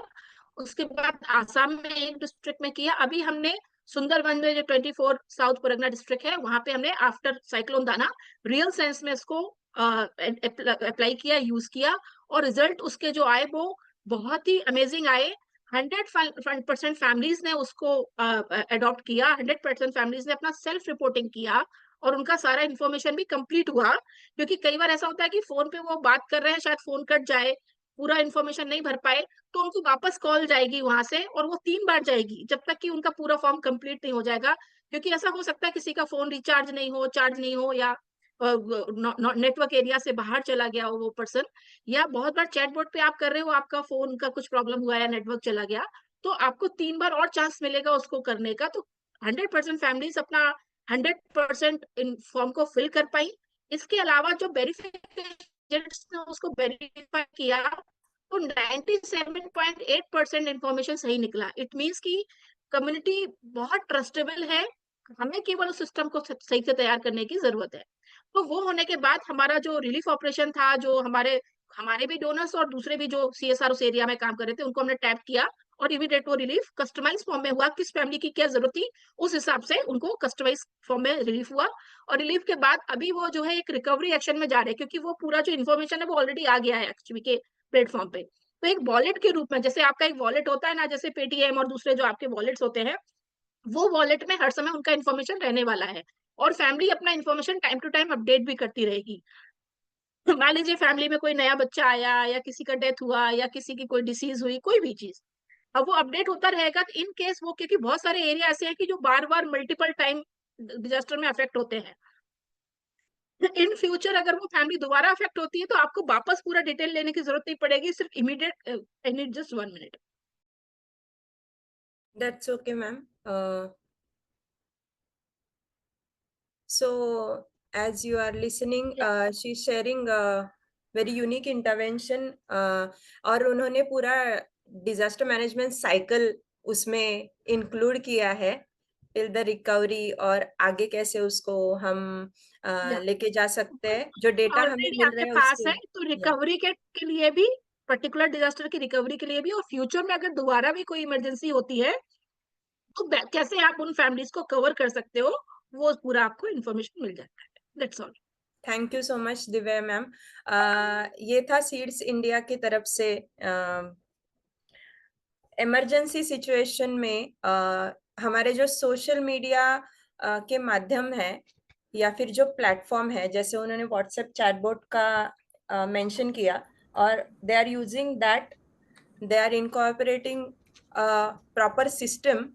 उसके बाद आसाम में 1 डिस्ट्रिक्ट में किया। अभी हमने सुंदरबन में जो 24 साउथ परगना डिस्ट्रिक्ट है, वहां पे हमने आफ्टर साइक्लोन दाना रियल सेंस में इसको अप्लाई किया, यूज किया, और रिजल्ट उसके जो आए वो बहुत ही अमेजिंग आए। 100% फैमिलीज ने उसको अडॉप्ट किया, 100% फैमिलीज ने अपना सेल्फ रिपोर्टिंग किया और उनका सारा इन्फॉर्मेशन भी कंप्लीट हुआ। क्योंकि कई बार ऐसा होता है कि फोन पे वो बात कर रहे हैं, शायद फोन कट जाए, पूरा इन्फॉर्मेशन नहीं भर पाए, तो उनको वापस कॉल जाएगी वहां से, और वो 3 बार जाएगी जब तक कि उनका पूरा फॉर्म कंप्लीट नहीं हो जाएगा। क्योंकि ऐसा हो सकता है किसी का फोन रिचार्ज नहीं हो, चार्ज नहीं हो, या नेटवर्क एरिया से बाहर चला गया हो वो पर्सन, या बहुत बार चैटबॉट पे आप कर रहे हो, आपका फोन का कुछ प्रॉब्लम हुआ है, नेटवर्क चला गया, तो आपको 3 बार और चांस मिलेगा उसको करने का। तो 100% फैमिलीज अपना 100% इन फॉर्म को फिल कर पाई। इसके अलावा जो वेरिफिकेशन ने उसको वेरीफाई किया, तो 97.8% इंफॉर्मेशन सही निकला। इट मीन्स की कम्युनिटी बहुत ट्रस्टेबल है, हमें केवल उस सिस्टम को सही से तैयार करने की जरूरत है। तो वो होने के बाद हमारा जो रिलीफ ऑपरेशन था, जो हमारे भी डोनर्स और दूसरे भी जो CSR उस एरिया में काम कर रहे थे, उनको हमने टैप किया और इमीडिएट वो रिलीफ कस्टमाइज फॉर्म में हुआ। किस फैमिली की क्या जरूरत थी उस हिसाब से उनको कस्टमाइज फॉर्म में रिलीफ हुआ। और रिलीफ के बाद अभी वो जो है एक रिकवरी एक्शन में जा रहे हैं, क्योंकि वो पूरा जो इन्फॉर्मेशन है वो ऑलरेडी आ गया है एक्चुअली के प्लेटफॉर्म पे। तो एक वॉलेट के रूप में, जैसे आपका एक वॉलेट होता है ना, जैसे पेटीएम और दूसरे जो आपके वॉलेट्स होते हैं, वो वॉलेट में हर समय उनका इन्फॉर्मेशन रहने वाला है, और फैमिली अपना information time to time update भी करती रहेगी। मान लीजिए फैमिली में कोई नया बच्चा आया या किसी का डेथ हुआ या किसी की कोई डिसीज हुई, कोई भी चीज, अब वो अपडेट होता रहेगा। तो इन केस वो, क्योंकि बहुत सारे एरिया ऐसे हैं कि जो बार बार मल्टीपल टाइम डिजास्टर में अफेक्ट होते हैं, इन फ्यूचर अगर वो फैमिली दोबारा अफेक्ट होती है तो आपको वापस पूरा डिटेल लेने की जरूरत नहीं पड़ेगी, सिर्फ immediate, I need just 1 minute. That's okay, ma'am. So as you are listening, she's sharing a very unique intervention, और उन्होंने पूरा डिजास्टर मैनेजमेंट साइकिल उसमें इंक्लूड किया है टिल द रिकवरी, और आगे कैसे उसको हम लेके जा सकते हैं, जो डेटा हमें ऑलरेडी मिल आपके रहा है पास उसकी। है, तो रिकवरी के लिए भी, पर्टिकुलर डिजास्टर की रिकवरी के लिए भी, और फ्यूचर में अगर दोबारा भी कोई इमरजेंसी होती है तो कैसे आप उन फैमिलीज को कवर कर सकते हो, वो पूरा आपको इन्फॉर्मेशन मिल जाता है। That's all. Thank you so much Divya ma'am. ये था सीड्स इंडिया की तरफ से। इमरजेंसी सिचुएशन में हमारे जो सोशल मीडिया के माध्यम है या फिर जो प्लेटफॉर्म है, जैसे उन्होंने व्हाट्सएप चैटबॉट का मेंशन किया, और they are using that, they are incorporating a proper system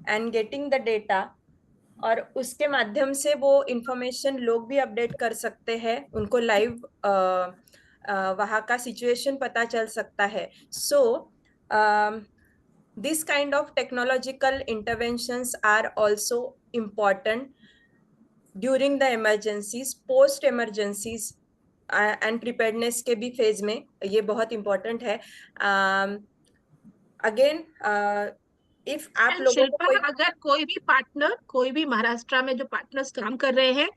and getting the data, और उसके माध्यम से वो इंफॉर्मेशन लोग भी अपडेट कर सकते हैं, उनको लाइव वहाँ का सिचुएशन पता चल सकता है। सो this kind of technological interventions are also important during the emergencies, post emergencies and preparedness के भी फेज में ये बहुत important है। अगेन इफ आप लोगों को शिल्पा, कोई अगर कोई भी पार्टनर, कोई भी महाराष्ट्र में जो पार्टनर्स काम कर रहे हैं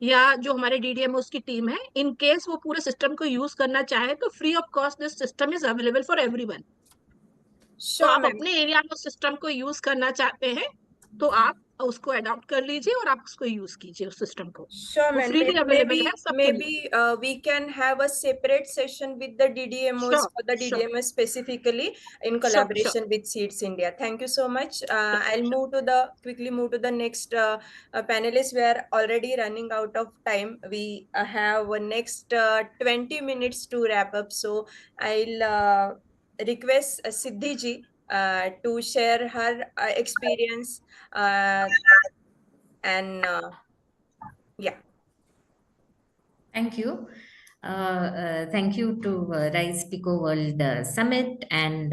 या जो हमारे डीडीएमओ की टीम है, इन केस वो पूरे सिस्टम को यूज करना चाहे तो free of cost this system is available for everyone. तो श्योर आप मैम, अपने एरिया में सिस्टम को यूज करना चाहते हैं तो आप उसको अडॉप्ट कर लीजिए और आप उसको यूज कीजिए, उस सिस्टम को। श्योर वो मैम, फ्रीली अवेलेबल है सबके लिए। maybe we can have a separate session with the DDMOs Sure, for the sure, DDMOs specifically in sure, collaboration with Seeds India. Thank you so much. I'll quickly move to the next panelist. We are already running out of time. We have next 20 minutes to wrap up. So I'll request Siddhi ji to share her experience, and yeah. Thank you. Thank you to Rise Pico World Summit and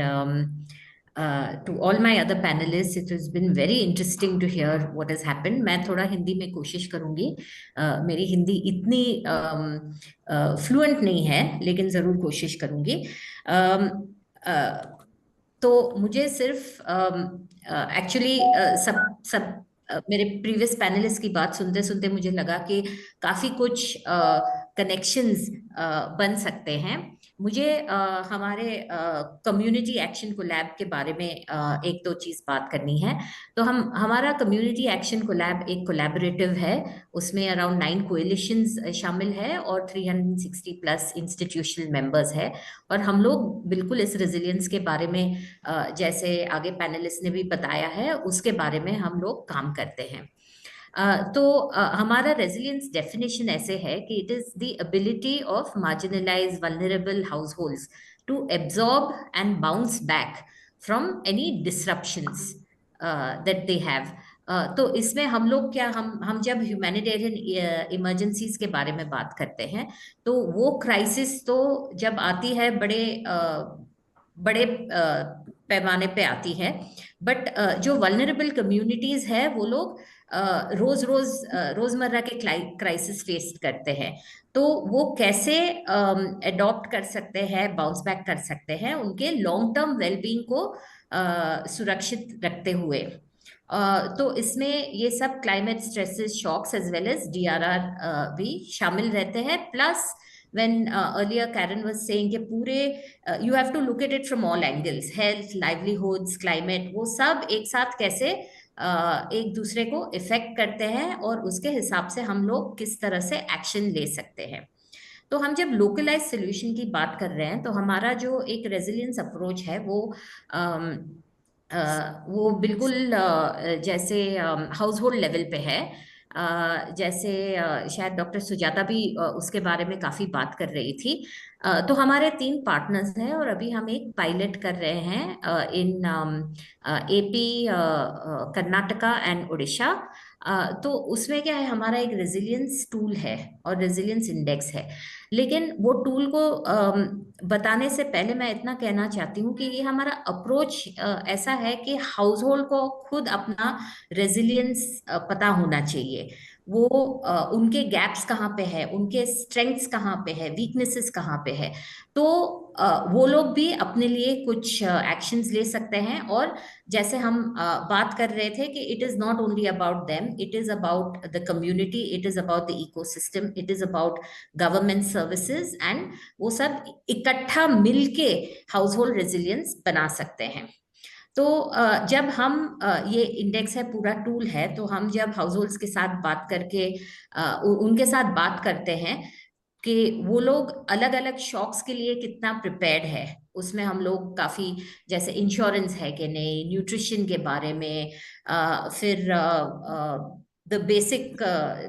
to all my other panelists. It has been very interesting to hear what has happened. मैं थोड़ा हिंदी में कोशिश करूंगी। मेरी हिंदी इतनी fluent नहीं है, लेकिन ज़रूर कोशिश करूंगी। तो मुझे सिर्फ एक्चुअली सब मेरे प्रीवियस पैनलिस्ट की बात सुनते सुनते मुझे लगा कि काफी कुछ कनेक्शंस बन सकते हैं। मुझे हमारे कम्युनिटी एक्शन कोलैब के बारे में एक दो चीज बात करनी है। तो हमारा कम्युनिटी एक्शन कोलैब एक कोलैबोरेटिव है, उसमें अराउंड 9 कोएलिशंस शामिल है और 360 प्लस इंस्टीट्यूशनल मेंबर्स है। और हम लोग बिल्कुल इस रेजिलियंस के बारे में जैसे आगे पैनलिस्ट ने भी बताया है, उसके बारे में हम लोग काम करते हैं। तो हमारा रेजिलियंस डेफिनेशन ऐसे है कि it is the ability of marginalise vulnerable households to absorb and bounce back from any disruptions that they have. तो इसमें हम लोग क्या, हम जब ह्यूमैनिटेरियन इमरजेंसीज के बारे में बात करते हैं तो वो क्राइसिस तो जब आती है बड़े पैमाने पे आती है, बट जो वल्नरेबल कम्युनिटीज है वो लोग रोजमर्रा के क्राइसिस फेस करते हैं। तो वो कैसे अडॉप्ट कर सकते हैं, बाउंस बैक कर सकते हैं उनके लॉन्ग टर्म वेलबींग को सुरक्षित रखते हुए। तो इसमें ये सब climate stresses, shocks as well as DRR भी शामिल रहते हैं। Plus when earlier Karen was saying कि पूरे you have to look at it from all angles, health, livelihoods, climate, वो सब एक साथ कैसे एक दूसरे को इफेक्ट करते हैं और उसके हिसाब से हम लोग किस तरह से एक्शन ले सकते हैं। तो हम जब लोकलाइज सोल्यूशन की बात कर रहे हैं तो हमारा जो एक रेजिलियंस अप्रोच है वो बिल्कुल जैसे हाउस होल्ड लेवल पे है। जैसे शायद डॉक्टर सुजाता भी उसके बारे में काफी बात कर रही थी। तो हमारे 3 पार्टनर्स हैं और अभी हम एक पायलट कर रहे हैं in AP, Karnataka and Orissa. तो उसमें क्या है, हमारा एक रेजिलियंस टूल है और रेजिलियंस इंडेक्स है। लेकिन वो टूल को बताने से पहले मैं इतना कहना चाहती हूँ कि ये हमारा अप्रोच ऐसा है कि हाउस होल्ड को खुद अपना रेजिलियंस पता होना चाहिए। वो उनके गैप्स कहाँ पे है, उनके स्ट्रेंथ्स कहाँ पे है, वीकनेसेस कहाँ पे है। तो वो लोग भी अपने लिए कुछ एक्शंस ले सकते हैं। और जैसे हम बात कर रहे थे कि it is not only about them, it is about the community, it is about the ecosystem, it is about government services, and वो सब इकट्ठा मिलके हाउस होल्ड रेजिलियंस बना सकते हैं। तो जब हम ये इंडेक्स है, पूरा टूल है, तो हम जब हाउस होल्ड्स के साथ बात करके उनके साथ बात करते हैं कि वो लोग अलग अलग शॉक्स के लिए कितना प्रिपेयर्ड है, उसमें हम लोग काफी, जैसे इंश्योरेंस है कि नहीं, न्यूट्रिशन के बारे में, फिर द बेसिक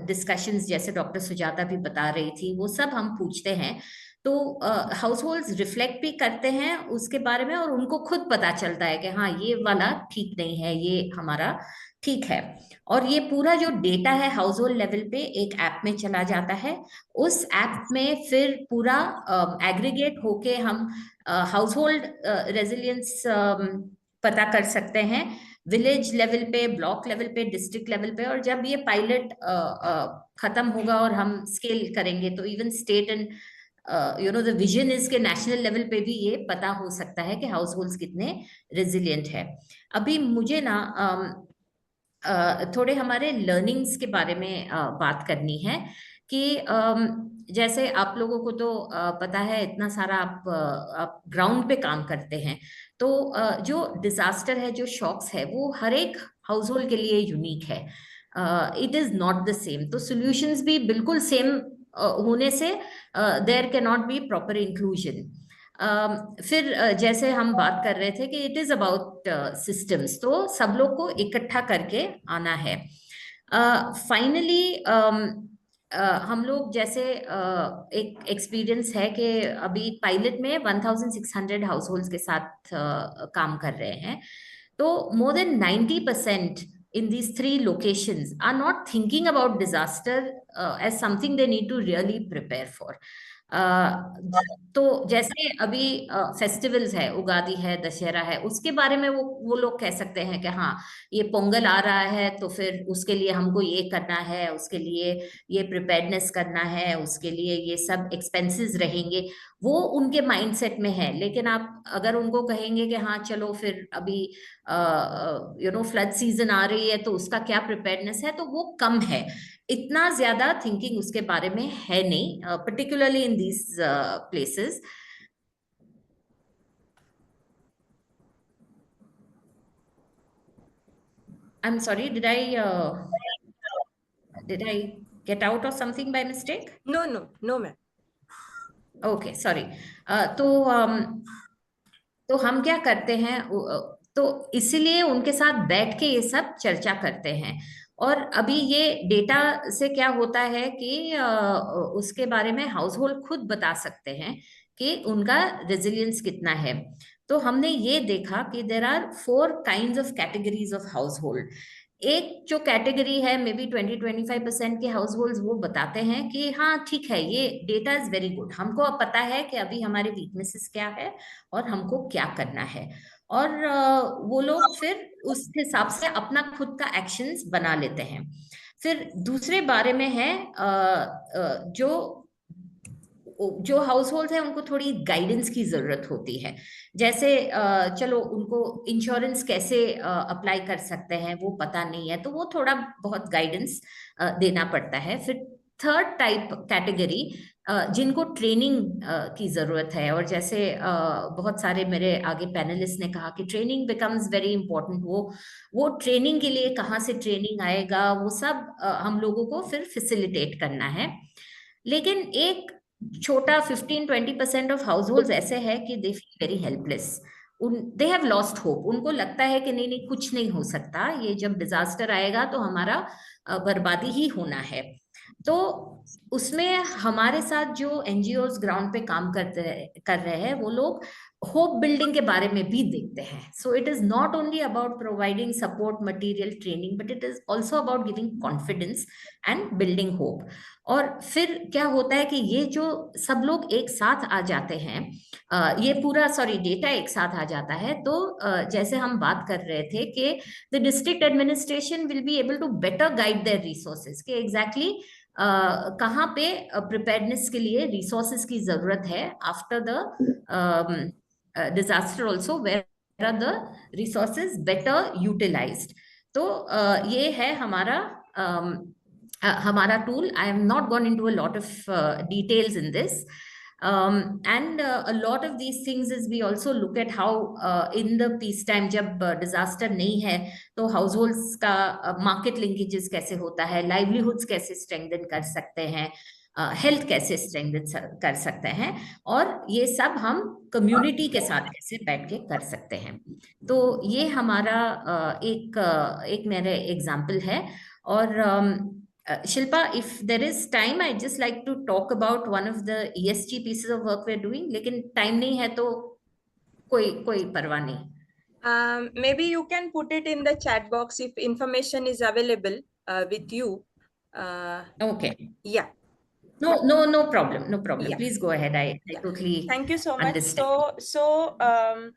डिस्कशंस जैसे डॉक्टर सुजाता भी बता रही थी, वो सब हम पूछते हैं। तो हाउस होल्ड्स रिफ्लेक्ट भी करते हैं उसके बारे में और उनको खुद पता चलता है कि हाँ ये वाला ठीक नहीं है, ये हमारा ठीक है। और ये पूरा जो डेटा है हाउस होल्ड लेवल पे एक ऐप में चला जाता है। उस ऐप में फिर पूरा एग्रीगेट होके हम हाउस होल्ड रेजिलियंस पता कर सकते हैं, विलेज लेवल पे, ब्लॉक लेवल पे, डिस्ट्रिक्ट लेवल पे। और जब ये पायलट खत्म होगा और हम स्केल करेंगे तो even state and the vision is के नेशनल लेवल पे भी ये पता हो सकता है कि हाउस होल्ड्स कितने रेजिलिएंट है। अभी मुझे ना थोड़े हमारे लर्निंग्स के बारे में बात करनी है कि जैसे आप लोगों को तो पता है, इतना सारा आप ग्राउंड पे काम करते हैं, तो जो डिजास्टर है, जो शॉक्स है, वो हर एक हाउस होल्ड के लिए यूनिक है। It is not the same. तो सॉल्यूशंस भी बिल्कुल सेम होने से there can not be proper inclusion. फिर जैसे हम बात कर रहे थे कि इट इज अबाउट सिस्टम्स, तो सब लोग को इकट्ठा करके आना है। फाइनली हम लोग जैसे एक एक्सपीरियंस है कि अभी पायलट में 1600 हाउस होल्ड्स के साथ काम कर रहे हैं। तो more than 90% in these 3 locations are not thinking about disaster as something they need to really prepare for. तो जैसे अभी फेस्टिवल्स है, उगादी है, दशहरा है, उसके बारे में वो लोग कह सकते हैं कि हाँ ये पोंगल आ रहा है तो फिर उसके लिए हमको ये करना है, उसके लिए ये प्रिपेयर्डनेस करना है, उसके लिए ये सब एक्सपेंसेस रहेंगे, वो उनके माइंडसेट में है। लेकिन आप अगर उनको कहेंगे कि हाँ चलो फिर अभी फ्लड सीजन आ रही है तो उसका क्या प्रिपेयर्डनेस है, तो वो कम है, इतना ज्यादा थिंकिंग उसके बारे में है नहीं, particularly in these places. I'm sorry, did I get out of something by mistake? No, ma'am. Okay, sorry. तो हम क्या करते हैं, तो इसीलिए उनके साथ बैठ के ये सब चर्चा करते हैं। और अभी ये डेटा से क्या होता है कि उसके बारे में हाउस होल्ड खुद बता सकते हैं कि उनका रेजिलियंस कितना है। तो हमने ये देखा कि there are 4 kinds of categories of household. एक जो कैटेगरी है, मे बी 20-25% के हाउस होल्ड वो बताते हैं कि हाँ ठीक है, ये डेटा इज वेरी गुड, हमको अब पता है कि अभी हमारे वीकनेसेस क्या है और हमको क्या करना है। और वो लोग फिर उस हिसाब से अपना खुद का एक्शंस बना लेते हैं। फिर दूसरे बारे में है जो हाउस होल्ड है, उनको थोड़ी गाइडेंस की जरूरत होती है। जैसे चलो उनको इंश्योरेंस कैसे अप्लाई कर सकते हैं वो पता नहीं है, तो वो थोड़ा बहुत गाइडेंस देना पड़ता है। फिर थर्ड टाइप कैटेगरी जिनको ट्रेनिंग की जरूरत है, और जैसे बहुत सारे मेरे आगे पैनलिस्ट ने कहा कि ट्रेनिंग बिकम्स वेरी इंपॉर्टेंट। वो ट्रेनिंग के लिए कहाँ से ट्रेनिंग आएगा, वो सब हम लोगों को फिर फैसिलिटेट करना है। लेकिन एक छोटा 15-20% ऑफ हाउस होल्ड ऐसे है कि they feel very helpless. They have lost hope. उनको लगता है कि नहीं नहीं कुछ नहीं हो सकता, ये जब डिजास्टर आएगा तो हमारा बर्बादी ही होना है। तो उसमें हमारे साथ जो एनजीओज ग्राउंड पे काम कर रहे हैं वो लोग होप बिल्डिंग के बारे में भी देखते हैं। So it is not only about providing support material training, but it is also about giving confidence and building hope. और फिर क्या होता है कि ये जो सब लोग एक साथ आ जाते हैं, ये पूरा डेटा एक साथ आ जाता है, तो जैसे हम बात कर रहे थे कि the district administration will be able to better guide their resources कि एग्जैक्टली कहाँ पे प्रिपेयर्डनेस के लिए रिसोर्सेज की जरूरत है after the disaster also, where are the resources better utilised. तो ये है हमारा tool. I have not gone into a lot of details in this. And a lot of these things is we also look at how in the peacetime जब disaster नहीं है तो households का market linkages कैसे होता है, livelihoods कैसे strengthen कर सकते हैं, हेल्थ कैसे स्ट्रेंथन कर सकते हैं, और ये सब हम कम्युनिटी के साथ कैसे बैठ के कर सकते हैं। तो ये हमारा एक मेरे एग्जाम्पल है। और Shilpa, if there is time, I'd just like to talk about one of the ESG pieces of work we're doing. लेकिन time नहीं है तो कोई परवाह नहीं। Maybe you can put it in the chat box if information is available with you. Okay. Yeah. No problem. Yeah. Please go ahead. I Yeah. totally Thank you so much. understand.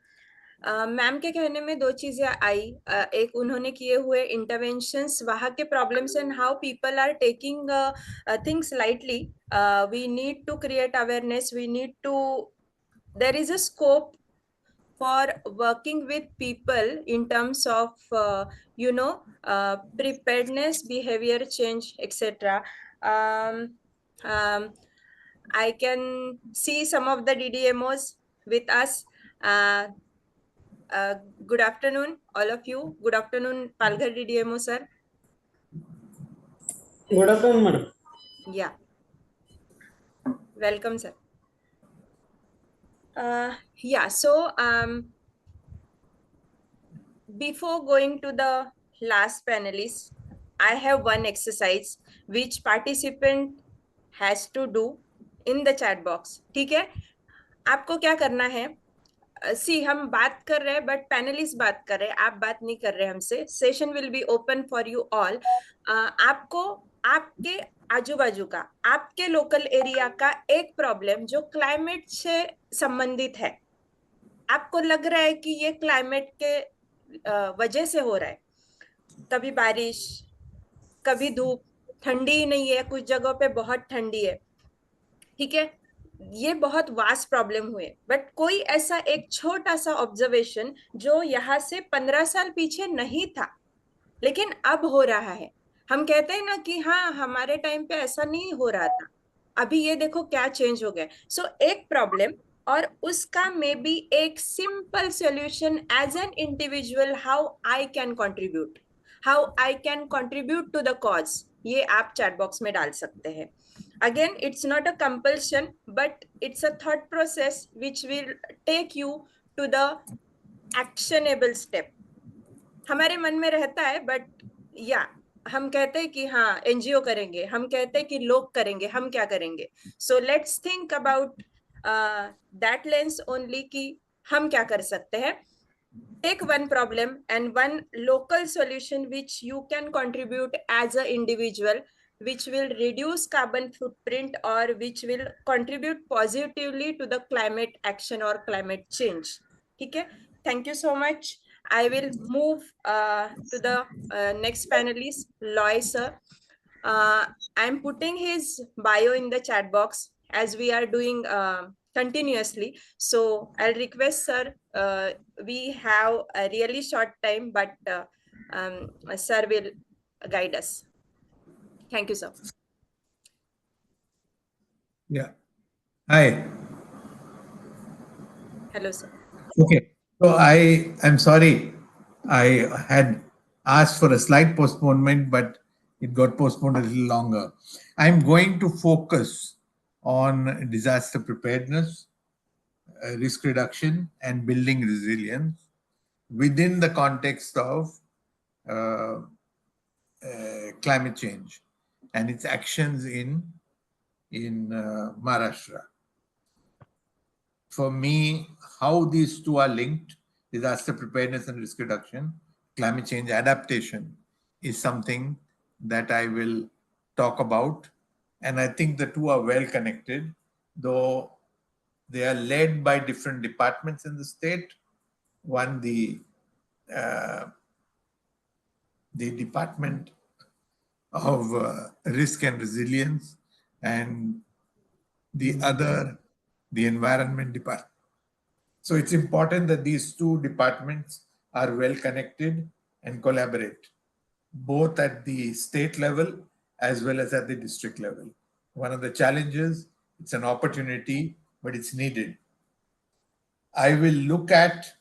Ma'am के कहने में दो चीजें आई। एक उन्होंने किए हुए interventions, वहाँ के problems and how people are taking things lightly. We need to create awareness, we need to, there is a scope for working with people in terms of preparedness, behavior change, etc. I can see some of the DDMOs with us. Good afternoon, all of you. Good afternoon, Palghar DDMO sir. Good afternoon, madam. Yeah. Welcome, sir. Yeah, so before going to the last panelist, I have one exercise which participant has to do in the chat box. ठीक है, आपको क्या करना है? सी हम बात कर रहे हैं बट पैनलिस्ट बात कर रहे हैं, आप बात नहीं कर रहे हमसे। Session will be open for you all. आपको आपके आजू बाजू का, आपके लोकल एरिया का एक प्रॉब्लम जो क्लाइमेट से संबंधित है, आपको लग रहा है कि ये क्लाइमेट के वजह से हो रहा है, कभी बारिश कभी धूप, ठंडी नहीं है, कुछ जगहों पे बहुत ठंडी है, ठीक है, ये बहुत वास्ट प्रॉब्लम हुए। बट कोई ऐसा एक छोटा सा ऑब्जर्वेशन जो यहाँ से 15 साल पीछे नहीं था लेकिन अब हो रहा है। हम कहते हैं ना कि हाँ हमारे टाइम पे ऐसा नहीं हो रहा था, अभी ये देखो क्या चेंज हो गया। सो एक प्रॉब्लम और उसका मे बी एक simple solution as an individual, how I can contribute to the cause, ये आप चैट बॉक्स में डाल सकते हैं। Again, it's not a compulsion, but it's a thought process which will take you to the actionable step. हमारे मन में रहता है बट या हम कहते हैं कि हाँ एनजीओ करेंगे, हम कहते हैं कि लोग करेंगे, हम क्या करेंगे। So let's think about that lens only कि हम क्या कर सकते हैं। Take one problem and one local solution which you can contribute as an individual, which will reduce carbon footprint or which will contribute positively to the climate action or climate change. Okay, thank you so much. I will move to the next panelist, Loy sir. I'm putting his bio in the chat box as we are doing continuously. So I'll request sir, we have a really short time, but sir will guide us. Thank you, sir. Yeah. Hi. Hello, sir. Okay. So I'm sorry. I had asked for a slight postponement, but it got postponed a little longer. I'm going to focus on disaster preparedness risk reduction and building resilience within the context of uh, climate change and its actions in Maharashtra. For me, how these two are linked, disaster preparedness and risk reduction, climate change adaptation, is something that I will talk about. And I think the two are well connected, though they are led by different departments in the state. One, the Department of Risk and Resilience, and the other, the Environment Department. So it's important that these two departments are well connected and collaborate, both at the state level as well as at the district level. One of the challenges, it's an opportunity, but it's needed. I will look at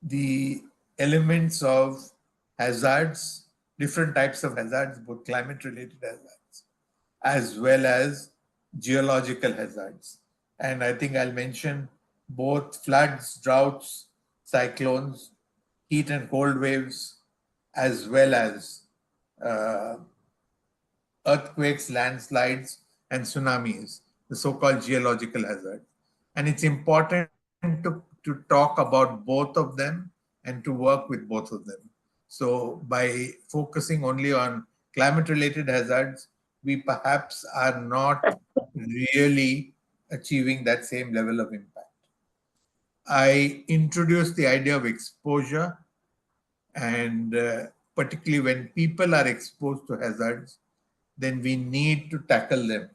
the elements of hazards, different types of hazards, both climate-related hazards, as well as geological hazards. And I think I'll mention both floods, droughts, cyclones, heat and cold waves, as well as earthquakes, landslides, and tsunamis, the so-called geological hazards. And it's important to talk about both of them and to work with both of them. So by focusing only on climate-related hazards, we perhaps are not really achieving that same level of impact. I introduced the idea of exposure, and particularly when people are exposed to hazards, then we need to tackle them,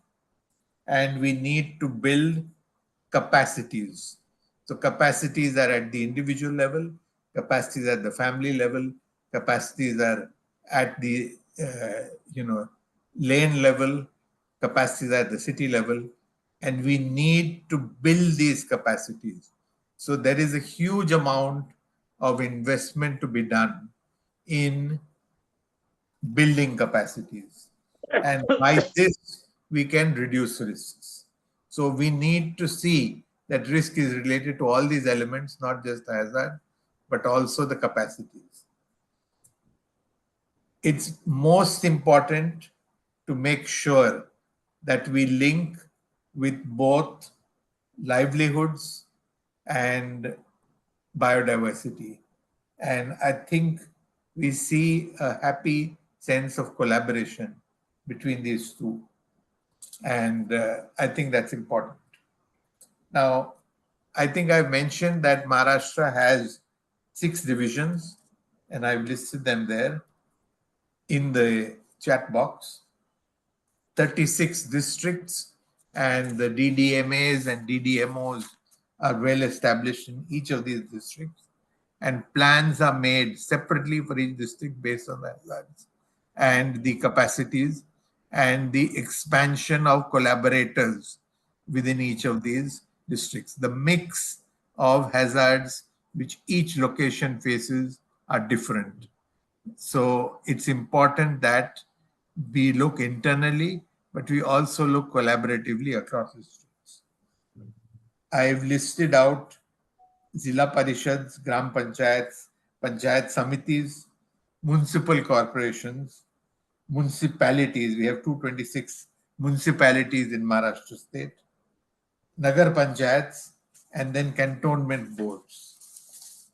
and we need to build capacities. So capacities are at the individual level, capacities at the family level, capacities are at the lane level, capacities at the city level, and we need to build these capacities. So there is a huge amount of investment to be done in building capacities. And by this, we can reduce risks. So we need to see that risk is related to all these elements, not just the hazard, but also the capacities. It's most important to make sure that we link with both livelihoods and biodiversity. And I think we see a happy sense of collaboration between these two. And I think that's important. Now, I think I've mentioned that Maharashtra has 6 divisions, and I've listed them there in the chat box. 36 districts, and the DDMAs and DDMOs are well established in each of these districts, and plans are made separately for each district based on the hazards and the capacities and the expansion of collaborators within each of these districts. The mix of hazards which each location faces are different. So it's important that we look internally, but we also look collaboratively across districts. I've listed out Zilla Parishads, Gram Panchayats, Panchayat Samitis, municipal corporations, municipalities. We have 226 municipalities in Maharashtra state, Nagar Panchayats, and then cantonment boards.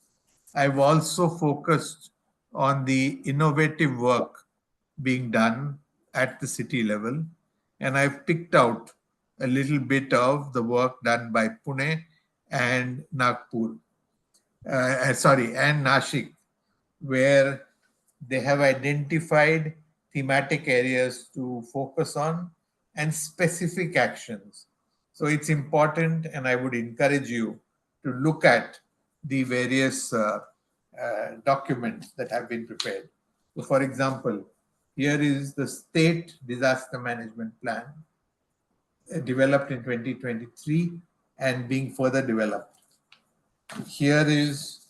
I've also focused on the innovative work being done at the city level, and I've picked out a little bit of the work done by Pune and Nagpur, and Nashik, where they have identified thematic areas to focus on and specific actions. So it's important, and I would encourage you to look at the various documents that have been prepared. So for example, here is the State Disaster Management Plan developed in 2023 and being further developed. Here is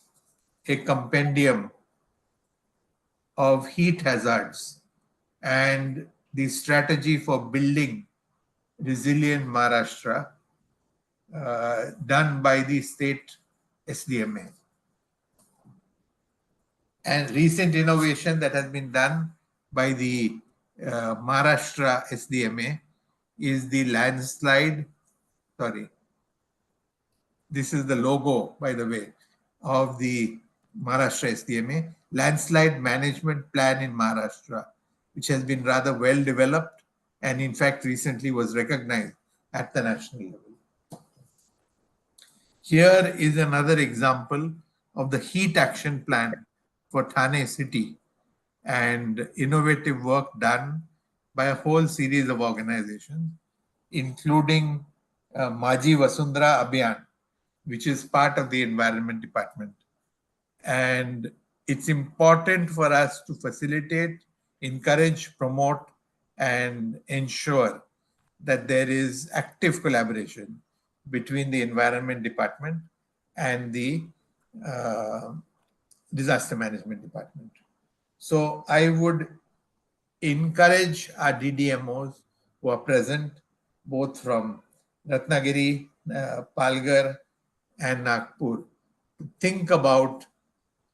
a compendium of heat hazards and the strategy for building resilient Maharashtra done by the state SDMA. And recent innovation that has been done by the Maharashtra SDMA is the landslide. Sorry, this is the logo, by the way, of the Maharashtra SDMA, landslide management plan in Maharashtra, which has been rather well developed and in fact recently was recognized at the national level. Here is another example of the heat action plan for Thane city and innovative work done by a whole series of organizations, including Maji Vasundhara Abhiyan, which is part of the Environment Department. And it's important for us to facilitate, encourage, promote, and ensure that there is active collaboration between the Environment Department and the Disaster Management Department. So I would encourage our DDMOs who are present, both from Ratnagiri, Palghar, and Nagpur, to think about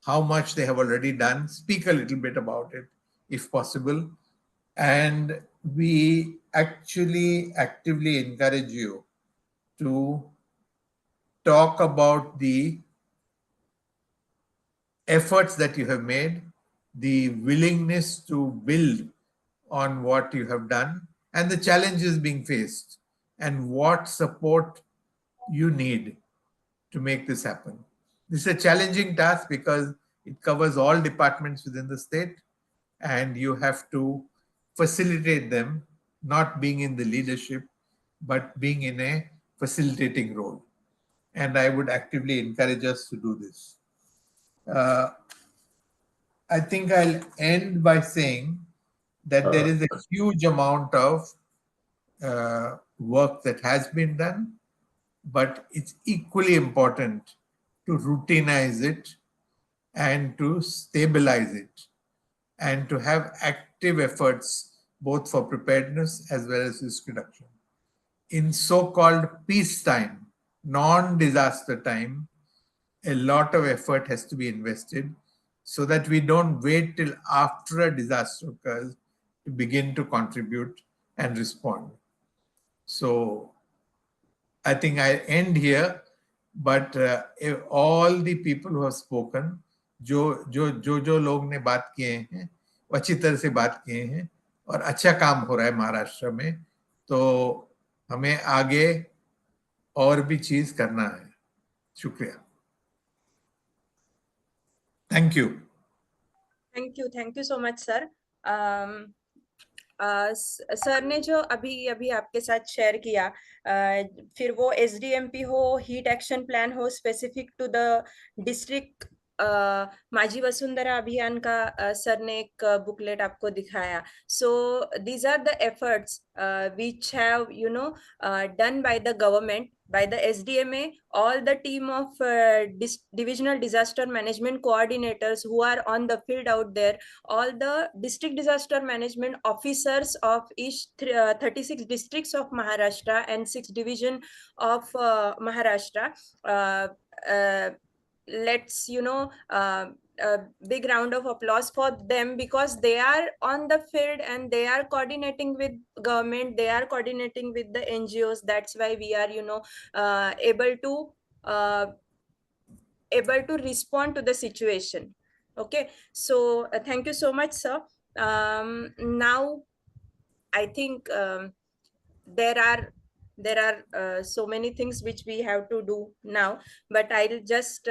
how much they have already done, speak a little bit about it, if possible. And we actually actively encourage you to talk about the efforts that you have made, the willingness to build on what you have done, and the challenges being faced, and what support you need to make this happen. This is a challenging task because it covers all departments within the state, and you have to facilitate them, not being in the leadership, but being in a facilitating role. And I would actively encourage us to do this. I think I'll end by saying that there is a huge amount of work that has been done, but it's equally important to routinize it and to stabilize it and to have active efforts both for preparedness as well as risk reduction. In so-called peacetime, non-disaster time, a lot of effort has to be invested so that we don't wait till after a disaster occurs to begin to contribute and respond. So I think I end here, but if all the people who have spoken, जो लोग ने बात किए हैं, अच्छी तरह से बात किए हैं और अच्छा काम हो रहा है महाराष्ट्र में, तो हमें आगे और भी चीज करना है. शुक्रिया. Thank you. Thank you so much, sir. Sir ने जो अभी आपके साथ शेयर किया, फिर वो SDMP हो, हीट एक्शन प्लान हो स्पेसिफिक टू द डिस्ट्रिक्ट, माझी वसुंधरा अभियान का सर ने एक बुकलेट आपको दिखाया. So these are the efforts which have done by the government, by the SDMA, all the team of divisional disaster management coordinators who are on the field out there, all the district disaster management officers of each 36 districts of Maharashtra and 6 division of Maharashtra. Let's a big round of applause for them, because they are on the field and they are coordinating with government, they are coordinating with the NGOs. That's why we are able to respond to the situation. Okay, so thank you so much, sir. Now I think there are so many things which we have to do now, but I'll just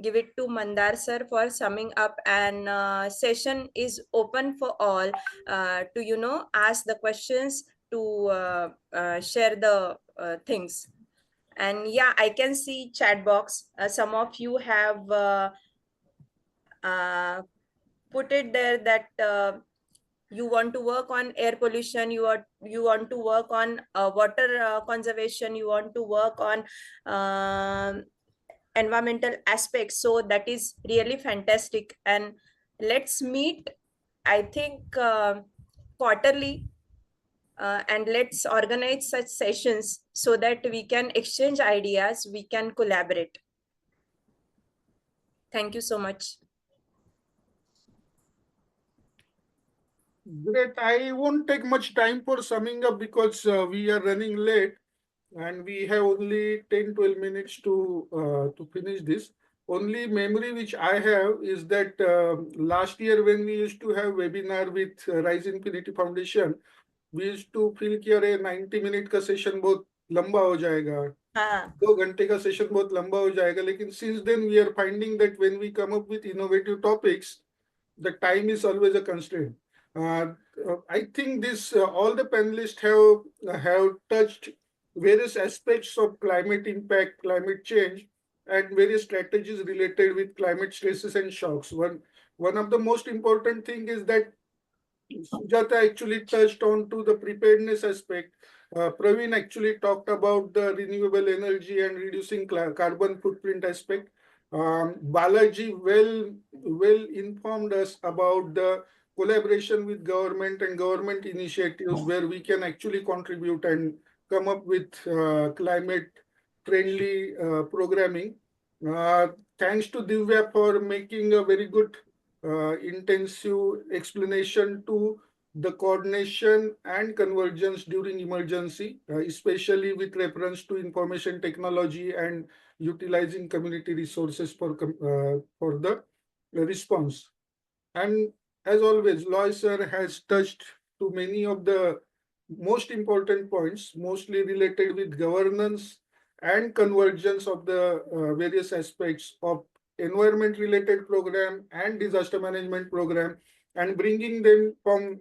give it to Mandar sir for summing up, and session is open for all to ask the questions, to share the things. And yeah, I can see chat box. Some of you have put it there that you want to work on air pollution, you want to work on water conservation, you want to work on environmental aspects. So that is really fantastic, and let's meet, I think, quarterly and let's organize such sessions so that we can exchange ideas, we can collaborate. Thank you so much. Great. I won't take much time for summing up because we are running late and we have only 10-12 minutes to finish this. Only memory which I have is that last year when we used to have webinar with Rise Infinity Foundation, we used to feel कि अरे 90 minute का session बहुत लंबा हो जाएगा, हाँ, 2 घंटे का सेशन बहुत लंबा हो जाएगा. लेकिन since then we are finding that when we come up with innovative topics, the time is always a constraint. I think this all the panelists have touched various aspects of climate impact, climate change, and various strategies related with climate stresses and shocks. One of the most important thing is that Sujata actually touched on to the preparedness aspect. Praveen actually talked about the renewable energy and reducing carbon footprint aspect. Balaji well informed us about the collaboration with government and government initiatives where we can actually contribute and come up with climate friendly programming. Thanks to Divya for making a very good intensive explanation to the coordination and convergence during emergency, especially with reference to information technology and utilizing community resources for the response. And as always, Loy sir has touched to many of the most important points, mostly related with governance and convergence of the various aspects of environment related program and disaster management program, and bringing them from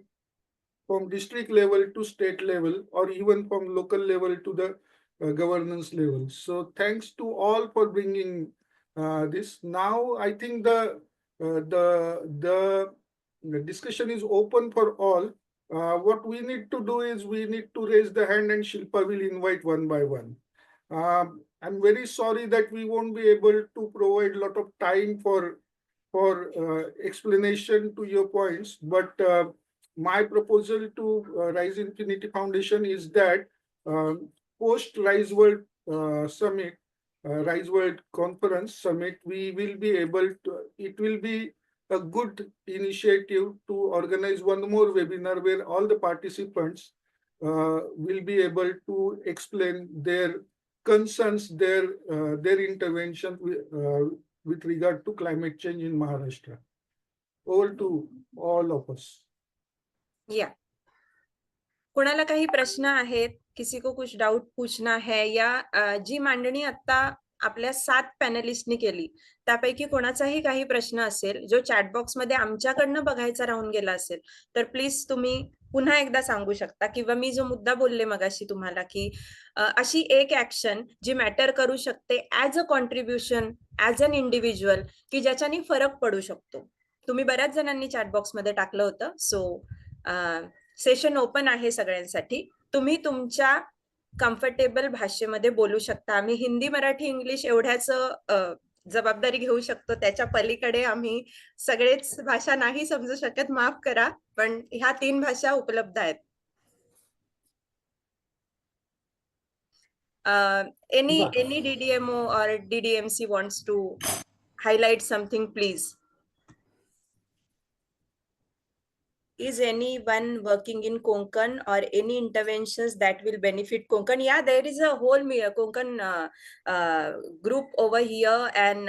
district level to state level or even from local level to the governance level. So thanks to all for bringing this. Now I think the discussion is open for all. What we need to do is we need to raise the hand and Shilpa will invite one by one. I'm very sorry that we won't be able to provide a lot of time for explanation to your points, but my proposal to Rise Infinity Foundation is that post Rise World Summit, Rise World Conference Summit, we will be able to, it will be a good initiative to organize one more webinar where all the participants will be able to explain their concerns, their intervention with regard to climate change in Maharashtra. Over to all of us. या कोणाला काही प्रश्न आहेत, किसी को कुछ doubt पूछना है, या जी मांडणी आता आपल्या 7 पॅनलिस्टनी केली त्यापैकी कोणाचाही काही प्रश्न असेल जो चॅट बॉक्स मध्ये आमच्याकडनं बघायचा राहून गेला असेल तर प्लीज तुम्ही पुन्हा एकदा सांगू शकता, किंवा मी जो मुद्दा बोलले मगाशी तुम्हाला की अशी एक ऍक्शन जी मॅटर करू शकते as a contribution, as an individual, की ज्याच्याने फरक पडू शकतो. तुम्ही बऱ्याच जणांनी चॅट बॉक्स मध्ये टाकलं होतं. सो सेशन ओपन आहे सगळ्यांसाठी. तुम्ही तुमच्या कम्फर्टेबल भाषेमध्ये बोलू शकता. आम्ही हिंदी, मराठी, इंग्लिश एवढ्याच जबाबदारी घेऊ शकतो, त्याच्या पलीकडे आम्ही सगळेच भाषा नाही समजू शकत, माफ करा, पण ह्या 3 भाषा उपलब्ध आहेत. any DDMO or DDMC wants to highlight something, please? Is anyone working in Konkan or any interventions that will benefit Konkan? Yeah, there is a whole Konkan group over here, and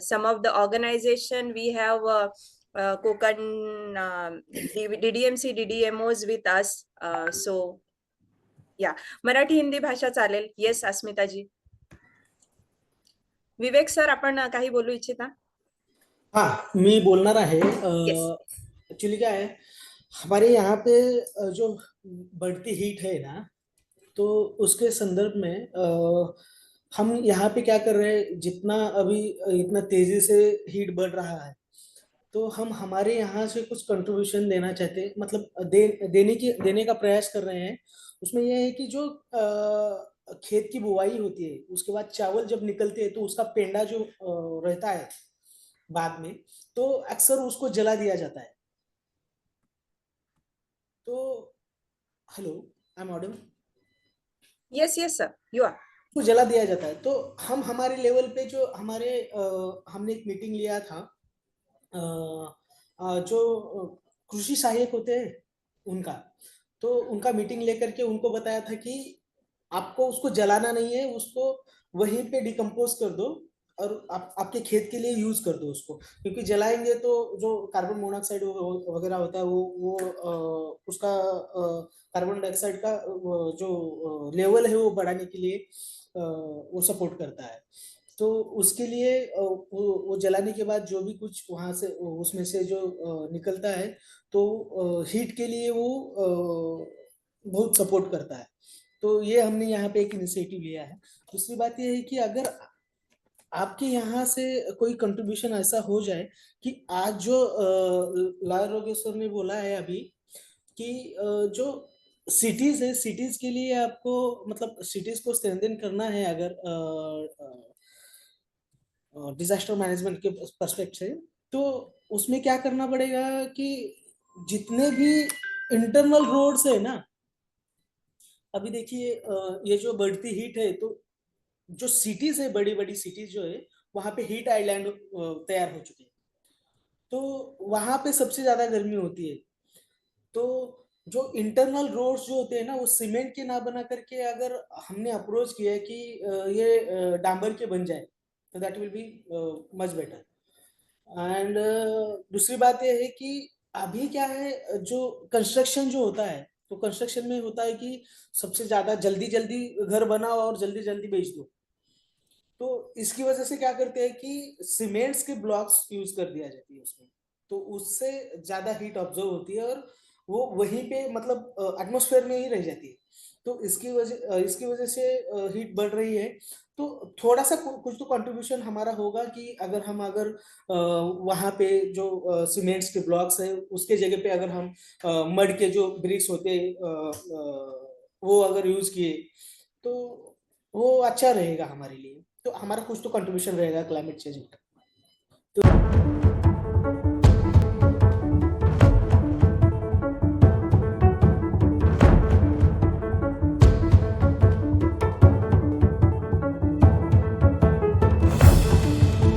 some of the organization we have Konkan DDMC, DDMOs with us. So yeah, Marathi Hindi भाषा चालेल. Yes अस्मिताजी. विवेक sir, आपण काही बोलू इच्छिता? हाँ, मैं बोलना रहा है. एक्चुअली क्या है, हमारे यहाँ पे जो बढ़ती हीट है ना, तो उसके संदर्भ में हम यहाँ पे क्या कर रहे हैं, जितना अभी इतना तेजी से हीट बढ़ रहा है, तो हम हमारे यहाँ से कुछ कंट्रीब्यूशन देना चाहते हैं, मतलब देने का प्रयास कर रहे हैं. उसमें यह है कि जो खेत की बुवाई होती है, उसके बाद चावल जब निकलते हैं तो उसका पेंडा जो रहता है बाद में, तो अक्सर उसको जला दिया जाता है. तो hello, I am audible? Yes, yes, sir. You are. को जला दिया जाता है। तो हम हमारे लेवल पे जो हमारे हमने एक मीटिंग लिया था, जो कृषि सहायक होते हैं उनका, तो उनका मीटिंग लेकर के उनको बताया था कि आपको उसको जलाना नहीं है, उसको वहीं पे डिकम्पोज कर दो और आपके खेत के लिए यूज कर दो उसको, क्योंकि जलाएंगे तो जो कार्बन मोनोऑक्साइड वगैरह होता है वो उसका कार्बन डाइऑक्साइड का जो लेवल है वो बढ़ाने के लिए वो सपोर्ट करता है। तो उसके लिए वो जलाने के बाद जो भी कुछ वहां से उसमें से जो निकलता है तो हीट के लिए वो बहुत सपोर्ट करता है। तो ये हमने यहाँ पे एक इनिशिएटिव लिया है। दूसरी बात ये है कि अगर आपके यहाँ से कोई कंट्रीब्यूशन ऐसा हो जाए कि आज जो लाल योगेश्वर ने बोला है अभी कि जो सिटीज है, सिटीज के लिए आपको मतलब सिटीज को स्ट्रेंथन करना है अगर डिजास्टर मैनेजमेंट के पर्सपेक्ट से, तो उसमें क्या करना पड़ेगा कि जितने भी इंटरनल रोड्स है ना, अभी देखिए ये जो बढ़ती हीट है तो जो सिटीज है, बड़ी बड़ी सिटीज जो है वहां पे हीट आइलैंड तैयार हो चुके हैं, तो वहां पे सबसे ज्यादा गर्मी होती है। तो जो इंटरनल रोड्स जो होते हैं ना वो सीमेंट के ना बना करके अगर हमने अप्रोच किया है कि ये डांबर के बन जाए तो that will be much better. And दूसरी बात ये है कि अभी क्या है, जो कंस्ट्रक्शन जो होता है तो कंस्ट्रक्शन में होता है कि सबसे ज्यादा जल्दी जल्दी घर बनाओ और जल्दी जल्दी बेच दो। तो इसकी वजह से क्या करते हैं कि सीमेंट्स के ब्लॉक्स यूज कर दिया जाती है उसमें, तो उससे ज्यादा हीट ऑब्जर्व होती है और वो वहीं पे मतलब एटमॉस्फेयर में ही रह जाती है। तो इसकी वजह से हीट बढ़ रही है। तो थोड़ा सा कुछ तो कंट्रीब्यूशन हमारा होगा कि अगर वहां पे जो सीमेंट्स के ब्लॉक्स है उसके जगह पे अगर हम मड के जो ब्रिक्स होते हैं वो अगर यूज किए तो वो अच्छा रहेगा हमारे लिए। तो हमारा कुछ तो कंट्रीब्यूशन रहेगा क्लाइमेट चेंज में। तो